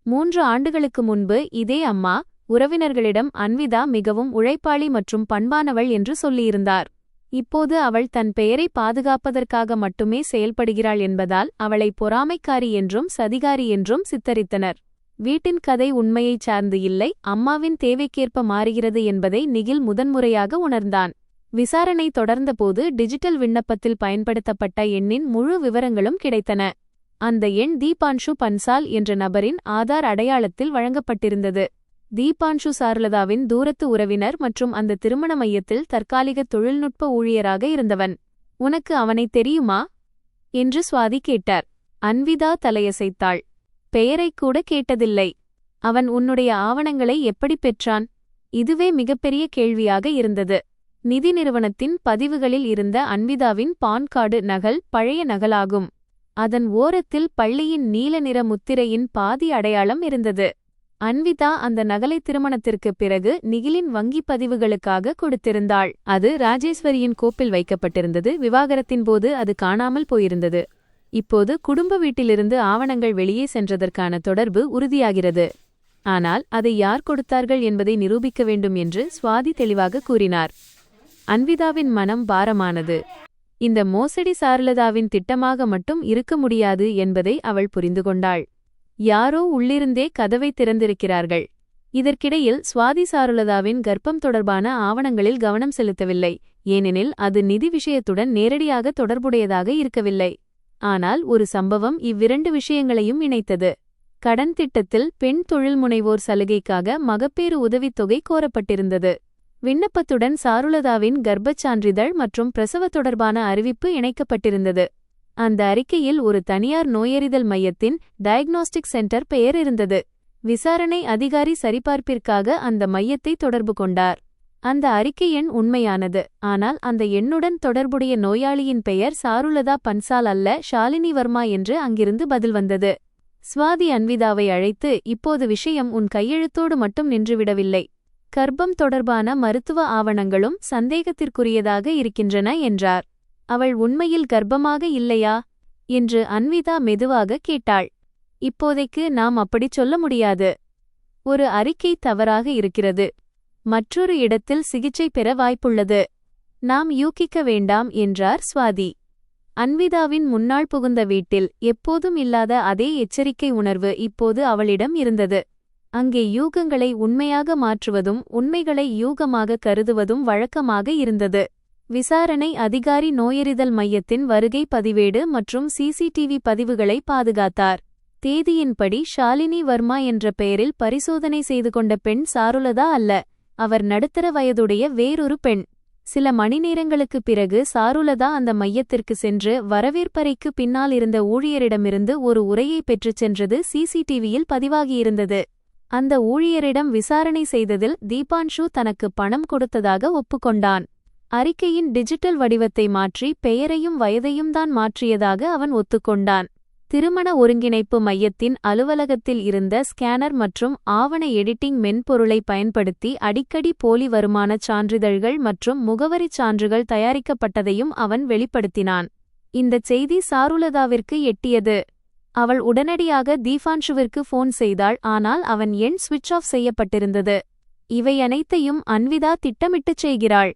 3 ஆண்டுகளுக்கு முன்பு இதே அம்மா உறவினர்களிடம் அன்விதா மிகவும் உழைப்பாளி மற்றும் பண்பானவள் என்று சொல்லியிருந்தார். இப்போது அவள் தன் பெயரை பாதுகாப்பதற்காக மட்டுமே செயல்படுகிறாள் என்பதால் அவளை பொறாமைக்காரி என்றும் சதிகாரி என்றும் சித்தரித்தனர். வீட்டின் கதை உண்மையைச் சார்ந்து இல்லை, அம்மாவின் தேவைக்கேற்ப மாறுகிறது என்பதை நிகில் முதன்முறையாக உணர்ந்தான். விசாரணை தொடர்ந்தபோது டிஜிட்டல் விண்ணப்பத்தில் பயன்படுத்தப்பட்ட எண்ணின் முழு விவரங்களும் கிடைத்தன. அந்த எண் தீபான்ஷு பன்சால் என்ற நபரின் ஆதார் அடையாளத்தில் வழங்கப்பட்டிருந்தது. தீபான்ஷு சாருலதாவின் தூரத்து உறவினர் மற்றும் அந்த திருமண மையத்தில் தற்காலிக தொழில்நுட்ப ஊழியராக இருந்தவன். உனக்கு அவனை தெரியுமா என்று சுவாதி கேட்டார். அன்விதா தலையசைத்தாள். பெயரைக் கூட கேட்டதில்லை. அவன் உன்னுடைய ஆவணங்களை எப்படி பெற்றான்? இதுவே மிகப்பெரிய கேள்வியாக இருந்தது. நிதி நிறுவனத்தின் பதிவுகளில் இருந்த அன்விதாவின் பான் கார்டு நகல் பழைய நகலாகும். அதன் ஓரத்தில் பள்ளியின் நீல நிற முத்திரையின் பாதி அடையாளம் இருந்தது. அன்விதா அந்த நகலை திருமணத்திற்குப் பிறகு நிகிலின் வங்கிப் பதிவுகளுக்காக கொடுத்திருந்தாள். அது ராஜேஸ்வரியின் கோப்பில் வைக்கப்பட்டிருந்தது. விவாகரத்தின் போது அது காணாமல் போயிருந்தது. இப்போது குடும்ப வீட்டிலிருந்து ஆவணங்கள் வெளியே சென்றதற்கான தொடர்பு உறுதியாகிறது. ஆனால் அதை யார் கொடுத்தார்கள் என்பதை நிரூபிக்க வேண்டும் என்று சுவாதி தெளிவாக கூறினார். அன்விதாவின் மனம் பாரமானது. இந்த மோசடி சாருலதாவின் திட்டமாக மட்டும் இருக்க முடியாது என்பதை அவள் புரிந்து கொண்டாள். யாரோ உள்ளிருந்தே கதவை திறந்திருக்கிறார்கள். இதற்கிடையில் சுவாதி சாருலதாவின் கர்ப்பம் தொடர்பான ஆவணங்களில் கவனம் செலுத்தவில்லை, ஏனெனில் அது நிதி விஷயத்துடன் நேரடியாக தொடர்புடையதாக இருக்கவில்லை. ஆனால் ஒரு சம்பவம் இவ்விரண்டு விஷயங்களையும் இணைத்தது. கடன் திட்டத்தில் பெண் தொழில் முனைவோர் சலுகைக்காக மகப்பேறு உதவித்தொகை கோரப்பட்டிருந்தது. விண்ணப்பத்துடன் சாருலதாவின் கர்ப்பச் சான்றிதழ் மற்றும் பிரசவ தொடர்பான அறிவிப்பு இணைக்கப்பட்டிருந்தது. அந்த அறிக்கையில் ஒரு தனியார் நோயறிதல் மையத்தின் டயக்னோஸ்டிக் சென்டர் பெயர் இருந்தது. விசாரணை அதிகாரி சரிபார்ப்பிற்காக அந்த மையத்தை தொடர்பு கொண்டார். அந்த அறிக்கை எண் உண்மையானது, ஆனால் அந்த எண்ணுடன் தொடர்புடைய நோயாளியின் பெயர் சாருலதா பன்சால் அல்ல, ஷாலினி வர்மா என்று அங்கிருந்து பதில் வந்தது. சுவாதி அன்விதாவை அழைத்து, இப்போது விஷயம் உன் கையெழுத்தோடு மட்டும் நின்றுவிடவில்லை. கர்ப்பம் தொடர்பான மருத்துவ ஆவணங்களும் சந்தேகத்திற்குரியதாக இருக்கின்றன என்றார். அவள் உண்மையில் கர்ப்பமாக இல்லையா என்று அன்விதா மெதுவாக கேட்டாள். இப்போதைக்கு நாம் அப்படிச் சொல்ல முடியாது. ஒரு அறிக்கை தவறாக இருக்கிறது. மற்றொரு இடத்தில் சிகிச்சை பெற வாய்ப்புள்ளது. நாம் யூகிக்க வேண்டாம் என்றார் சுவாதி. அன்விதாவின் முன்னாள் புகுந்த வீட்டில் எப்போதும் இல்லாத அதே எச்சரிக்கை உணர்வு இப்போது அவளிடம் இருந்தது. அங்கே யூகங்களை உண்மையாக மாற்றுவதும் உண்மைகளை யூகமாக கருதுவதும் வழக்கமாக இருந்தது. விசாரணை அதிகாரி நோயறிதல் மையத்தின் வருகை பதிவேடு மற்றும் சிசிடிவி பதிவுகளை பாதுகாத்தார். தேதியின்படி ஷாலினி வர்மா என்ற பெயரில் பரிசோதனை செய்து கொண்ட பெண் சாருலதா அல்ல, அவர் நடுத்தர வயதுடைய வேறொரு பெண். சில மணி நேரங்களுக்குப் பிறகு சாருலதா அந்த மையத்திற்கு சென்று வரவேற்பறைக்கு பின்னால் இருந்த ஊழியரிடமிருந்து ஒரு உரையை பெற்றுச் சென்றது சிசிடிவியில் பதிவாகியிருந்தது. அந்த ஊழியரிடம் விசாரணை செய்ததில் தீபான்ஷு தனக்கு பணம் கொடுத்ததாக ஒப்புக்கொண்டான். அறிக்கையின் டிஜிட்டல் வடிவத்தை மாற்றி பெயரையும் வயதையும் தான் மாற்றியதாக அவன் ஒத்துக்கொண்டான். திருமண ஒருங்கிணைப்பு மையத்தின் அலுவலகத்தில் இருந்த ஸ்கேனர் மற்றும் ஆவண எடிட்டிங் மென்பொருளை பயன்படுத்தி அடிக்கடி போலி வருமானச் சான்றிதழ்கள் மற்றும் முகவரிச் சான்றுகள் தயாரிக்கப்பட்டதையும் அவன் வெளிப்படுத்தினான். இந்தச் செய்தி சாருலதாவிற்கு எட்டியது. அவள் உடனடியாக தீபான்ஷுவிற்கு போன் செய்தாள். ஆனால் அவன் எண் சுவிட்ச் ஆஃப் செய்யப்பட்டிருந்தது. இவை அனைத்தையும் அன்விதா திட்டமிட்டுச் செய்கிறாள்.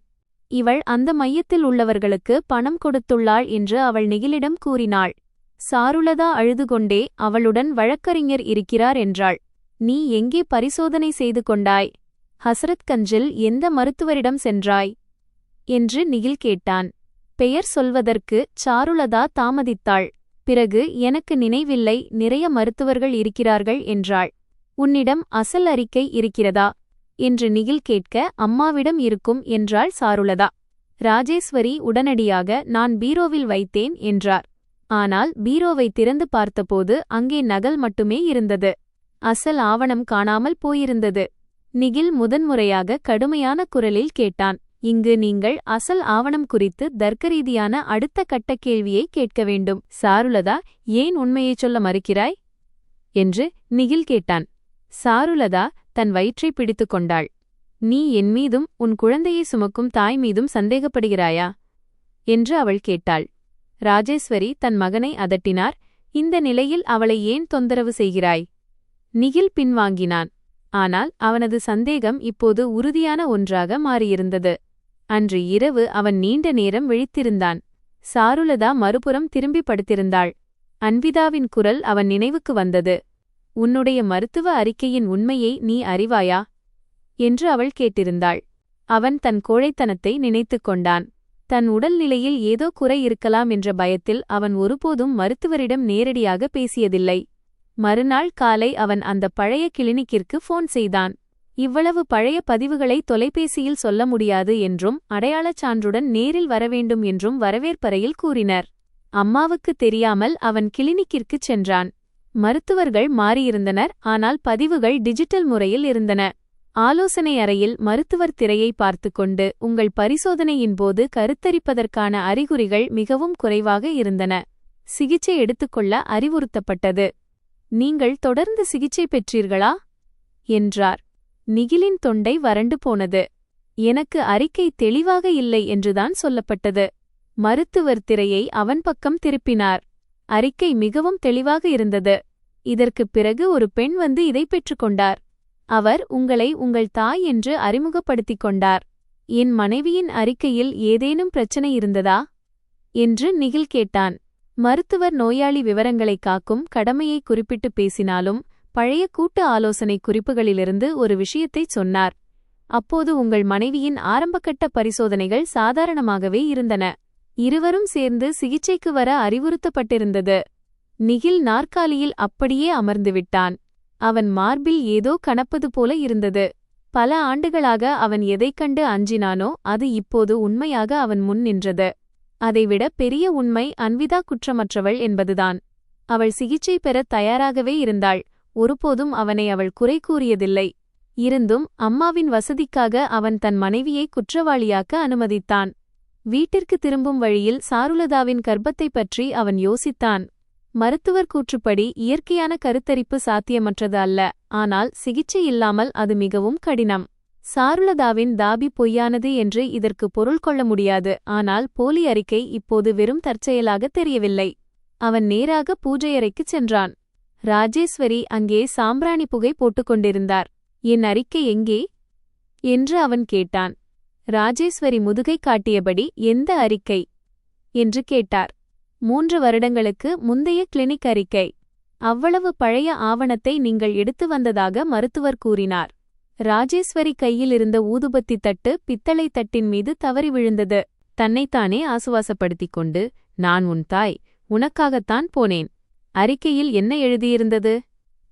இவள் அந்த மையத்தில் உள்ளவர்களுக்கு பணம் கொடுத்துள்ளாள் என்று அவள் நிகிலிடம் கூறினாள். சாருலதா அழுதுகொண்டே அவளுடன் வழக்கறிஞர் இருக்கிறார் என்றாள். நீ எங்கே பரிசோதனை செய்து கொண்டாய்? ஹசரத்கஞ்சில் எந்த மருத்துவரிடம் சென்றாய் என்று நிகில் கேட்டான். பெயர் சொல்வதற்கு சாருலதா தாமதித்தாள். பிறகு எனக்கு நினைவில்லை, நிறைய மருத்துவர்கள் இருக்கிறார்கள் என்றாள். உன்னிடம் அசல் அறிக்கை இருக்கிறதா என்று நிகில் கேட்க அம்மாவிடம் இருக்கும் என்றாள் சாருலதா. ராஜேஸ்வரி உடனடியாக நான் பீரோவில் வைத்தேன் என்றார். ஆனால் பீரோவை திறந்து பார்த்தபோது அங்கே நகல் மட்டுமே இருந்தது. அசல் ஆவணம் காணாமல் போயிருந்தது. நிகில் முதன்முறையாக கடுமையான குரலில் கேட்டான். இங்கு நீங்கள் அசல் ஆவணம் குறித்து தர்க்கரீதியான அடுத்த கட்ட கேள்வியை கேட்க வேண்டும். சாருலதா, ஏன் உண்மையைச் சொல்ல மறுக்கிறாய் என்று நிகில் கேட்டான். சாருலதா தன் வயிற்றை பிடித்து கொண்டாள். நீ என் மீதும் உன் குழந்தையை சுமக்கும் தாய் மீதும் சந்தேகப்படுகிறாயா என்று அவள் கேட்டாள். ராஜேஸ்வரி தன் மகனை அதட்டினார். இந்த நிலையில் அவளை ஏன் தொந்தரவு செய்கிறாய்? நிகில் பின்வாங்கினான். ஆனால் அவனது சந்தேகம் இப்போது உறுதியான ஒன்றாக மாறியிருந்தது. அன்று இரவு அவன் நீண்ட நேரம் விழித்திருந்தான். சாருலதா மறுபுறம் திரும்பி படுத்திருந்தாள். அன்விதாவின் குரல் அவன் நினைவுக்கு வந்தது. உன்னுடைய மருத்துவ அறிக்கையின் உண்மையை நீ அறிவாயா என்று அவள் கேட்டிருந்தாள். அவன் தன் கோழைத்தனத்தை நினைத்துக் கொண்டான். தன் உடல்நிலையில் ஏதோ குறை இருக்கலாம் என்ற பயத்தில் அவன் ஒருபோதும் மருத்துவரிடம் நேரடியாக பேசியதில்லை. மறுநாள் காலை அவன் அந்த பழைய கிளினிக்கிற்கு போன் செய்தான். இவ்வளவு பழைய பதிவுகளை தொலைபேசியில் சொல்ல முடியாது என்றும் அடையாளச் சான்றுடன் நேரில் வரவேண்டும் என்றும் வரவேற்பறையில் கூறினர். அம்மாவுக்கு தெரியாமல் அவன் கிளினிக்கிற்குச் சென்றான். மருத்துவர்கள் மாறியிருந்தனர். ஆனால் பதிவுகள் டிஜிட்டல் முறையில் இருந்தன. ஆலோசனை அறையில் மருத்துவர் திரையை பார்த்துக்கொண்டு, உங்கள் பரிசோதனையின் போது கருத்தரிப்பதற்கான அறிகுறிகள் மிகவும் குறைவாக இருந்தன. சிகிச்சை எடுத்துக்கொள்ள அறிவுறுத்தப்பட்டது. நீங்கள் தொடர்ந்து சிகிச்சை பெற்றீர்களா என்றார். நிகிலின் தொண்டை வறண்டு போனது. எனக்கு அறிக்கை தெளிவாக இல்லை என்றுதான் சொல்லப்பட்டது. மருத்துவர் திரையை அவன் பக்கம் திருப்பினார். அறிக்கை மிகவும் தெளிவாக இருந்தது. இதற்குப் பிறகு ஒரு பெண் வந்து இதை பெற்றுக்கொண்டார். அவர் உங்களை உங்கள் தாய் என்று அறிமுகப்படுத்திக் கொண்டார். என் மனைவியின் அறிக்கையில் ஏதேனும் பிரச்சனை இருந்ததா என்று நிகில் கேட்டான். மருத்துவர் நோயாளி விவரங்களை காக்கும் கடமையை குறிப்பிட்டு பேசினாலும் பழைய கூட்டு ஆலோசனை குறிப்புகளிலிருந்து ஒரு விஷயத்தைச் சொன்னார். அப்போது உங்கள் மனைவியின் ஆரம்பகட்ட பரிசோதனைகள் சாதாரணமாகவே இருந்தன. இருவரும் சேர்ந்து சிகிச்சைக்கு வர அறிவுறுத்தப்பட்டிருந்தது. நிகில் நாற்காலியில் அப்படியே அமர்ந்துவிட்டான். அவன் மார்பில் ஏதோ கனப்பது போல இருந்தது. பல ஆண்டுகளாக அவன் எதைக் கண்டு அஞ்சினானோ அது இப்போது உண்மையாக அவன் முன் நின்றது. அதைவிட பெரிய உண்மை அன்விதா குற்றமற்றவள் என்பதுதான். அவள் சிகிச்சை பெறத் தயாராகவே இருந்தாள். ஒருபோதும் அவனை அவள் குறை கூறியதில்லை. இருந்தும் அம்மாவின் வசதிக்காக அவன் தன் மனைவியை குற்றவாளியாக்க அனுமதித்தான். வீட்டிற்கு திரும்பும் வழியில் சாருலதாவின் கர்ப்பத்தைப் பற்றி அவன் யோசித்தான். மருத்துவர் கூற்றுப்படி இயற்கையான கருத்தரிப்பு சாத்தியமற்றது அல்ல. ஆனால் சிகிச்சை இல்லாமல் அது மிகவும் கடினம். சாருலதாவின் தாபி பொய்யானது என்று இதற்கு பொருள் கொள்ள முடியாது. ஆனால் போலி அறிக்கை இப்போது வெறும் தற்செயலாக தெரியவில்லை. அவன் நேராக பூஜையறைக்குச் சென்றான். ராஜேஸ்வரி அங்கே சாம்பிராணி புகை போட்டுக்கொண்டிருந்தார். என் அறிக்கை எங்கே என்று அவன் கேட்டான். ராஜேஸ்வரி முதுகை காட்டியபடி எந்த அறிக்கை என்று கேட்டார். 3 வருடங்களுக்கு முந்தைய கிளினிக் அறிக்கை. அவ்வளவு பழைய ஆவணத்தை நீங்கள் எடுத்து வந்ததாக மருத்துவர் கூறினார். ராஜேஸ்வரி கையில் இருந்த ஊதுபத்தி தட்டு பித்தளை தட்டின் மீது தவறி விழுந்தது. தன்னைத்தானே ஆசுவாசப்படுத்திக் கொண்டு, நான் உன் தாய், உனக்காகத்தான் போனேன். அறிக்கையில் என்ன எழுதியிருந்தது?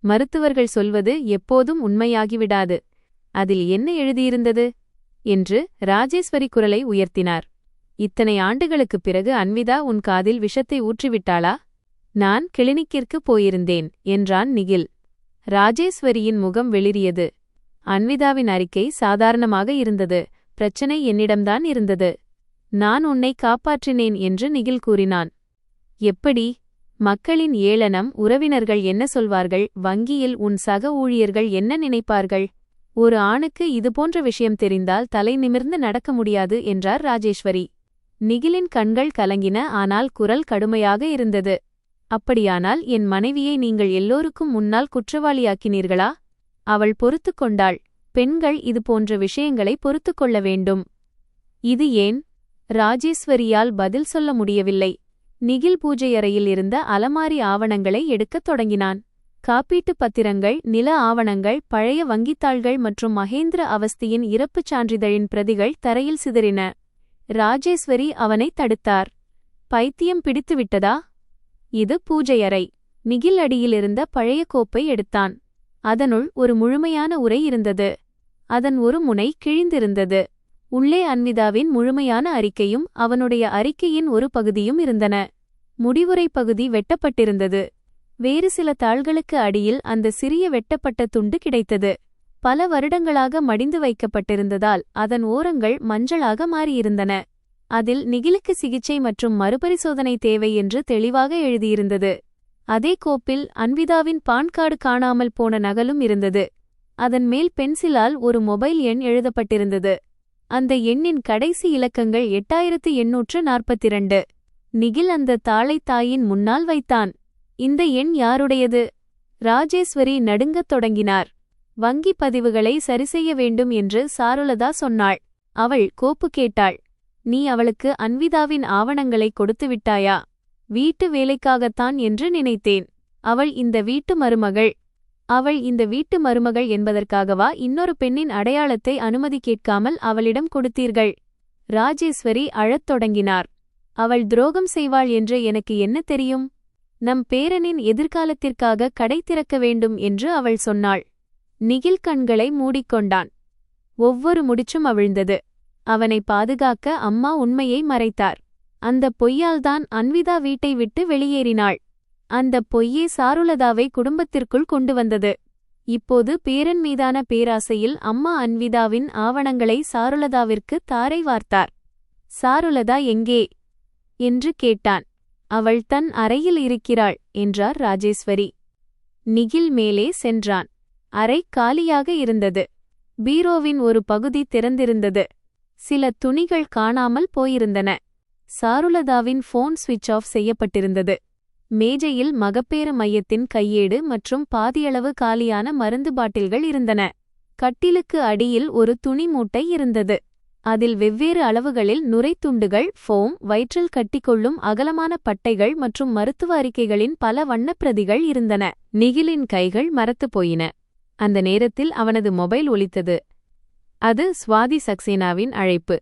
மருத்துவர்கள் சொல்வது எப்போதும் உண்மையாகிவிடாது. அதில் என்ன எழுதியிருந்தது என்று ராஜேஸ்வரி குரலை உயர்த்தினார். இத்தனை ஆண்டுகளுக்குப் பிறகு அன்விதா உன் காதில் விஷத்தை ஊற்றிவிட்டாளா? நான் கிளினிக்கிற்கு போயிருந்தேன் என்றான் நிகில். ராஜேஸ்வரியின் முகம் வெளிரியது. அன்விதாவின் அறிக்கை சாதாரணமாக இருந்தது. பிரச்சனை என்னிடம்தான் இருந்தது. நான் உன்னை காப்பாற்றினேன் என்று நிகில் கூறினான். எப்படி? மக்களின் ஏளனம், உறவினர்கள் என்ன சொல்வார்கள், வங்கியில் உன் சக ஊழியர்கள் என்ன நினைப்பார்கள்? ஒரு ஆணுக்கு இதுபோன்ற விஷயம் தெரிந்தால் தலை நிமிர்ந்து நடக்க முடியாது என்றார் ராஜேஸ்வரி. நிகிலின் கண்கள் கலங்கின. ஆனால் குரல் கடுமையாக இருந்தது. அப்படியானால் என் மனைவியை நீங்கள் எல்லோருக்கும் முன்னால் குற்றவாளியாக்கினீர்களா? அவள் பொறுத்துக் கொண்டாள். பெண்கள் இதுபோன்ற விஷயங்களை பொறுத்துக் கொள்ள வேண்டும். இது ஏன்? ராஜேஸ்வரியால் பதில் சொல்ல முடியவில்லை. நிகில் பூஜையறையில் இருந்த அலமாரி ஆவணங்களை எடுக்கத் தொடங்கினான். காப்பீட்டுப் பத்திரங்கள், நில ஆவணங்கள், பழைய வங்கித்தாள்கள் மற்றும் மகேந்திர அவஸ்தியின் இறப்புச் சான்றிதழின் பிரதிகள் தரையில் சிதறின. ராஜேஸ்வரி அவனை தடுத்தார். பைத்தியம் பிடித்துவிட்டதா? இது பூஜையறை. நிகில் அடியிலிருந்த பழைய கோப்பை எடுத்தான். அதனுள் ஒரு முழுமையான உரை இருந்தது. அதன் ஒரு முனை கிழிந்திருந்தது. உள்ளே அன்விதாவின் முழுமையான அறிக்கையும் அவனுடைய அறிக்கையின் ஒரு பகுதியும் இருந்தன. முடிவுரை பகுதி வெட்டப்பட்டிருந்தது. வேறு சில தாள்களுக்கு அடியில் அந்த சிறிய வெட்டப்பட்ட துண்டு கிடைத்தது. பல வருடங்களாக மடிந்து வைக்கப்பட்டிருந்ததால் அதன் ஓரங்கள் மஞ்சளாக மாறியிருந்தன. அதில் நிகிலுக்கு சிகிச்சை மற்றும் மறுபரிசோதனை தேவை என்று தெளிவாக எழுதியிருந்தது. அதே கோப்பில் அன்விதாவின் பான் கார்டு காணாமல் போன நகலும் இருந்தது. அதன் மேல் பென்சிலால் ஒரு மொபைல் எண் எழுதப்பட்டிருந்தது. அந்த எண்ணின் கடைசி இலக்கங்கள் 8842. நிகில் அந்த தாளை தாயின் முன்னால் வைத்தான். இந்த எண் யாருடையது? ராஜேஸ்வரி நடுங்கத் தொடங்கினார். வங்கிப் பதிவுகளை சரிசெய்ய வேண்டும் என்று சாருலதா சொன்னாள். அவள் கோப்பு கேட்டாள். நீ அவளுக்கு அன்விதாவின் ஆவணங்களை கொடுத்துவிட்டாயா? வீட்டு வேலைக்காகத்தான் என்று நினைத்தேன். அவள் இந்த வீட்டு மருமகள். அவள் இந்த வீட்டு மருமகள் என்பதற்காகவா இன்னொரு பெண்ணின் அடையாளத்தை அனுமதி கேட்காமல் அவளிடம் கொடுத்தீர்கள்? ராஜேஸ்வரி அழத் தொடங்கினார். அவள் துரோகம் செய்வாள் என்று எனக்கு என்ன தெரியும்? நம் பேரனின் எதிர்காலத்திற்காக கடை திறக்க வேண்டும் என்று அவள் சொன்னாள். நிகில் கண்களை மூடிக்கொண்டான். ஒவ்வொரு முடிச்சும் அவிழ்ந்தது. அவனை பாதுகாக்க அம்மா உண்மையை மறைத்தார். அந்த பொய்யால்தான் அன்விதா வீட்டை விட்டு வெளியேறினாள். அந்த பொய்யே சாருலதாவை குடும்பத்திற்குள் கொண்டு வந்தது. இப்போது பேரன் மீதான பேராசையில் அம்மா அன்விதாவின் ஆவணங்களை சாருலதாவிற்கு தாரை வார்த்தார். சாருலதா எங்கே என்று கேட்டான். அவள் தன் அறையில் இருக்கிறாள் என்றார் ராஜேஸ்வரி. நிகில் மேலே சென்றான். அறை காலியாக இருந்தது. பீரோவின் ஒரு பகுதி திறந்திருந்தது. சில துணிகள் காணாமல் போயிருந்தன. சாருலதாவின் போன் ஸ்விட்ச் ஆஃப் செய்யப்பட்டிருந்தது. மேஜையில் மகப்பேறு மையத்தின் கையேடு மற்றும் பாதியளவு காலியான மருந்து பாட்டில்கள் இருந்தன. கட்டிலுக்கு அடியில் ஒரு துணி மூட்டை இருந்தது. அதில் வெவ்வேறு அளவுகளில் நுரைத்துண்டுகள், ஃபோம், வயிற்றில் கட்டிக்கொள்ளும் அகலமான பட்டைகள் மற்றும் மருத்துவ அறிக்கைகளின் பல வண்ணப்பிரதிகள் இருந்தன. நிகிலின் கைகள் மரத்துப் போயின. அந்த நேரத்தில் அவனது மொபைல் ஒலித்தது. அது சுவாதி சக்சேனாவின் அழைப்பு.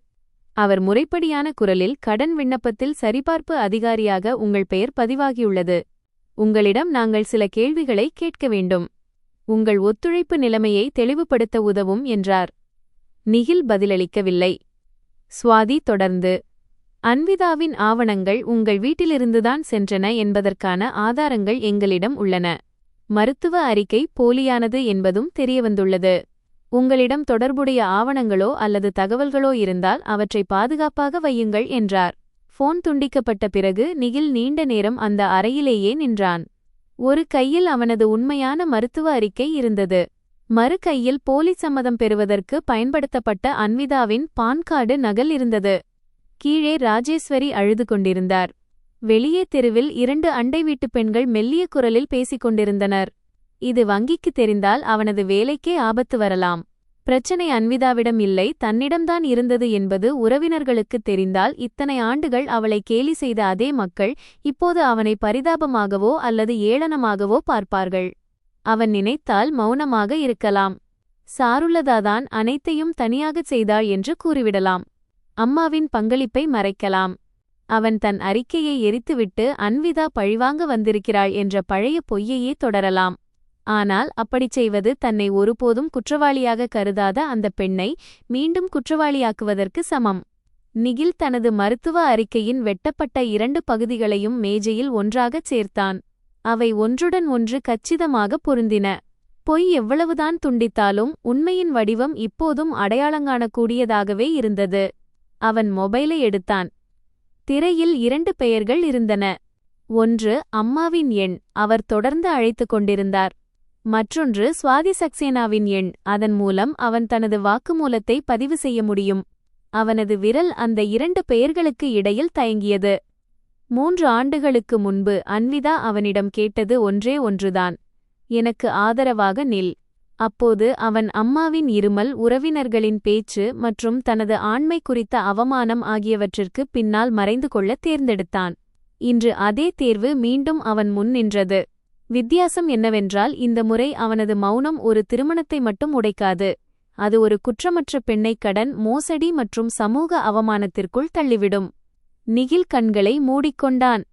அவர் முறைப்படியான குரலில், கடன் விண்ணப்பத்தில் சரிபார்ப்பு அதிகாரியாக உங்கள் பெயர் பதிவாகியுள்ளது. உங்களிடம் நாங்கள் சில கேள்விகளை கேட்க வேண்டும். உங்கள் ஒத்துழைப்பு நிலைமையை தெளிவுபடுத்த உதவும் என்றார். நிகில் பதிலளிக்கவில்லை. சுவாதி தொடர்ந்து, அன்விதாவின் ஆவணங்கள் உங்கள் வீட்டிலிருந்துதான் சென்றன என்பதற்கான ஆதாரங்கள் எங்களிடம் உள்ளன. மருத்துவ அறிக்கை போலியானது என்பதும் தெரியவந்துள்ளது. உங்களிடம் தொடர்புடைய ஆவணங்களோ அல்லது தகவல்களோ இருந்தால் அவற்றை பாதுகாப்பாக வையுங்கள் என்றார். போன் துண்டிக்கப்பட்ட பிறகு நிகில் நீண்ட நேரம் அந்த அறையிலேயே நின்றான். ஒரு கையில் அவனது உண்மையான மருத்துவ அறிக்கை இருந்தது. மறு கையில் போலி சம்மதம் பெறுவதற்கு பயன்படுத்தப்பட்ட அன்விதாவின் பான் கார்டு நகல் இருந்தது. கீழே ராஜேஸ்வரி அழுது கொண்டிருந்தார். வெளியே தெருவில் 2 அண்டை வீட்டுப் பெண்கள் மெல்லிய குரலில் பேசிக் கொண்டிருந்தனர். இது வங்கிக்கு தெரிந்தால் அவனது வேலைக்கே ஆபத்து வரலாம். பிரச்சனை அன்விதாவிடம் இல்லை, தன்னிடம்தான் இருந்தது என்பது உறவினர்களுக்கு தெரிந்தால் இத்தனை ஆண்டுகள் அவளை கேலி செய்த அதே மக்கள் இப்போது அவனை பரிதாபமாகவோ அல்லது ஏளனமாகவோ பார்ப்பார்கள். அவன் நினைத்தால் மௌனமாக இருக்கலாம். சாருலதாதான் அனைத்தையும் தனியாகச் செய்தாள் என்று கூறிவிடலாம். அம்மாவின் பங்களிப்பை மறைக்கலாம். அவன் தன் அறிக்கையை எரித்துவிட்டு அன்விதா பழிவாங்க வந்திருக்கிறாள் என்ற பழைய பொய்யையே தொடரலாம். ஆனால் அப்படிச் செய்வது தன்னை ஒருபோதும் குற்றவாளியாக கருதாத அந்த பெண்ணை மீண்டும் குற்றவாளியாக்குவதற்கு சமம். நிகில் தனது மருத்துவ அறிக்கையின் வெட்டப்பட்ட 2 பகுதிகளையும் மேஜையில் ஒன்றாகச் சேர்த்தான். அவை ஒன்றுடன் ஒன்று கச்சிதமாக பொருந்தின. பொய் எவ்வளவுதான் துண்டித்தாலும் உண்மையின் வடிவம் இப்போதும் அடையாளங்காணக்கூடியதாகவே இருந்தது. அவன் மொபைலை எடுத்தான். திரையில் 2 பெயர்கள் இருந்தன. ஒன்று அம்மாவின் எண், அவர் தொடர்ந்து அழைத்துக் கொண்டிருந்தார். மற்றொன்று சுவாதி சக்சேனாவின் எண், அதன் மூலம் அவன் தனது வாக்குமூலத்தை பதிவு செய்ய முடியும். அவனது விரல் அந்த 2 பெயர்களுக்கு இடையில் தயங்கியது. 3 ஆண்டுகளுக்கு முன்பு அன்விதா அவனிடம் கேட்டது ஒன்றே ஒன்றுதான், எனக்கு ஆதரவாக நில். அப்போது அவன் அம்மாவின் இருமல், உறவினர்களின் பேச்சு மற்றும் தனது ஆண்மை குறித்த அவமானம் ஆகியவற்றிற்கு பின்னால் மறைந்து கொள்ள தேர்ந்தெடுத்தான். இன்று அதே தேர்வு மீண்டும் அவன் முன் நின்றது. வித்தியாசம் என்னவென்றால், இந்த முறை அவனது மௌனம் ஒரு திருமணத்தை மட்டும் உடைக்காது. அது ஒரு குற்றமற்ற பெண்ணை கடன், மோசடி மற்றும் சமூக அவமானத்திற்குள் தள்ளிவிடும். நிகில் கண்களை மூடிக்கொண்டான்.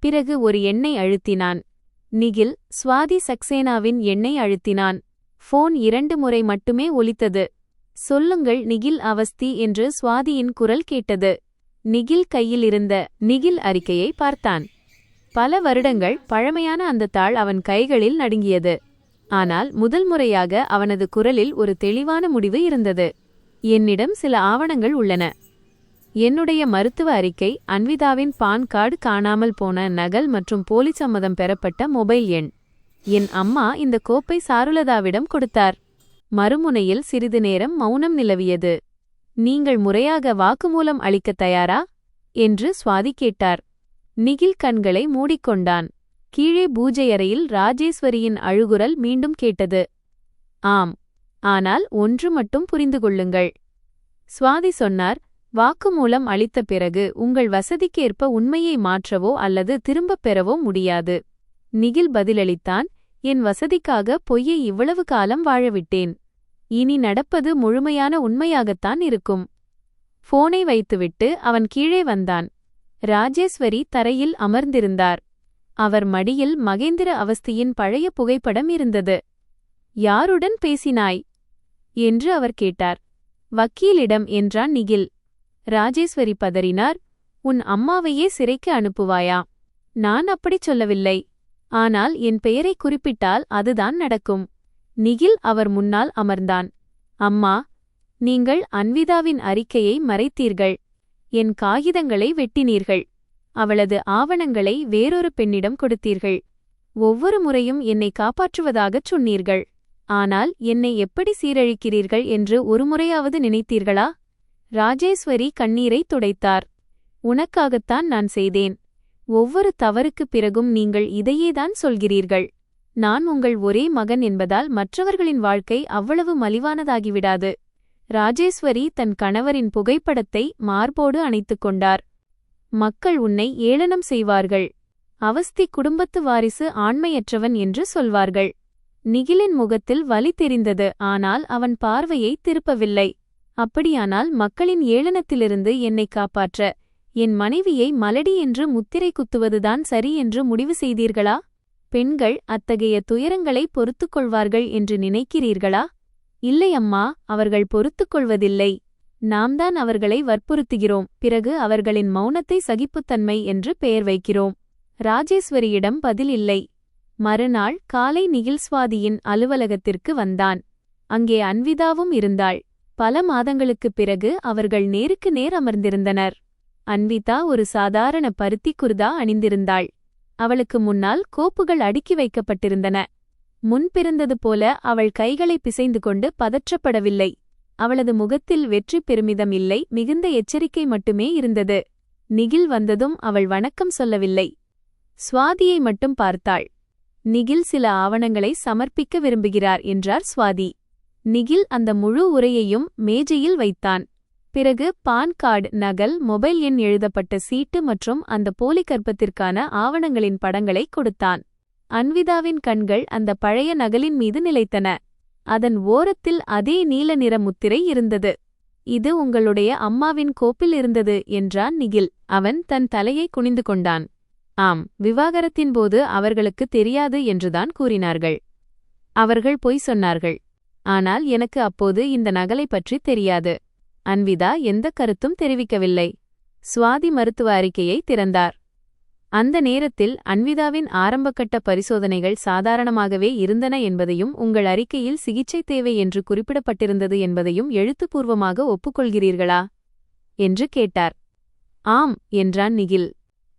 பிறகு ஒரு எண்ணை அழுத்தினான். நிகில் சுவாதி சக்சேனாவின் எண்ணை அழுத்தினான். ஃபோன் 2 முறை மட்டுமே ஒலித்தது. சொல்லுங்கள் நிகில் அவஸ்தி என்று சுவாதியின் குரல் கேட்டது. நிகில் கையில் இருந்த நிகில் அறிக்கையை பார்த்தான். பல வருடங்கள் பழமையான அந்த தாள் அவன் கைகளில் நடுங்கியது. ஆனால் முதல் முறையாக அவனது குரலில் ஒரு தெளிவான முடிவு இருந்தது. என்னிடம் சில ஆவணங்கள் உள்ளன. என்னுடைய மருத்துவ அறிக்கை, அன்விதாவின் பான் கார்டு, காணாமல் போன நகல் மற்றும் போலி சம்மதம் பெறப்பட்ட மொபைல் எண். என் அம்மா இந்த கோப்பை சாருலதாவிடம் கொடுத்தார். மறுமுனையில் சிறிது நேரம் மௌனம் நிலவியது. நீங்கள் முறையாக வாக்குமூலம் அளிக்கத் தயாரா என்று சுவாதி கேட்டார். நிகில் கண்களை மூடிக்கொண்டான். கீழே பூஜையறையில் ராஜேஸ்வரியின் அழுகுரல் மீண்டும் கேட்டது. ஆம், ஆனால் ஒன்று மட்டும் புரிந்து கொள்ளுங்கள். சுவாதி சொன்னார், வாக்குமூலம் அளித்த பிறகு உங்கள் வசதிக்கேற்ப உண்மையை மாற்றவோ அல்லது திரும்பப் பெறவோ முடியாது. நிகில் பதிலளித்தான், என் வசதிக்காக பொய்யை இவ்வளவு காலம் வாழவிட்டேன். இனி நடப்பது முழுமையான உண்மையாகத்தான் இருக்கும். போனை வைத்துவிட்டு அவன் கீழே வந்தான். ராஜேஸ்வரி தரையில் அமர்ந்திருந்தார். அவர் மடியில் மகேந்திர அவஸ்தியின் பழைய புகைப்படம் இருந்தது. யாருடன் பேசினாய் என்று அவர் கேட்டார். வக்கீலிடம் என்றான் நிகில். ராஜேஸ்வரி பதறினார். உன் அம்மாவையே சிறைக்கு அனுப்புவாயா? நான் அப்படிச் சொல்லவில்லை. ஆனால் என் பெயரை குறிப்பிட்டால் அதுதான் நடக்கும். நிகில் அவர் முன்னால் அமர்ந்தான். அம்மா, நீங்கள் அன்விதாவின் அறிக்கையை மறைத்தீர்கள். என் காகிதங்களை வெட்டினீர்கள். அவளது ஆவணங்களை வேறொரு பெண்ணிடம் கொடுத்தீர்கள். ஒவ்வொரு முறையும் என்னை காப்பாற்றுவதாகச் சொன்னீர்கள். ஆனால் என்னை எப்படி சீரழிக்கிறீர்கள் என்று ஒருமுறையாவது நினைத்தீர்களா? ராஜேஸ்வரி கண்ணீரை துடைத்தார். உனக்காகத்தான் நான் செய்தேன். ஒவ்வொரு தவறுக்குப் பிறகும் நீங்கள் இதையேதான் சொல்கிறீர்கள். நான் உங்கள் ஒரே மகன் என்பதால் மற்றவர்களின் வாழ்க்கை அவ்வளவு மலிவானதாகிவிடாது. ராஜேஸ்வரி தன் கணவரின் புகைப்படத்தை மார்போடு அணைத்துக் கொண்டார். மக்கள் உன்னை ஏளனம் செய்வார்கள். அவஸ்தி குடும்பத்து வாரிசு, ஆண்மையற்றவன் என்று சொல்வார்கள். நிகிலின் முகத்தில் வலி தெரிந்தது. ஆனால் அவன் பார்வையை திருப்பவில்லை. அப்படியானால் மக்களின் ஏளனத்திலிருந்து என்னை காப்பாற்ற என் மனைவியை மலடி என்று முத்திரை குத்துவதுதான் சரி என்று முடிவு செய்தீர்களா? பெண்கள் அத்தகைய துயரங்களை பொறுத்துக்கொள்வார்கள் என்று நினைக்கிறீர்களா? இல்லை அம்மா, அவர்கள் பொறுத்துக்கொள்வதில்லை. நாம்தான் அவர்களை வற்புறுத்துகிறோம். பிறகு அவர்களின் மௌனத்தை சகிப்புத்தன்மை என்று பெயர் வைக்கிறோம். ராஜேஸ்வரியிடம் பதில் இல்லை. மறுநாள் காலை நிகில் சுவாதியின் அலுவலகத்திற்கு வந்தான். அங்கே அன்விதாவும் இருந்தாள். பல மாதங்களுக்குப் பிறகு அவர்கள் நேருக்கு நேர் அமர்ந்திருந்தனர். அன்விதா ஒரு சாதாரண பருத்தி குர்தா அணிந்திருந்தாள். அவளுக்கு முன்னால் கோப்புகள் அடுக்கி வைக்கப்பட்டிருந்தன. முன்பிருந்தது போல அவள் கைகளை பிசைந்து கொண்டு பதற்றப்படவில்லை. அவளது முகத்தில் வெற்றி பெருமிதம் இல்லை, மிகுந்த எச்சரிக்கை மட்டுமே இருந்தது. நிகில் வந்ததும் அவள் வணக்கம் சொல்லவில்லை. சுவாதியை மட்டும் பார்த்தாள். நிகில் சில ஆவணங்களை சமர்ப்பிக்க விரும்புகிறார் என்றார் சுவாதி. நிகில் அந்த முழு உரையையும் மேஜையில் வைத்தான். பிறகு பான் கார்டு நகல், மொபைல் எண் எழுதப்பட்ட சீட்டு மற்றும் அந்த போலி கர்ப்பத்திற்கான ஆவணங்களின் படங்களை கொடுத்தான். அன்விதாவின் கண்கள் அந்த பழைய நகலின் மீது நிலைத்தன. அதன் ஓரத்தில் அதே நீல நிற முத்திரை இருந்தது. இது உங்களுடைய அம்மாவின் கோப்பில் இருந்தது என்றான் நிகில். அவன் தன் தலையை குனிந்து கொண்டான். ஆம், விவாகரத்தின்போது அவர்களுக்கு தெரியாது என்றுதான் கூறினார்கள். அவர்கள் பொய் சொன்னார்கள். ஆனால் எனக்கு அப்போது இந்த நகலை பற்றி தெரியாது. அன்விதா எந்த கருத்தும் தெரிவிக்கவில்லை. சுவாதி மருத்துவ அறிக்கையை திறந்தார். அந்த நேரத்தில் அன்விதாவின் ஆரம்பகட்ட பரிசோதனைகள் சாதாரணமாகவே இருந்தன என்பதையும் உங்கள் அறிக்கையில் சிகிச்சை தேவை என்று குறிப்பிடப்பட்டிருந்தது என்பதையும் எழுத்துப்பூர்வமாக ஒப்புக்கொள்கிறீர்களா என்று கேட்டார். ஆம் என்றான் நிகில்.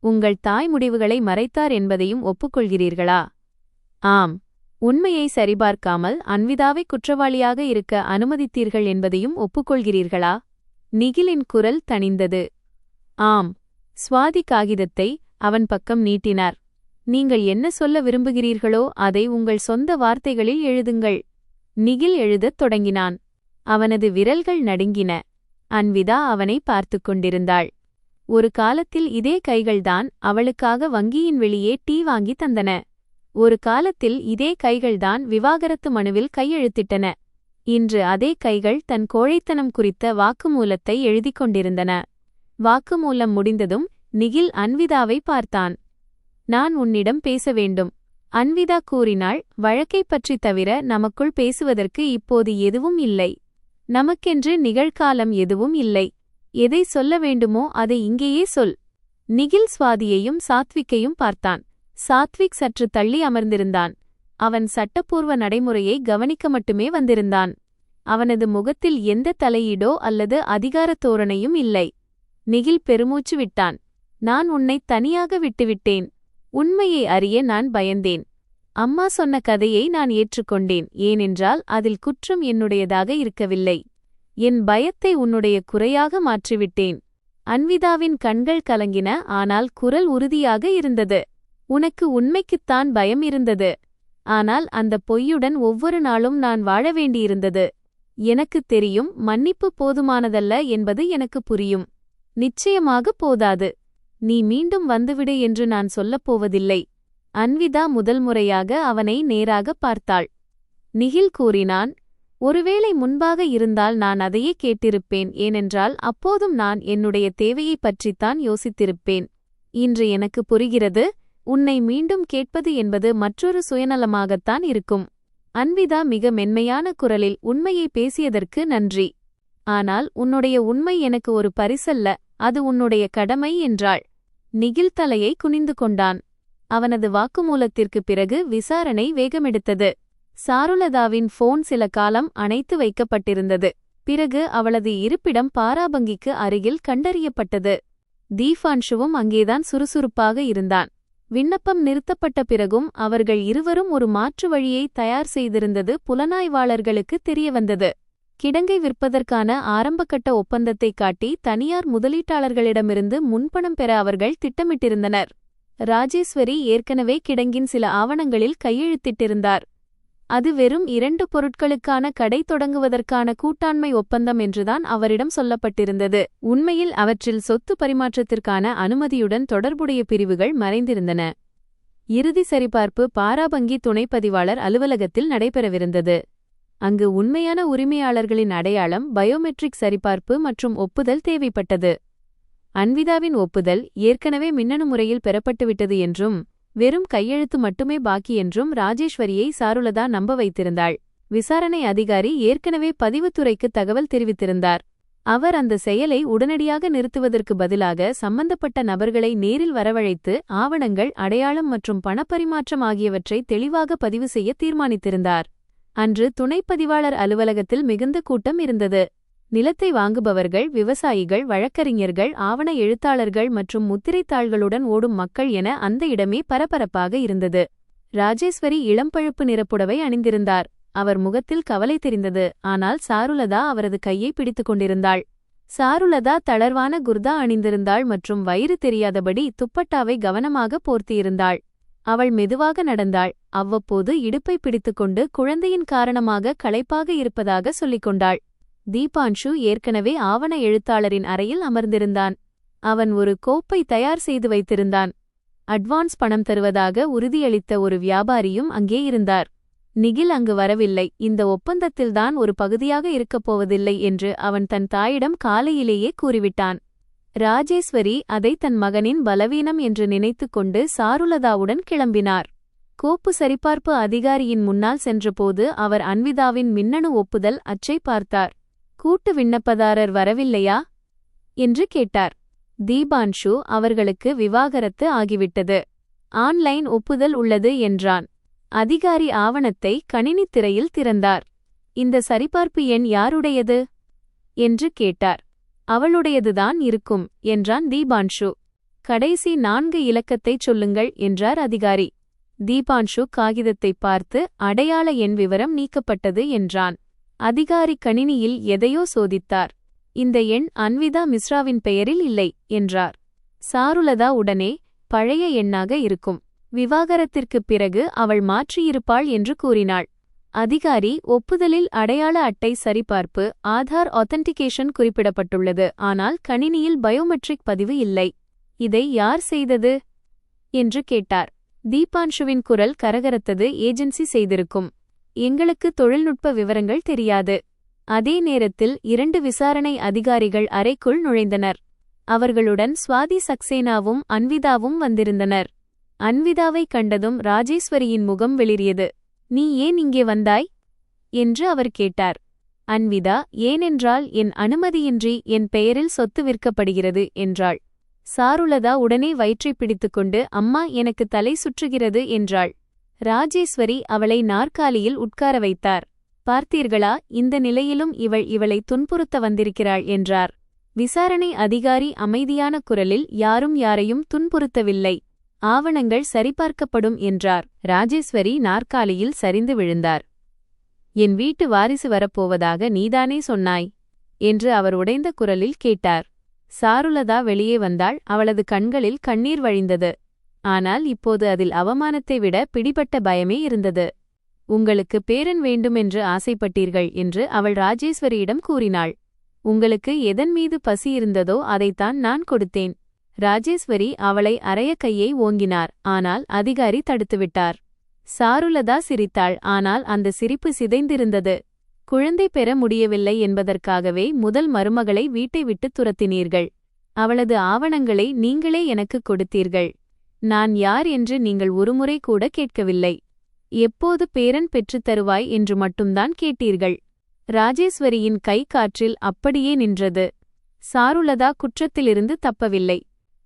உங்கள் தாய் முடிவுகளை மறைத்தார் என்பதையும் ஒப்புக்கொள்கிறீர்களா? ஆம். உண்மையை சரிபார்க்காமல் அன்விதாவை குற்றவாளியாக இருக்க அனுமதித்தீர்கள் என்பதையும் ஒப்புக்கொள்கிறீர்களா? நிகிலின் குரல் தணிந்தது. ஆம். சுவாதி காகிதத்தை அவன் பக்கம் நீட்டினார். நீங்கள் என்ன சொல்ல விரும்புகிறீர்களோ அதை உங்கள் சொந்த வார்த்தைகளில் எழுதுங்கள். நிகில் எழுதத் தொடங்கினான். அவனது விரல்கள் நடுங்கின. அன்விதா அவனை பார்த்துக் கொண்டிருந்தாள். ஒரு காலத்தில் இதே கைகள்தான் அவளுக்காக வங்கியின் வெளியே டீ வாங்கி தந்தன. ஒரு காலத்தில் இதே கைகள்தான் விவாகரத்து மனுவில் கையெழுத்திட்டன. இன்று அதே கைகள் தன் கோழைத்தனம் குறித்த வாக்குமூலத்தை எழுதிக் கொண்டிருந்தன. வாக்குமூலம் முடிந்ததும் நிகில் அன்விதாவை பார்த்தான். நான் உன்னிடம் பேச வேண்டும். அன்விதா கூறினாள். வழக்கைப் பற்றி தவிர நமக்குள் பேசுவதற்கு இப்போது எதுவும் இல்லை. நமக்கென்று நிகழ்காலம் எதுவும் இல்லை. எதை சொல்ல வேண்டுமோ அதை இங்கேயே சொல். நிகில் சுவாதியையும் சாத்விக்கையும் பார்த்தான். சாத்விக் சற்று தள்ளி அமர்ந்திருந்தான். அவன் சட்டப்பூர்வ நடைமுறையை கவனிக்க மட்டுமே வந்திருந்தான். அவனது முகத்தில் எந்த தலையீடோ அல்லது அதிகாரத் தோரணையும் இல்லை. நிகில் பெருமூச்சு விட்டான். நான் உன்னை தனியாக விட்டுவிட்டேன். உண்மையை அறிய நான் பயந்தேன். அம்மா சொன்ன கதையை நான் ஏற்றுக்கொண்டேன். ஏனென்றால் அதில் குற்றம் என்னுடையதாக இருக்கவில்லை. என் பயத்தை உன்னுடைய குறையாக மாற்றிவிட்டேன். அன்விதாவின் கண்கள் கலங்கின. ஆனால் குரல் உறுதியாக இருந்தது. உனக்கு உண்மைக்குத்தான் பயம் இருந்தது. ஆனால் அந்த பொய்யுடன் ஒவ்வொரு நாளும் நான் வாழ வேண்டியிருந்தது. எனக்குத் தெரியும், மன்னிப்பு போதுமானதல்ல என்பது எனக்கு புரியும். நிச்சயமாக போதாது. நீ மீண்டும் வந்துவிடு என்று நான் சொல்லப்போவதில்லை. அன்விதா முதல் முறையாக அவனை நேராக பார்த்தாள். நிகில் கூறினான். ஒருவேளை முன்பாக இருந்தால் நான் அதையே கேட்டிருப்பேன். ஏனென்றால் அப்போதும் நான் என்னுடைய தேவையைப் பற்றித்தான் யோசித்திருப்பேன். இன்று எனக்கு புரிகிறது, உன்னை மீண்டும் கேட்பது என்பது மற்றொரு சுயநலமாகத்தான் இருக்கும். அன்விதா மிக மென்மையான குரலில் உண்மையை பேசியதற்கு நன்றி. ஆனால் உன்னுடைய உண்மை எனக்கு ஒரு பரிசல்ல, அது உன்னுடைய கடமை என்றாள். நிகில் தலையை குனிந்து கொண்டான். அவனது வாக்குமூலத்திற்குப் பிறகு விசாரணை வேகமெடுத்தது. சாருலதாவின் போன் சில காலம் அணைத்து வைக்கப்பட்டிருந்தது. பிறகு அவளது இருப்பிடம் பாராபங்கிக்கு அருகில் கண்டறியப்பட்டது. தீபான்ஷுவும் அங்கேதான் சுறுசுறுப்பாக இருந்தான். விண்ணப்பம் நிறுத்தப்பட்ட பிறகும் அவர்கள் இருவரும் ஒரு மாற்று வழியை தயார் செய்திருந்தது புலனாய்வாளர்களுக்கு தெரியவந்தது. கிடங்கை விற்பதற்கான ஆரம்பகட்ட ஒப்பந்தத்தை காட்டி தனியார் முதலீட்டாளர்களிடமிருந்து முன்பணம் பெற அவர்கள் திட்டமிட்டிருந்தனர். ராஜேஸ்வரி ஏற்கனவே கிடங்கின் சில ஆவணங்களில் கையெழுத்திட்டிருந்தார். அது வெறும் 2 பொருட்களுக்கான கடை தொடங்குவதற்கான கூட்டாண்மை ஒப்பந்தம் என்றுதான் அவரிடம் சொல்லப்பட்டிருந்தது. உண்மையில் அவற்றில் சொத்து பரிமாற்றத்திற்கான அனுமதியுடன் தொடர்புடைய பிரிவுகள் மறைந்திருந்தன. இறுதி சரிபார்ப்பு பாராபங்கி துணைப்பதிவாளர் அலுவலகத்தில் நடைபெறவிருந்தது. அங்கு உண்மையான உரிமையாளர்களின் அடையாளம், பயோமெட்ரிக் சரிபார்ப்பு மற்றும் ஒப்புதல் தேவைப்பட்டது. அன்விதாவின் ஒப்புதல் ஏற்கனவே மின்னணு முறையில் பெறப்பட்டுவிட்டது என்றும் வெறும் கையெழுத்து மட்டுமே பாக்கி என்றும் ராஜேஸ்வரியை சாருலதா நம்ப வைத்திருந்தாள். விசாரணை அதிகாரி ஏற்கனவே பதிவுத்துறைக்கு தகவல் தெரிவித்திருந்தார். அவர் அந்த செயலை உடனடியாக நிறுத்துவதற்கு பதிலாக சம்பந்தப்பட்ட நபர்களை நேரில் வரவழைத்து ஆவணங்கள், அடையாளம் மற்றும் பணப்பரிமாற்றம் ஆகியவற்றை தெளிவாக பதிவு செய்ய தீர்மானித்திருந்தார். அன்று துணைப்பதிவாளர் அலுவலகத்தில் மிகுந்த கூட்டம் இருந்தது. நிலத்தை வாங்குபவர்கள், விவசாயிகள், வழக்கறிஞர்கள், ஆவண எழுத்தாளர்கள் மற்றும் முத்திரைத்தாள்களுடன் ஓடும் மக்கள் என அந்த இடமே பரபரப்பாக இருந்தது. ராஜேஸ்வரி இளம்பழுப்பு நிறப்புடவை அணிந்திருந்தார். அவர் முகத்தில் கவலை தெரிந்தது. ஆனால் சாருலதா அவரது கையை பிடித்துக் கொண்டிருந்தாள். சாருலதா தளர்வான குர்தா அணிந்திருந்தாள் மற்றும் வயிறு தெரியாதபடி துப்பட்டாவை கவனமாக போர்த்தியிருந்தாள். அவள் மெதுவாக நடந்தாள். அவ்வப்போது இடுப்பை பிடித்துக்கொண்டு குழந்தையின் காரணமாக களைப்பாக இருப்பதாக சொல்லிக் கொண்டாள். தீபான்ஷு ஏற்கனவே ஆவண எழுத்தாளரின் அறையில் அமர்ந்திருந்தான். அவன் ஒரு கோப்பை தயார் செய்து வைத்திருந்தான். அட்வான்ஸ் பணம் தருவதாக உறுதியளித்த ஒரு வியாபாரியும் அங்கே இருந்தார். நிகில் அங்கு வரவில்லை, இந்த ஒப்பந்தத்தில்தான் ஒரு பகுதியாக இருக்கப் போவதில்லை என்று அவன் தன் தாயிடம் காலையிலேயே கூறிவிட்டான். ராஜேஸ்வரி அதை தன் மகனின் பலவீனம் என்று நினைத்துக் கொண்டு சாருலதாவுடன் கிளம்பினார். கோப்பு சரிபார்ப்பு அதிகாரியின் முன்னால் சென்றபோது அவர் அன்விதாவின் மின்னணு ஒப்புதல் அச்சை பார்த்தார். கூட்டு விண்ணப்பதாரர் வரவில்லையா என்று கேட்டார். தீபான்ஷு அவர்களுக்கு விவாகரத்து ஆகிவிட்டது. ஆன்லைன் ஒப்புதல் உள்ளது என்றான். அதிகாரி ஆவணத்தை கணினித் திரையில் திறந்தார். இந்த சரிபார்ப்பு எண் யாருடையது என்று கேட்டார். அவளுடையதுதான் இருக்கும் என்றான் தீபான்ஷு. கடைசி 4 இலக்கத்தைச் சொல்லுங்கள் என்றார் அதிகாரி. தீபான்ஷு காகிதத்தை பார்த்து அடையாள எண் விவரம் நீக்கப்பட்டது என்றான். அதிகாரி கணினியில் எதையோ சோதித்தார். இந்த எண் அன்விதா மிஸ்ராவின் பெயரில் இல்லை என்றார். சாருலதா உடனே பழைய எண்ணாக இருக்கும். விவாகரத்திற்குப் பிறகு அவள் மாற்றியிருப்பாள் என்று கூறினாள். அதிகாரி ஒப்புதலில் அடையாள அட்டை சரிபார்ப்பு ஆதார் ஆத்தென்டிகேஷன் குறிப்பிடப்பட்டுள்ளது. ஆனால் கணினியில் பயோமெட்ரிக் பதிவு இல்லை. இதை யார் செய்தது என்று கேட்டார். தீபான்ஷுவின் குரல் கரகரத்தது. ஏஜென்சி செய்திருக்கும். எங்களுக்கு தொழில்நுட்ப விவரங்கள் தெரியாது. அதே நேரத்தில் 2 விசாரணை அதிகாரிகள் அறைக்குள் நுழைந்தனர். அவர்களுடன் சுவாதி சக்சேனாவும் அன்விதாவும் வந்திருந்தனர். அன்விதாவை கண்டதும் ராஜேஸ்வரியின் முகம் வெளிரியது. நீ ஏன் இங்கே வந்தாய் என்று அவர் கேட்டார். அன்விதா ஏனென்றால் என் அனுமதியின்றி என் பெயரில் சொத்து விற்கப்படுகிறது என்றாள். சாருலதா உடனே வயிற்றைப் பிடித்துக்கொண்டு அம்மா எனக்கு தலை சுற்றுகிறது என்றாள். ராஜேஸ்வரி அவளை நாற்காலியில் உட்கார வைத்தார். பார்த்தீர்களா, இந்த நிலையிலும் இவளை துன்புறுத்த வந்திருக்கிறாள் என்றார். விசாரணை அதிகாரி அமைதியான குரலில் யாரும் யாரையும் துன்புறுத்தவில்லை. ஆவணங்கள் சரிபார்க்கப்படும் என்றார். ராஜேஸ்வரி நாற்காலியில் சரிந்து விழுந்தார். என் வீட்டு வாரிசு வரப்போவதாக நீதானே சொன்னாய் என்று அவர் உடைந்த குரலில் கேட்டார். சாருலதா வெளியே வந்தாள். அவளது கண்களில் கண்ணீர் வழிந்தது. ஆனால் இப்போது அதில் அவமானத்தை விட பிடிபட்ட பயமே இருந்தது. உங்களுக்கு பேரன் வேண்டுமென்று ஆசைப்பட்டீர்கள் என்று அவள் ராஜேஸ்வரியிடம் கூறினாள். உங்களுக்கு எதன் மீது பசி இருந்ததோ அதைத்தான் நான் கொடுத்தேன். ராஜேஸ்வரி அவளை அறைய கையை ஓங்கினார். ஆனால் அதிகாரி தடுத்துவிட்டார். சாருலதா சிரித்தாள். ஆனால் அந்த சிரிப்பு சிதைந்திருந்தது. குழந்தை பெற முடியவில்லை என்பதற்காகவே முதல் மருமகளை வீட்டை விட்டு துரத்தினீர்கள். அவளது ஆவணங்களை நீங்களே எனக்கு கொடுத்தீர்கள். நான் யார் என்று நீங்கள் ஒருமுறை கூட கேட்கவில்லை. எப்போது பேரன் பெற்றுத் தருவாய் என்று மட்டும்தான் கேட்டீர்கள். ராஜேஸ்வரியின் கை காற்றில் அப்படியே நின்றது. சாருலதா குற்றத்திலிருந்து தப்பவில்லை.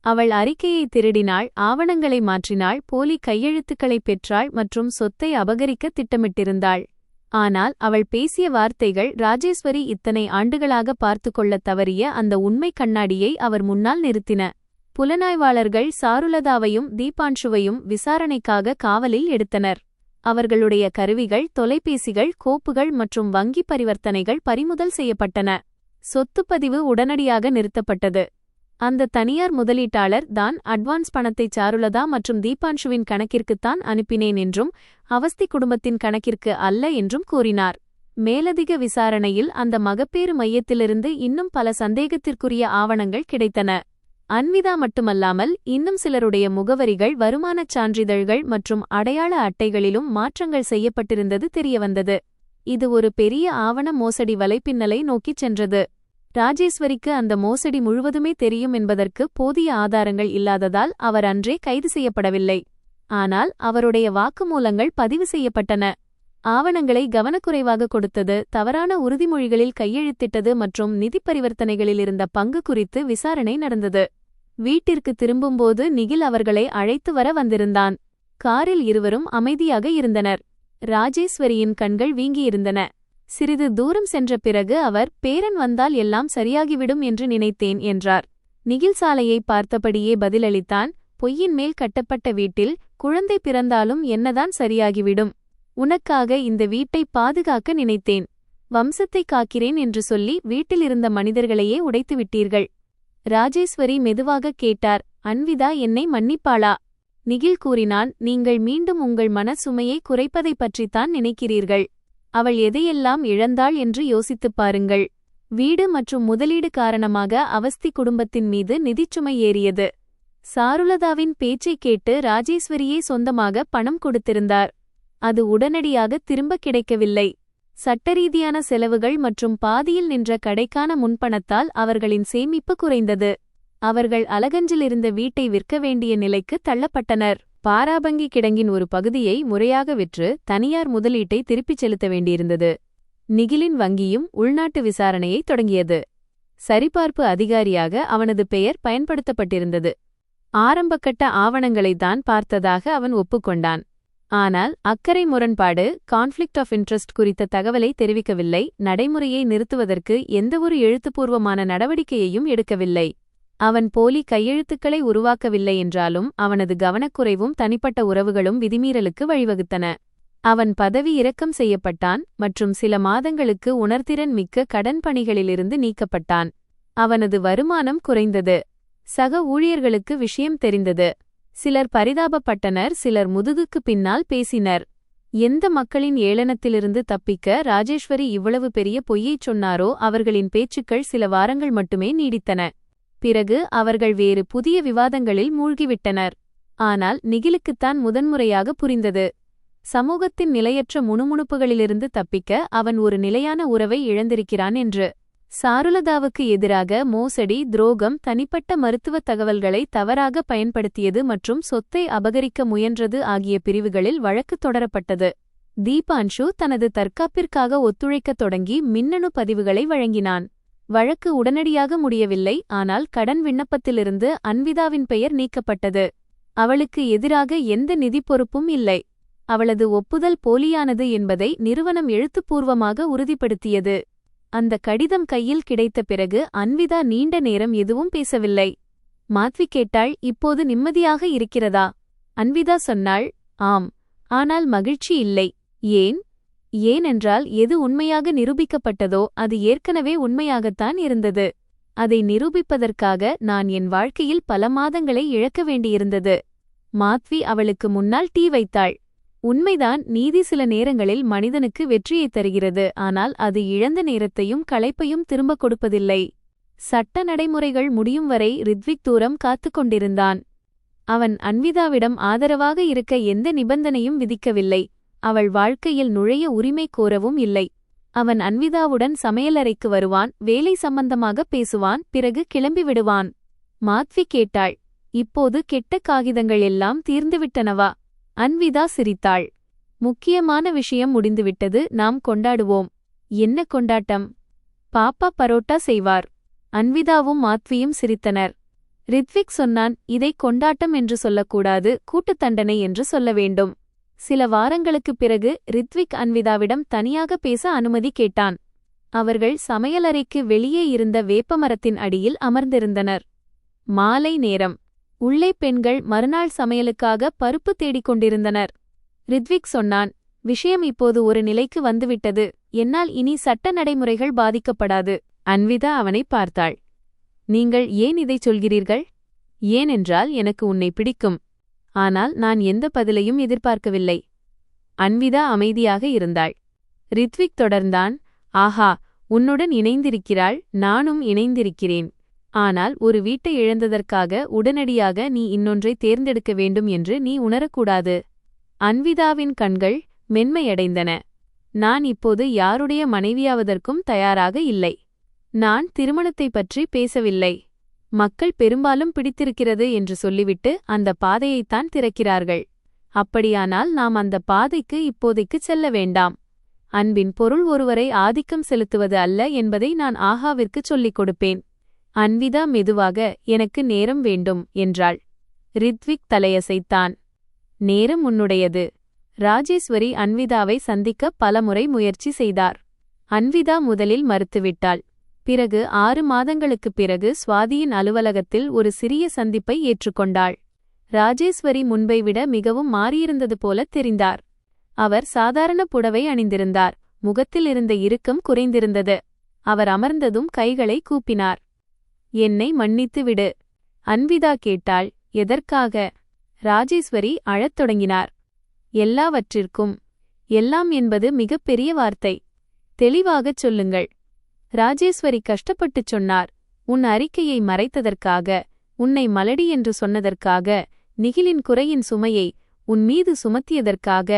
அவள் அறிக்கையை திருடினாள், ஆவணங்களை மாற்றினாள், போலி கையெழுத்துக்களை பெற்றாள் மற்றும் சொத்தை அபகரிக்க திட்டமிட்டிருந்தாள். ஆனால் அவள் பேசிய வார்த்தைகள் ராஜேஸ்வரி இத்தனை ஆண்டுகளாக பார்த்து கொள்ளத் தவறிய அந்த உண்மை கண்ணாடியை அவர் முன்னால் நிறுத்தின. புலனாய்வாளர்கள் சாருலதாவையும் தீபான்ஷுவையும் விசாரணைக்காக காவலில் எடுத்தனர். அவர்களுடைய கருவிகள், தொலைபேசிகள், கோப்புகள் மற்றும் வங்கி பரிவர்த்தனைகள் பறிமுதல் செய்யப்பட்டன. சொத்துப்பதிவு உடனடியாக நிறுத்தப்பட்டது. அந்த தனியார் முதலீட்டாளர் தான் அட்வான்ஸ் பணத்தை சாருலதா மற்றும் தீபான்ஷுவின் கணக்கிற்குத்தான் அனுப்பினேன் என்றும் அவஸ்தி குடும்பத்தின் கணக்கிற்கு அல்ல என்றும் கூறினார். மேலதிக விசாரணையில் அந்த மகப்பேறு மையத்திலிருந்து இன்னும் பல சந்தேகத்திற்குரிய ஆவணங்கள் கிடைத்தன. அன்விதா மட்டுமல்லாமல் இன்னும் சிலருடைய முகவரிகள், வருமானச் சான்றிதழ்கள் மற்றும் அடையாள அட்டைகளிலும் மாற்றங்கள் செய்யப்பட்டிருந்தது தெரியவந்தது. இது ஒரு பெரிய ஆவண மோசடி வலைப்பின்னலை நோக்கிச் சென்றது. ராஜேஸ்வரிக்கு அந்த மோசடி முழுவதுமே தெரியும் என்பதற்கு போதிய ஆதாரங்கள் இல்லாததால் அவர் அன்றே கைது செய்யப்படவில்லை. ஆனால் அவருடைய வாக்குமூலங்கள் பதிவு செய்யப்பட்டன. ஆவணங்களை கவனக்குறைவாக கொடுத்தது, தவறான உறுதிமொழிகளில் கையெழுத்திட்டது மற்றும் நிதி பரிவர்த்தனைகளில் இருந்த பங்கு குறித்து விசாரணை நடந்தது. வீட்டிற்கு திரும்பும்போது நிகில் அவர்களை அழைத்து வர வந்திருந்தான். காரில் இருவரும் அமைதியாக இருந்தனர். ராஜேஸ்வரியின் கண்கள் வீங்கியிருந்தன. சிறிது தூரம் சென்ற பிறகு அவர், பேரன் வந்தால் எல்லாம் சரியாகிவிடும் என்று நினைத்தேன் என்றார். நிகில் சாலையை பார்த்தபடியே பதிலளித்தான். பொய்யின் மேல் கட்டப்பட்ட வீட்டில் குழந்தை பிறந்தாலும் என்னதான் சரியாகிவிடும். உனக்காக இந்த வீட்டை பாதுகாக்க நினைத்தேன். வம்சத்தை காக்கிறேன் என்று சொல்லி வீட்டிலிருந்த மனிதர்களையே உடைத்துவிட்டீர்கள். ராஜேஸ்வரி மெதுவாக கேட்டார். அன்விதா என்னை மன்னிப்பாளா? நிகில் கூறினான். நீங்கள் மீண்டும் உங்கள் மன சுமையை குறைப்பதை பற்றித்தான் நினைக்கிறீர்கள். அவள் எதையெல்லாம் இழந்தாள் என்று யோசித்துப் பாருங்கள். வீடு மற்றும் முதலீடு காரணமாக அவஸ்தி குடும்பத்தின் மீது நிதிச்சுமை ஏறியது. சாருலதாவின் பேச்சைக் கேட்டு ராஜேஸ்வரியே சொந்தமாக பணம் கொடுத்திருந்தார். அது உடனடியாக திரும்ப கிடைக்கவில்லை. சட்டரீதியான செலவுகள் மற்றும் பாதியில் நின்ற கடைக்கான முன்பணத்தால் அவர்களின் சேமிப்பு குறைந்தது. அவர்கள் அலகஞ்சிலிருந்த வீட்டை விற்க வேண்டிய நிலைக்கு தள்ளப்பட்டனர். பாராபங்கி கிடங்கின் ஒரு பகுதியை முறையாக விற்று தனியார் முதலீட்டை திருப்பிச் செலுத்த வேண்டியிருந்தது. நிகிலின் வங்கியும் உள்நாட்டு விசாரணையை தொடங்கியது. சரிபார்ப்பு அதிகாரியாக அவனது பெயர் பயன்படுத்தப்பட்டிருந்தது. ஆரம்பக்கட்ட ஆவணங்களைத்தான் பார்த்ததாக அவன் ஒப்புக்கொண்டான். ஆனால் அக்கறை முரண்பாடு, கான்ஃப்ளிக்ட் ஆஃப் இன்ட்ரெஸ்ட் குறித்த தகவலை தெரிவிக்கவில்லை. நடைமுறையை நிறுத்துவதற்கு எந்தவொரு எழுத்துப்பூர்வமான நடவடிக்கையையும் எடுக்கவில்லை. அவன் போலி கையெழுத்துக்களை உருவாக்கவில்லை என்றாலும் அவனது கவனக்குறைவும் தனிப்பட்ட உறவுகளும் விதிமீறலுக்கு வழிவகுத்தன. அவன் பதவி இறக்கம் செய்யப்பட்டான் மற்றும் சில மாதங்களுக்கு உணர்திறன் மிக்க கடன் பணிகளிலிருந்து நீக்கப்பட்டான். அவனது வருமானம் குறைந்தது. சக ஊழியர்களுக்கு விஷயம் தெரிந்தது. சிலர் பரிதாபப்பட்டனர், சிலர் முதுகுக்கு பின்னால் பேசினர். எந்த மக்களின் ஏளனத்திலிருந்து தப்பிக்க ராஜேஸ்வரி இவ்வளவு பெரிய பொய்யைச் சொன்னாரோ அவர்களின் பேச்சுக்கள் சில வாரங்கள் மட்டுமே நீடித்தன. பிறகு அவர்கள் வேறு புதிய விவாதங்களில் மூழ்கிவிட்டனர். ஆனால் நிகிலுக்குத்தான் முதன்முறையாக புரிந்தது. சமூகத்தின் நிலையற்ற முணுமுணுப்புகளிலிருந்து தப்பிக்க அவன் ஒரு நிலையான உறவை இழந்திருக்கிறான் என்று. சாருலதாவுக்கு எதிராக மோசடி, துரோகம், தனிப்பட்ட மருத்துவ தகவல்களை தவறாக பயன்படுத்தியது மற்றும் சொத்தை அபகரிக்க முயன்றது ஆகிய பிரிவுகளில் வழக்கு தொடரப்பட்டது. தீபான்ஷு தனது தற்காப்பிற்காக ஒத்துழைக்கத் தொடங்கி மின்னணு பதிவுகளை வழங்கினான். வழக்கு உடனடியாக முடியவில்லை, ஆனால் கடன் விண்ணப்பத்திலிருந்து அன்விதாவின் பெயர் நீக்கப்பட்டது. அவளுக்கு எதிராக எந்த நிதி பொறுப்பும் இல்லை. அவளது ஒப்புதல் போலியானது என்பதை நிறுவனம் எழுத்துப்பூர்வமாக உறுதிப்படுத்தியது. அந்த கடிதம் கையில் கிடைத்த பிறகு அன்விதா நீண்ட நேரம் எதுவும் பேசவில்லை. மாத்வி கேட்டாள், இப்போது நிம்மதியாக இருக்கிறதா? அன்விதா சொன்னாள், ஆம், ஆனால் மகிழ்ச்சி இல்லை. ஏன்? ஏனென்றால் எது உண்மையாக நிரூபிக்கப்பட்டதோ அது ஏற்கனவே உண்மையாகத்தான் இருந்தது. அதை நிரூபிப்பதற்காக நான் என் வாழ்க்கையில் பல மாதங்களை இழக்க வேண்டியிருந்தது. மாத்வி அவளுக்கு முன்னால் டீ வைத்தாள். உண்மைதான், நீதி சில நேரங்களில் மனிதனுக்கு வெற்றியைத் தருகிறது, ஆனால் அது இழந்த நேரத்தையும் களைப்பையும் திரும்பக் கொடுப்பதில்லை. சட்ட நடைமுறைகள் முடியும் வரை ரித்விக் தூரம் காத்துக் கொண்டிருந்தான். அவன் அன்விதாவிடம் ஆதரவாக இருக்க எந்த நிபந்தனையும் விதிக்கவில்லை. அவள் வாழ்க்கையில் நுழைய உரிமை கோரவும் இல்லை. அவன் அன்விதாவுடன் சமையலறைக்கு வருவான், வேலை சம்பந்தமாக பேசுவான், பிறகு கிளம்பி விடுவான். மாத்வி கேட்டாள், இப்போது கெட்ட காகிதங்கள் எல்லாம் தீர்ந்துவிட்டனவா? அன்விதா சிரித்தாள். முக்கியமான விஷயம் முடிந்துவிட்டது, நாம் கொண்டாடுவோம். என்ன கொண்டாட்டம்? பாப்பா பரோட்டா செய்வார். அன்விதாவும் மாத்வியும் சிரித்தனர். ரித்விக் சொன்னான், இதை கொண்டாட்டம் என்று சொல்லக்கூடாது, கூட்டுத் தண்டனை என்று சொல்ல வேண்டும். சில வாரங்களுக்குப் பிறகு ரித்விக் அன்விதாவிடம் தனியாக பேச அனுமதி கேட்டான். அவர்கள் சமையலறைக்கு வெளியே இருந்த வேப்பமரத்தின் அடியில் அமர்ந்திருந்தனர். மாலை நேரம். உள்ளே பெண்கள் மறுநாள் சமையலுக்காக பருப்பு தேடிக் கொண்டிருந்தனர். ரித்விக் சொன்னான், விஷயம் இப்போது ஒரு நிலைக்கு வந்துவிட்டது. என்னால் இனி சட்ட நடைமுறைகள் பாதிக்கப்படாது. அன்விதா அவனை பார்த்தாள். நீங்கள் ஏன் இதைச் சொல்கிறீர்கள்? ஏனென்றால் எனக்கு உன்னை பிடிக்கும். ஆனால் நான் எந்த பதிலையும் எதிர்பார்க்கவில்லை. அன்விதா அமைதியாக இருந்தாள். ரித்விக் தொடர்ந்தான், ஆஹா, உன்னுடன் இணைந்திருக்கிறாள், நானும் இணைந்திருக்கிறேன். ஆனால் ஒரு வீட்டை இழந்ததற்காக உடனடியாக நீ இன்னொன்றை தேர்ந்தெடுக்க வேண்டும் என்று நீ உணரக்கூடாது. அன்விதாவின் கண்கள் மென்மையடைந்தன. நான் இப்போது யாருடைய மனைவியாவதற்கும் தயாராக இல்லை. நான் திருமணத்தைப் பற்றி பேசவில்லை. மக்கள் பெரும்பாலும் பிடித்திருக்கிறது என்று சொல்லிவிட்டு அந்த பாதையைத்தான் திறக்கிறார்கள். அப்படியானால் நாம் அந்த பாதைக்கு இப்போதைக்கு செல்ல வேண்டாம். அன்பின் பொருள் ஒருவரை ஆதிக்கம் செலுத்துவது அல்ல என்பதை நான் ஆகாவிற்குச் சொல்லிக் கொடுப்பேன். அன்விதா மெதுவாக, எனக்கு நேரம் வேண்டும் என்றாள். ரித்விக் தலையசைத்தான். நேரம் உன்னுடையது. ராஜேஸ்வரி அன்விதாவை சந்திக்க பலமுறை முயற்சி செய்தார். அன்விதா முதலில் மறுத்துவிட்டாள். பிறகு 6 மாதங்களுக்குப் பிறகு சுவாதியின் அலுவலகத்தில் ஒரு சிறிய சந்திப்பை ஏற்றுக்கொண்டாள். ராஜேஸ்வரி முன்பை விட மிகவும் மாறியிருந்தது போல தெரிந்தார். அவர் சாதாரண புடவை அணிந்திருந்தார். முகத்தில் இருந்த இறுக்கம் குறைந்திருந்தது. அவர் அமர்ந்ததும் கைகளை கூப்பினார். என்னை மன்னித்து விடு. அன்விதா கேட்டாள், எதற்காக? ராஜேஸ்வரி அழத் தொடங்கினார். எல்லாவற்றிற்கும். எல்லாம் என்பது மிகப்பெரிய வார்த்தை. தெளிவாகச் சொல்லுங்கள். ராஜேஸ்வரி கஷ்டப்பட்டுச் சொன்னார். உன் அறிக்கையை மறைத்ததற்காக, உன்னை மலடி என்று சொன்னதற்காக, நிகிலின் குறையின் சுமையை உன் மீது சுமத்தியதற்காக,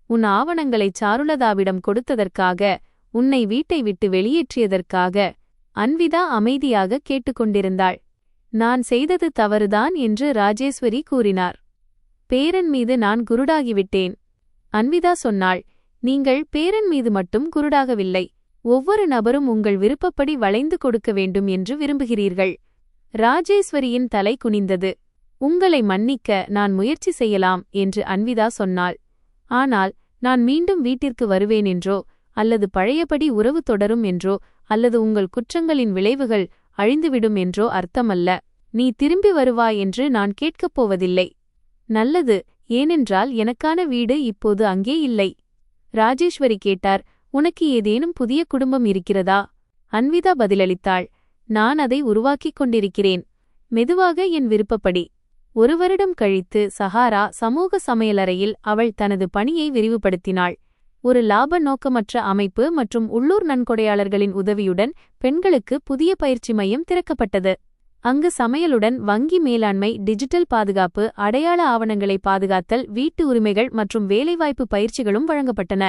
உன் ஆவணங்களைச் சாருலதாவிடம் கொடுத்ததற்காக, உன்னை வீட்டை விட்டு வெளியேற்றியதற்காக. அன்விதா அமைதியாக கேட்டுக்கொண்டிருந்தாள். நான் செய்தது தவறுதான் என்று ராஜேஸ்வரி கூறினார். பேரன் மீது நான் குருடாகிவிட்டேன். அன்விதா சொன்னாள், நீங்கள் பேரன் மீது மட்டும் குருடாகவில்லை, ஒவ்வொரு நபரும் உங்கள் விருப்பப்படி வளைந்து கொடுக்க வேண்டும் என்று விரும்புகிறீர்கள். ராஜேஸ்வரியின் தலை குனிந்தது. உங்களை மன்னிக்க நான் முயற்சி செய்யலாம் என்று அன்விதா சொன்னாள். ஆனால் நான் மீண்டும் வீட்டிற்கு வருவேன் என்றோ, அல்லது பழையபடி உறவு தொடரும் என்றோ, அல்லது உங்கள் குற்றங்களின் விளைவுகள் அழிந்துவிடும் என்றோ அர்த்தமல்ல. நீ திரும்பி வருவாய் என்று நான் கேட்கப் போவதில்லை. நல்லது, ஏனென்றால் எனக்கான வீடு இப்போது அங்கே இல்லை. ராஜேஸ்வரி கேட்டார், உனக்கு ஏதேனும் புதிய குடும்பம் இருக்கிறதா? அன்விதா பதிலளித்தாள், நான் அதை உருவாக்கிக் கொண்டிருக்கிறேன், மெதுவாக என் விருப்பப்படி. 1 வருடம் கழித்து சஹாரா சமூக சமையலறையில் அவள் தனது பணியை விரிவுபடுத்தினாள். ஒரு லாப நோக்கமற்ற அமைப்பு மற்றும் உள்ளூர் நன்கொடையாளர்களின் உதவியுடன் பெண்களுக்கு புதிய பயிற்சி மையம் திறக்கப்பட்டது. அங்கு சமையலுடன் வங்கி மேலாண்மை, டிஜிட்டல் பாதுகாப்பு, அடையாள ஆவணங்களை பாதுகாத்தல், வீட்டு உரிமைகள் மற்றும் வேலைவாய்ப்பு பயிற்சிகளும் வழங்கப்பட்டன.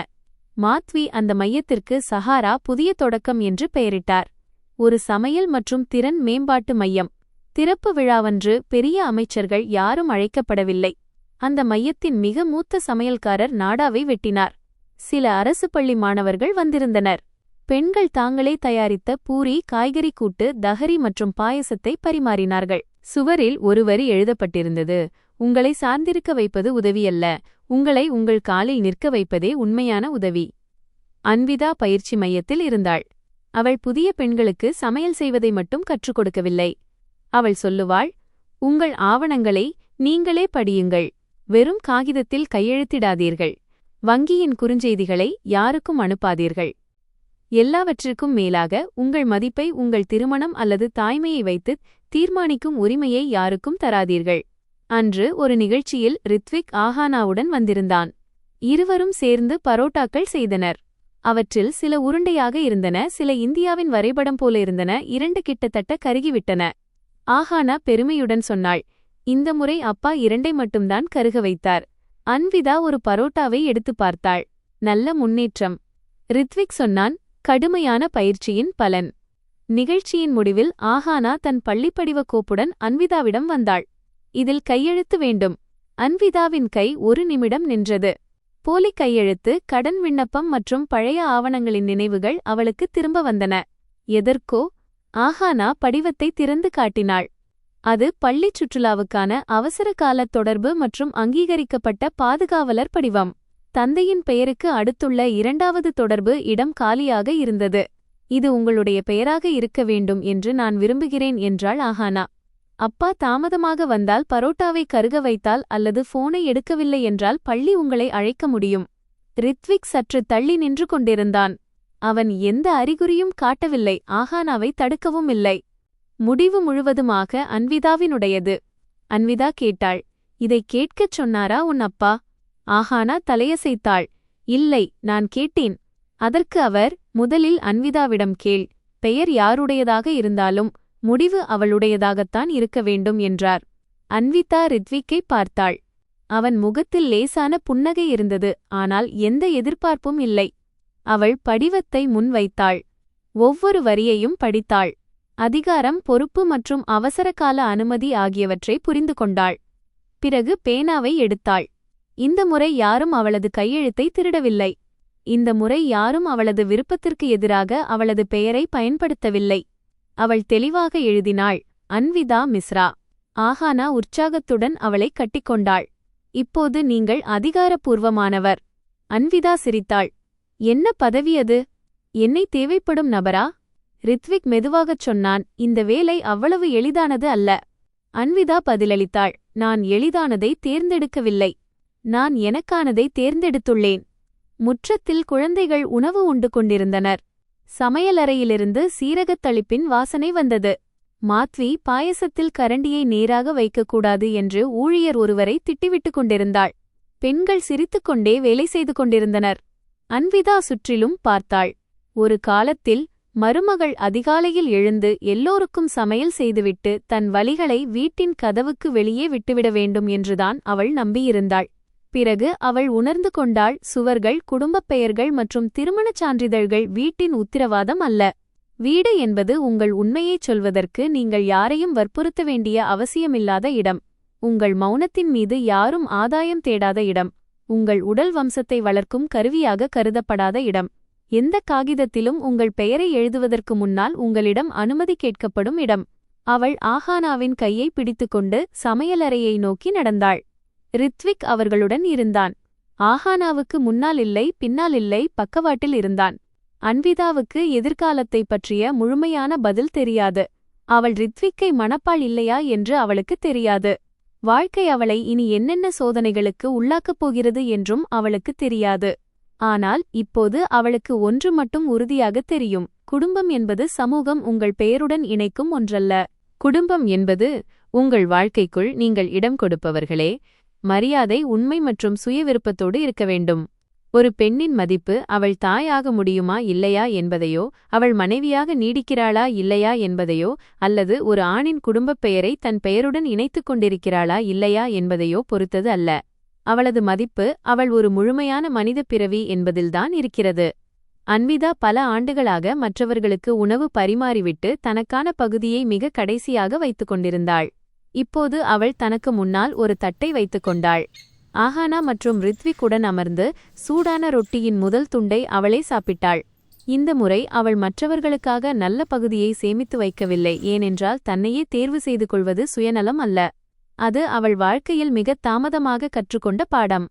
மாத்வி அந்த மையத்திற்கு சஹாரா புதிய தொடக்கம் என்று பெயரிட்டார். ஒரு சமையல் மற்றும் திறன் மேம்பாட்டு மையம். திறப்பு விழாவன்று பெரிய அமைச்சர்கள் யாரும் அழைக்கப்படவில்லை. அந்த மையத்தின் மிக மூத்த சமையல்காரர் நாடாவை வெட்டினார். சில அரசு பள்ளி மாணவர்கள் வந்திருந்தனர். பெண்கள் தாங்களே தயாரித்த பூரி, காய்கறி கூட்டு, தஹரி மற்றும் பாயசத்தை பரிமாறினார்கள். சுவரில் ஒரு வரி எழுதப்பட்டிருந்தது, உங்களை சார்ந்திருக்க வைப்பது உதவியல்ல, உங்களை உங்கள் காலில் நிற்க வைப்பதே உண்மையான உதவி. அன்விதா பயிற்சி மையத்தில் இருந்தாள். அவள் புதிய பெண்களுக்கு சமையல் செய்வதை மட்டும் கற்றுக் கொடுக்கவில்லை. அவள் சொல்லுவாள், உங்கள் ஆவணங்களை நீங்களே படியுங்கள், வெறும் காகிதத்தில் கையெழுத்திடாதீர்கள், வங்கியின் குறுஞ்செய்திகளை யாருக்கும் அனுப்பாதீர்கள். எல்லாவற்றிற்கும் மேலாக உங்கள் மதிப்பை உங்கள் திருமணம் அல்லது தாய்மையை வைத்து தீர்மானிக்கும் உரிமையை யாருக்கும் தராதீர்கள். அன்று ஒரு நிகழ்ச்சியில் ரித்விக் ஆஹானாவுடன் வந்திருந்தான். இருவரும் சேர்ந்து பரோட்டாக்கள் செய்தனர். அவற்றில் சில உருண்டையாக இருந்தன, சில இந்தியாவின் வரைபடம் போல இருந்தன, 2 கிட்டத்தட்ட கருகிவிட்டன. ஆஹானா பெருமையுடன் சொன்னாள், இந்த முறை அப்பா 2 மட்டும்தான் கருக வைத்தார். அன்விதா ஒரு பரோட்டாவை எடுத்து பார்த்தாள். நல்ல முன்னேற்றம். ரித்விக் சொன்னான், கடுமையான பயிற்சியின் பலன். நிகழ்ச்சியின் முடிவில் ஆஹானா தன் பள்ளிப்படிவ கோப்புடன் அன்விதாவிடம் வந்தாள். இதில் கையெழுத்து வேண்டும். அன்விதாவின் கை 1 நிமிடம் நின்றது. போலி கையெழுத்து, கடன் விண்ணப்பம் மற்றும் பழைய ஆவணங்களின் நினைவுகள் அவளுக்கு திரும்ப வந்தன. எதற்கோ? ஆஹானா படிவத்தை திறந்து காட்டினாள். அது பள்ளிச் சுற்றுலாவுக்கான அவசரகால தொடர்பு மற்றும் அங்கீகரிக்கப்பட்ட பாதுகாவலர் படிவம். தந்தையின் பெயருக்கு அடுத்துள்ள 2வது தொடர்பு இடம் காலியாக இருந்தது. இது உங்களுடைய பெயராக இருக்க வேண்டும் என்று நான் விரும்புகிறேன் என்றாள் ஆஹானா. அப்பா தாமதமாக வந்தால், பரோட்டாவை கருக வைத்தால் அல்லது போனை எடுக்கவில்லை என்றால் பள்ளி உங்களை அழைக்க முடியும். ரித்விக் சற்று தள்ளி நின்று கொண்டிருந்தான். அவன் எந்த அறிகுறியும் காட்டவில்லை, ஆஹானாவை தடுக்கவும் இல்லை. முடிவு முழுவதுமாக அன்விதாவினுடையது. அன்விதா கேட்டாள், இதை கேட்கச் சொன்னாரா உன் அப்பா? ஆஹானா தலையசைத்தாள். இல்லை, நான் கேட்டேன். அதற்கு அவர், முதலில் அன்விதாவிடம் கேள், பெயர் யாருடையதாக இருந்தாலும் முடிவு அவளுடையதாகத்தான் இருக்க வேண்டும் என்றார். அன்விதா ரித்விக்கை பார்த்தாள். அவன் முகத்தில் லேசான புன்னகை இருந்தது, ஆனால் எந்த எதிர்பார்ப்பும் இல்லை. அவள் படிவத்தை முன்வைத்தாள். ஒவ்வொரு வரியையும் படித்தாள். அதிகாரம், பொறுப்பு மற்றும் அவசரகால அனுமதி ஆகியவற்றை புரிந்து கொண்டாள். பிறகு பேனாவை எடுத்தாள். இந்த முறை யாரும் அவளது கையெழுத்தை திருடவில்லை. இந்த முறை யாரும் அவளது விருப்பத்திற்கு எதிராக அவளது பெயரை பயன்படுத்தவில்லை. அவள் தெளிவாக எழுதினாள், அன்விதா மிஸ்ரா. ஆஹானா உற்சாகத்துடன் அவளை கட்டிக்கொண்டாள். இப்போது நீங்கள் அதிகாரப்பூர்வமானவர். அன்விதா சிரித்தாள். என்ன பதவி அது? என்னை தேவைப்படும் நபரா? ரித்விக் மெதுவாகச் சொன்னான், இந்த வேலை அவ்வளவு எளிதானது அல்ல. அன்விதா பதிலளித்தாள், நான் எளிதானதை தேர்ந்தெடுக்கவில்லை, நான் எனக்கானதை தேர்ந்தெடுத்துள்ளேன். முற்றத்தில் குழந்தைகள் உணவு உண்டு கொண்டிருந்தனர். சமையலறையிலிருந்து சீரகத் தளிப்பின் வாசனை வந்தது. மாத்வி பாயசத்தில் கரண்டியை நேராக வைக்கக்கூடாது என்று ஊழியர் ஒருவரை திட்டிவிட்டுக் கொண்டிருந்தாள். பெண்கள் சிரித்துக்கொண்டே வேலை செய்து கொண்டிருந்தனர். அன்விதா சுற்றிலும் பார்த்தாள். ஒரு காலத்தில் மருமகள் அதிகாலையில் எழுந்து எல்லோருக்கும் சமையல் செய்துவிட்டு தன் வலிகளை வீட்டின் கதவுக்கு வெளியே விட்டுவிட வேண்டும் என்றுதான் அவள் நம்பியிருந்தாள். பிறகு அவள் உணர்ந்து கொண்டாள், சுவர்கள், குடும்பப் பெயர்கள் மற்றும் திருமணச் சான்றிதழ்கள் வீட்டின் உத்திரவாதம் அல்ல. வீடு என்பது உங்கள் உண்மையைச் சொல்வதற்கு நீங்கள் யாரையும் வற்புறுத்த வேண்டிய அவசியமில்லாத இடம். உங்கள் மௌனத்தின் மீது யாரும் ஆதாயம் தேடாத இடம். உங்கள் உடல் வம்சத்தை வளர்க்கும் கருவியாக கருதப்படாத இடம். எந்த காகிதத்திலும் உங்கள் பெயரை எழுதுவதற்கு முன்னால் உங்களிடம் அனுமதி கேட்கப்படும் இடம். அவள் ஆஹானாவின் கையை பிடித்துக்கொண்டு சமையலறையை நோக்கி நடந்தாள். ரித்விக் அவர்களுடன் இருந்தான். ஆஹானாவுக்கு முன்னால் இல்லை, பின்னால் இல்லை, பக்கவாட்டில் இருந்தான். அன்விதாவுக்கு எதிர்காலத்தைப் பற்றிய முழுமையான பதில் தெரியாது. அவள் ரித்விக்கை மணப்பாள் இல்லையா என்று அவளுக்கு தெரியாது. வாழ்க்கை அவளை இனி என்னென்ன சோதனைகளுக்கு உள்ளாக்கப் போகிறது என்றும் அவளுக்கு தெரியாது. ஆனால் இப்போது அவளுக்கு ஒன்று மட்டும் உறுதியாகத் தெரியும். குடும்பம் என்பது சமூகம் உங்கள் பெயருடன் இணைக்கும் ஒன்றல்ல. குடும்பம் என்பது உங்கள் வாழ்க்கைக்குள் நீங்கள் இடம் கொடுப்பவர்களே. மரியாதை, உண்மை மற்றும் சுயவிருப்பத்தோடு இருக்க வேண்டும். ஒரு பெண்ணின் மதிப்பு அவள் தாயாக முடியுமா இல்லையா என்பதையோ, அவள் மனைவியாக நீடிக்கிறாளா இல்லையா என்பதையோ, அல்லது ஒரு ஆணின் குடும்பப் பெயரை தன் பெயருடன் இணைத்துக் கொண்டிருக்கிறாளா இல்லையா என்பதையோ பொறுத்தது அல்ல. அவளது மதிப்பு அவள் ஒரு முழுமையான மனித பிறவி என்பதில்தான் இருக்கிறது. அன்விதா பல ஆண்டுகளாக மற்றவர்களுக்கு உணவு பரிமாறிவிட்டு தனக்கான பகுதியை மிக கடைசியாக வைத்துக் கொண்டிருந்தாள். இப்போது அவள் தனக்கு முன்னால் ஒரு தட்டை வைத்துக் கொண்டாள். ஆஹானா மற்றும் ரித்விக்குடன் அமர்ந்து சூடான ரொட்டியின் முதல் துண்டை அவளே சாப்பிட்டாள். இந்த முறை அவள் மற்றவர்களுக்காக நல்ல பகுதியை சேமித்து வைக்கவில்லை, ஏனென்றால் தன்னையே தேர்வு செய்து கொள்வது சுயநலம் அல்ல. அது அவள் வாழ்க்கையில் மிகத் தாமதமாக கற்றுக்கொண்ட பாடம்.